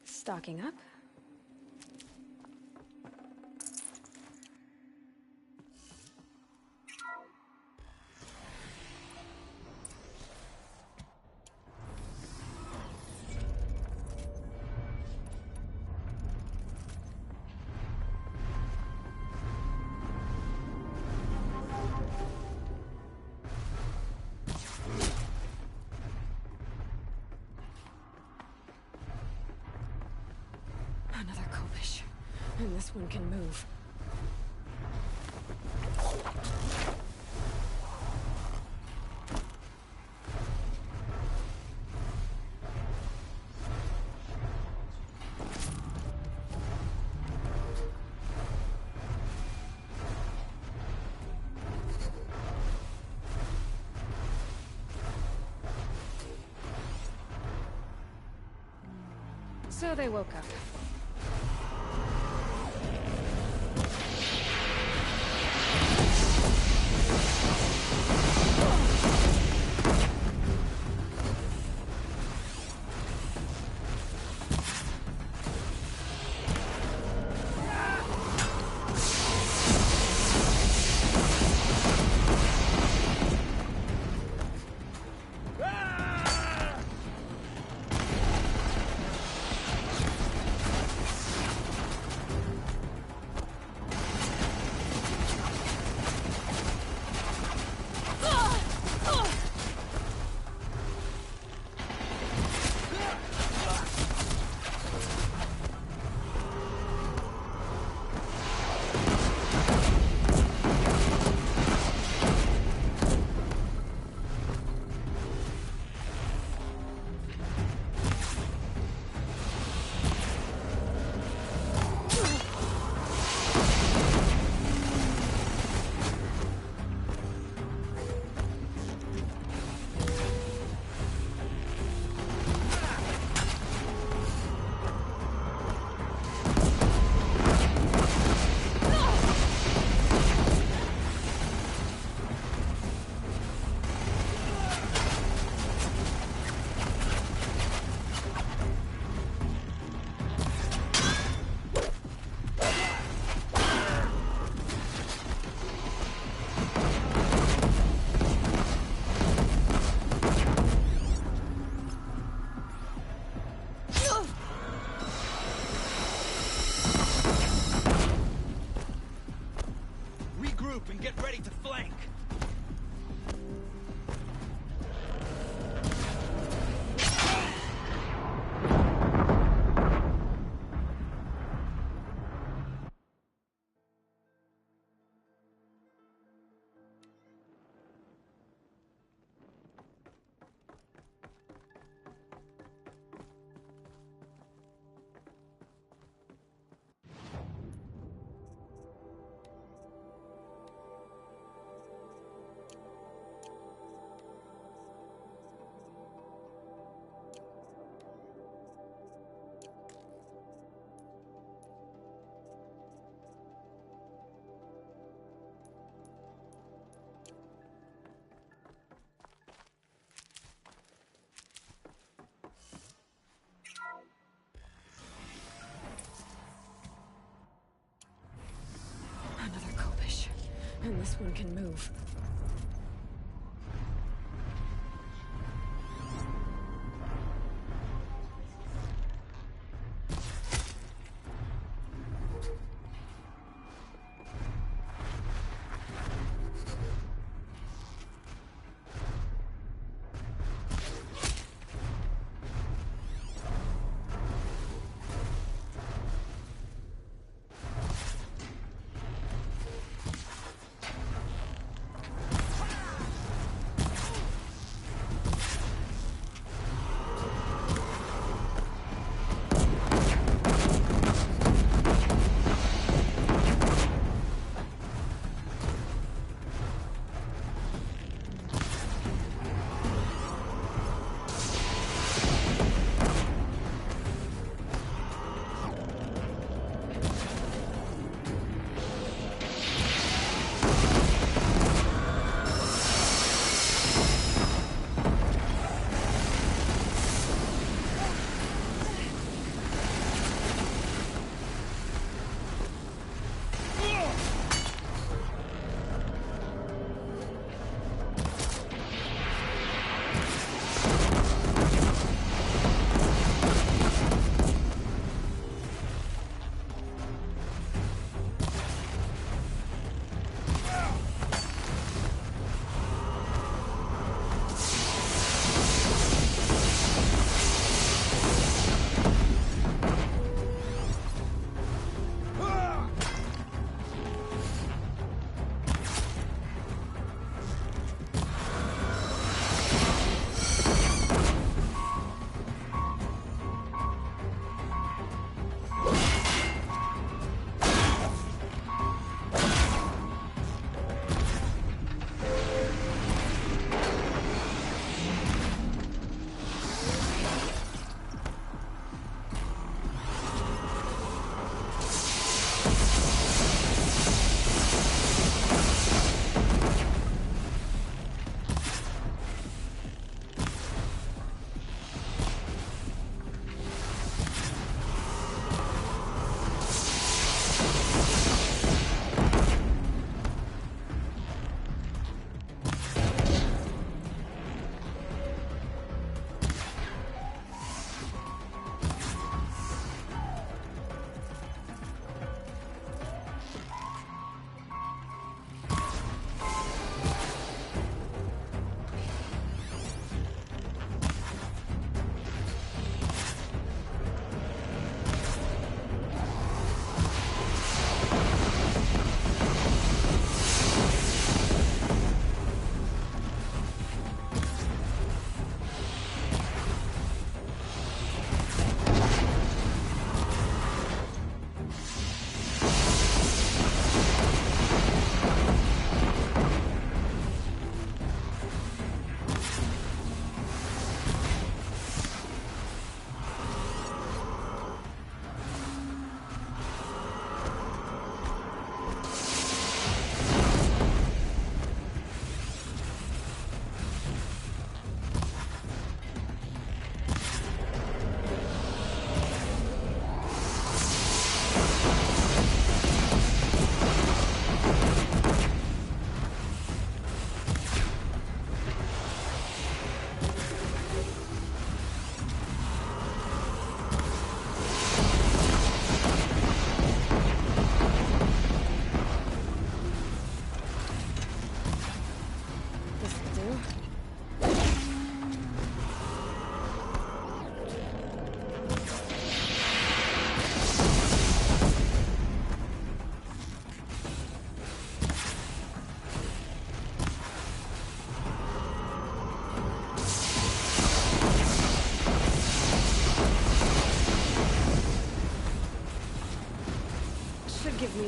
Speaker 1: Stocking up. Copish. And this one can move. So they woke up.
Speaker 17: And get ready to flank.
Speaker 1: Another Copish. And this one can move.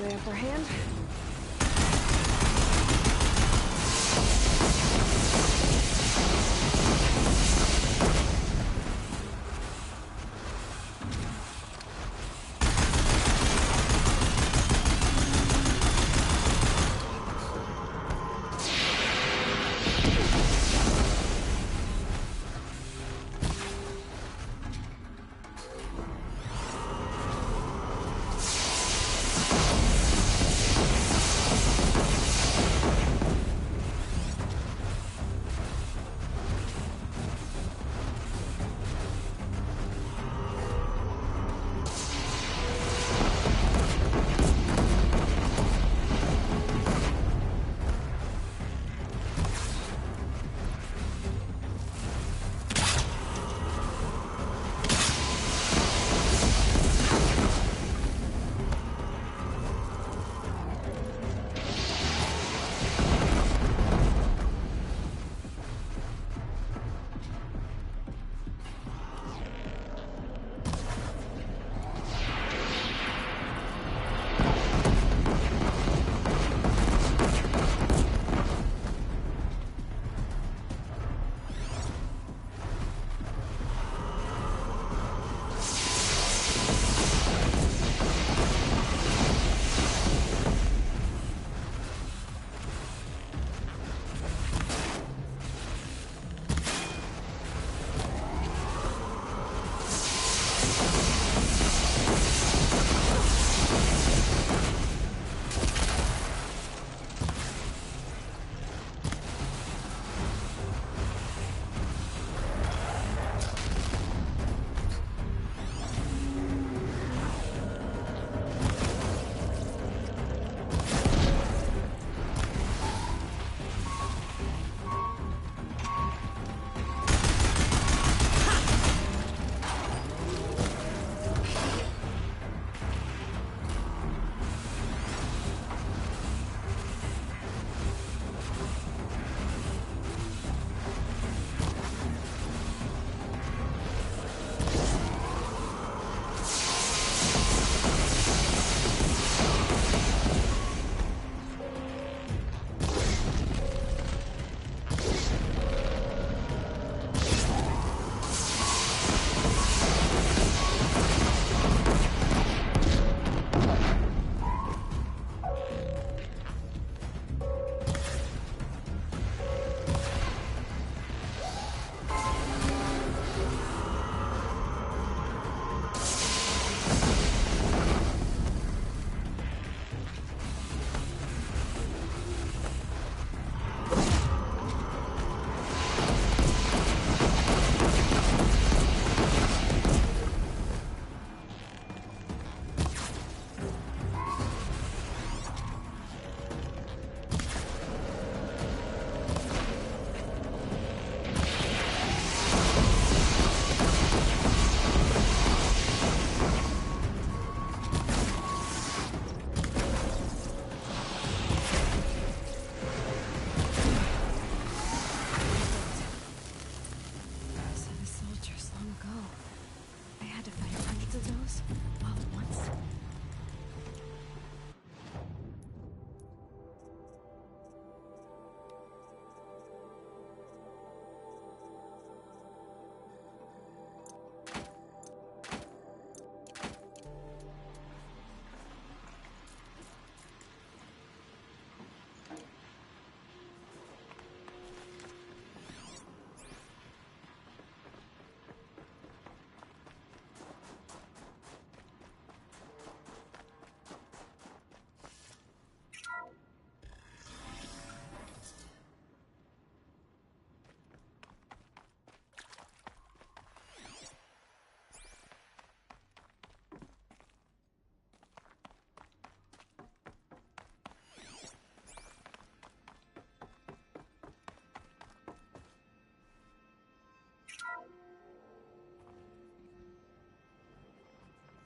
Speaker 1: the upper hand.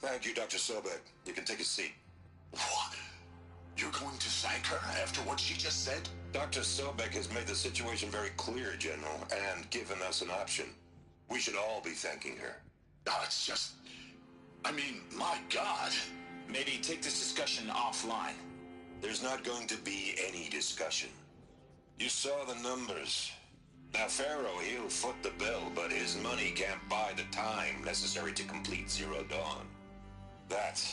Speaker 19: Thank you, Dr. Sobek. You can take a seat. What? You're going to thank her after what she just said? Dr. Sobek has made the situation very clear, General, and given us an option. We should all be thanking her. No, it's just... I mean, my God.
Speaker 12: Maybe take this discussion offline. There's not going to be any discussion. You saw the numbers. Now, Pharaoh, he'll foot the bill, but his money can't buy the time necessary to complete Zero Dawn. That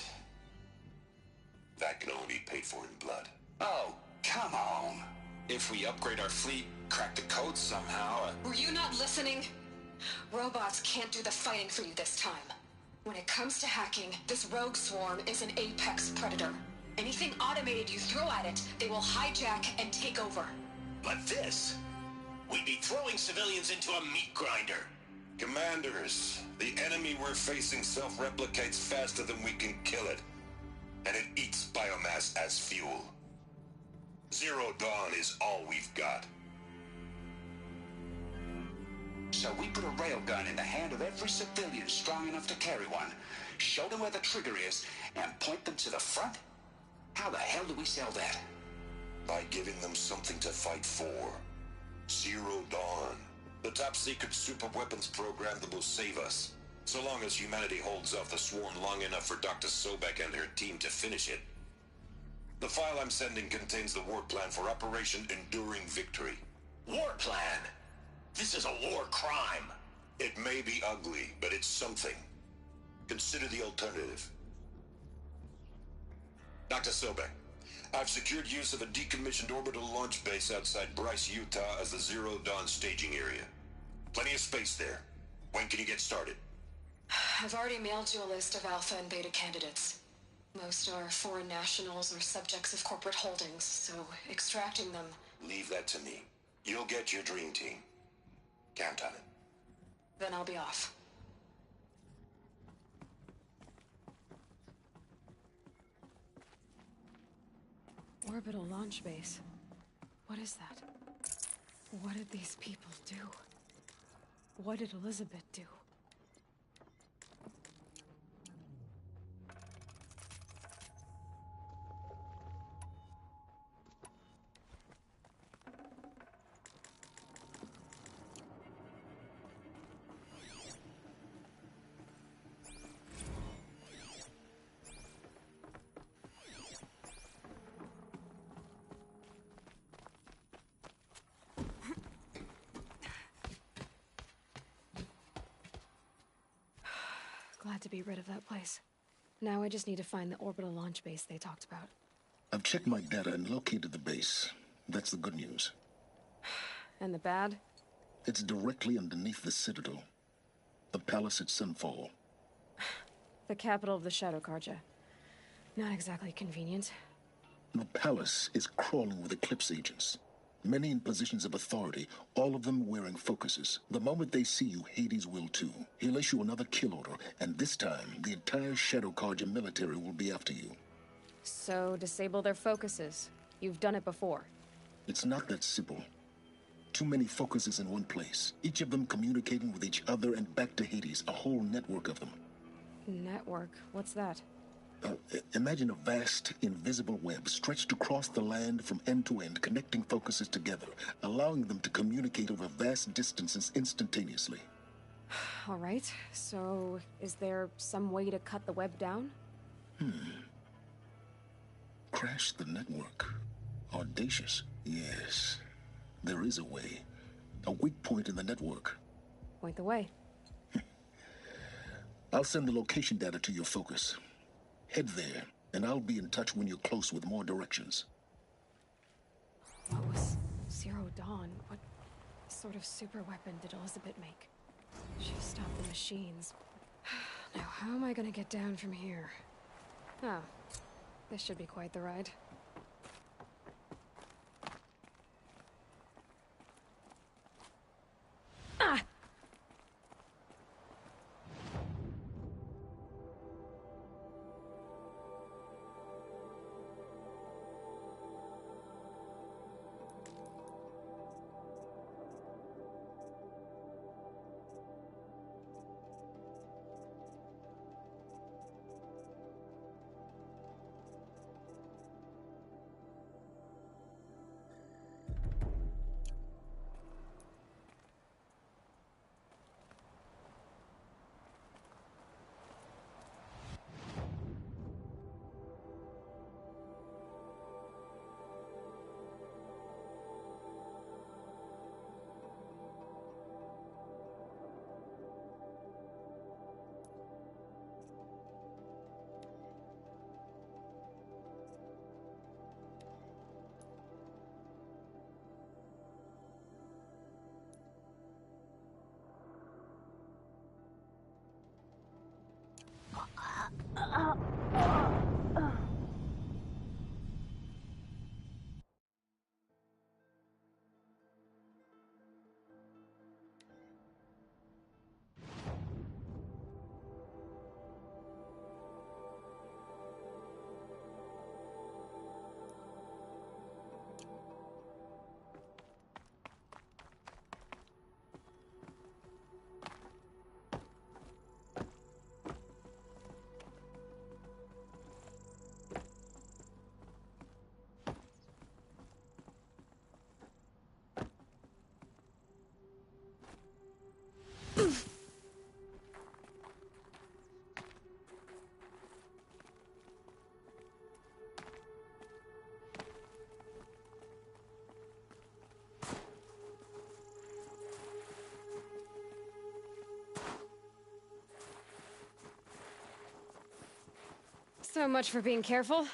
Speaker 12: can only be paid for in blood.
Speaker 8: Oh, come on. If we upgrade our fleet, crack the code somehow...
Speaker 1: Were you not listening? Robots can't do the fighting for you this time. When it comes to hacking, this rogue swarm is an apex predator. Anything automated you throw at it, they will hijack and take over.
Speaker 9: But this... we'd be throwing civilians into a meat grinder.
Speaker 19: Commanders, the enemy we're facing self-replicates faster than we can kill it. And it eats biomass as fuel. Zero Dawn is all we've got.
Speaker 8: So we put a railgun in the hand of every civilian strong enough to carry one, show them where the trigger is, and point them to the front? How the hell do we sell that?
Speaker 19: By giving them something to fight for. Zero Dawn. The top-secret super-weapons program that will save us. So long as humanity holds off the swarm long enough for Dr. Sobek and her team to finish it. The file I'm sending contains the war plan for Operation Enduring Victory.
Speaker 9: War plan? This is a war crime.
Speaker 19: It may be ugly, but it's something. Consider the alternative. Dr. Sobek, I've secured use of a decommissioned orbital launch base outside Bryce, Utah as the Zero Dawn staging area. Plenty of space there. When can you get started?
Speaker 1: I've already mailed you a list of alpha and beta candidates. Most are foreign nationals or subjects of corporate holdings, so extracting them...
Speaker 19: Leave that to me. You'll get your dream team. Count on it.
Speaker 1: Then I'll be off. Orbital launch base. What is that? What did these people do? What did Elizabeth do? Glad to be rid of that place. Now I just need to find the orbital launch base they talked about.
Speaker 13: I've checked my data and located the base. That's the good news.
Speaker 1: And the bad?
Speaker 13: It's directly underneath the Citadel. The palace at Sunfall.
Speaker 1: The capital of the Shadow Carja. Not exactly convenient.
Speaker 13: The palace is crawling with Eclipse agents. Many in positions of authority, all of them wearing focuses. The moment they see you, Hades will too. He'll issue another kill order, and this time, the entire Shadow Carja military will be after you.
Speaker 1: So, disable their focuses. You've done it before.
Speaker 13: It's not that simple. Too many focuses in one place, each of them communicating with each other and back to Hades, a whole network of them.
Speaker 1: Network? What's that?
Speaker 13: Imagine a vast, invisible web stretched across the land from end to end, connecting focuses together, allowing them to communicate over vast distances instantaneously.
Speaker 1: All right, so is there some way to cut the web down?
Speaker 13: Crash the network. Audacious. Yes, there is a way. A weak point in the network.
Speaker 1: Point the way.
Speaker 13: I'll send the location data to your focus. Head there, and I'll be in touch when you're close with more directions.
Speaker 1: What was Zero Dawn? What sort of super weapon did Elizabeth make? She stopped the machines. Now, how am I gonna get down from here? Oh, this should be quite the ride. Ah! So much for being careful.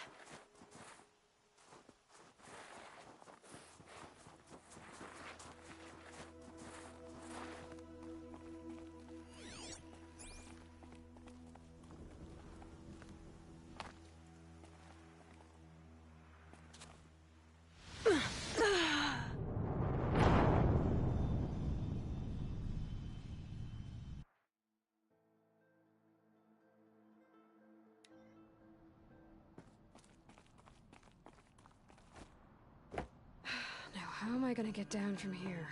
Speaker 1: How am I gonna get down from here?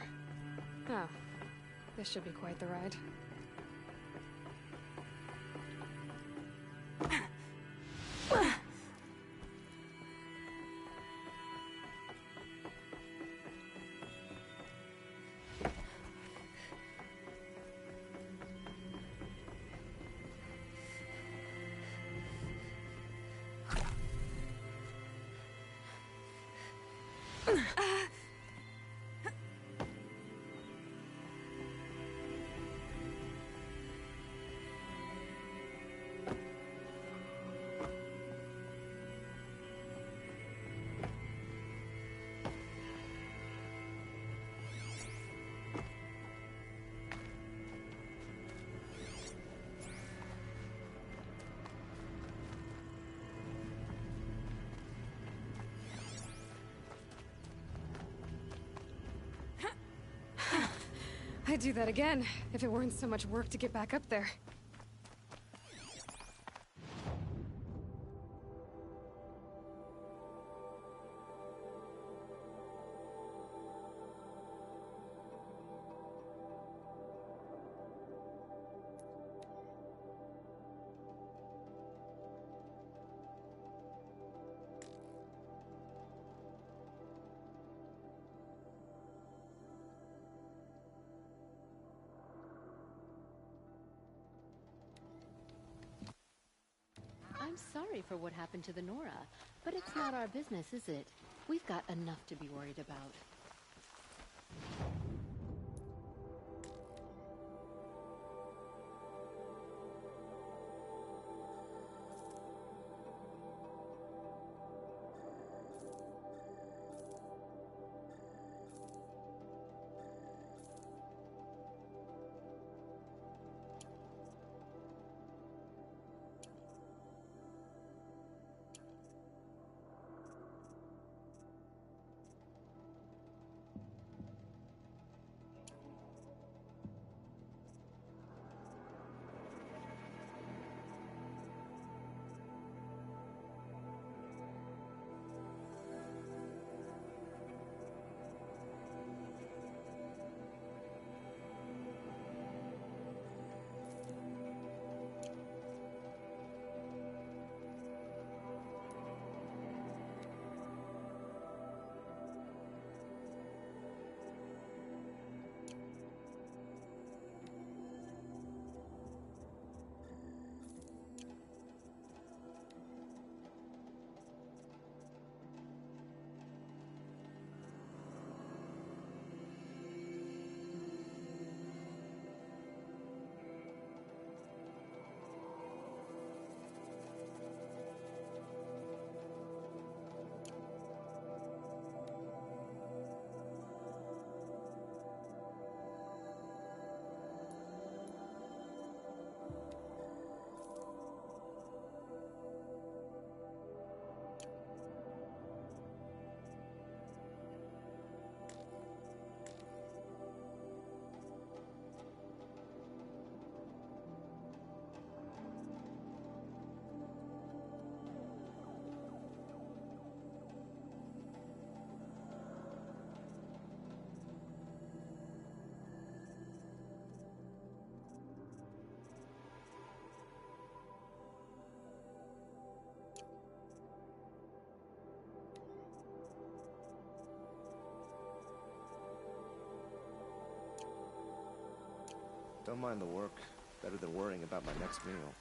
Speaker 1: Oh, this should be quite the ride. I'd do that again, if it weren't so much work to get back up there.
Speaker 3: I'm sorry for what happened to the Nora, but it's not our business, is it? We've got enough to be worried about.
Speaker 7: Don't mind the work. Better than worrying about my next meal.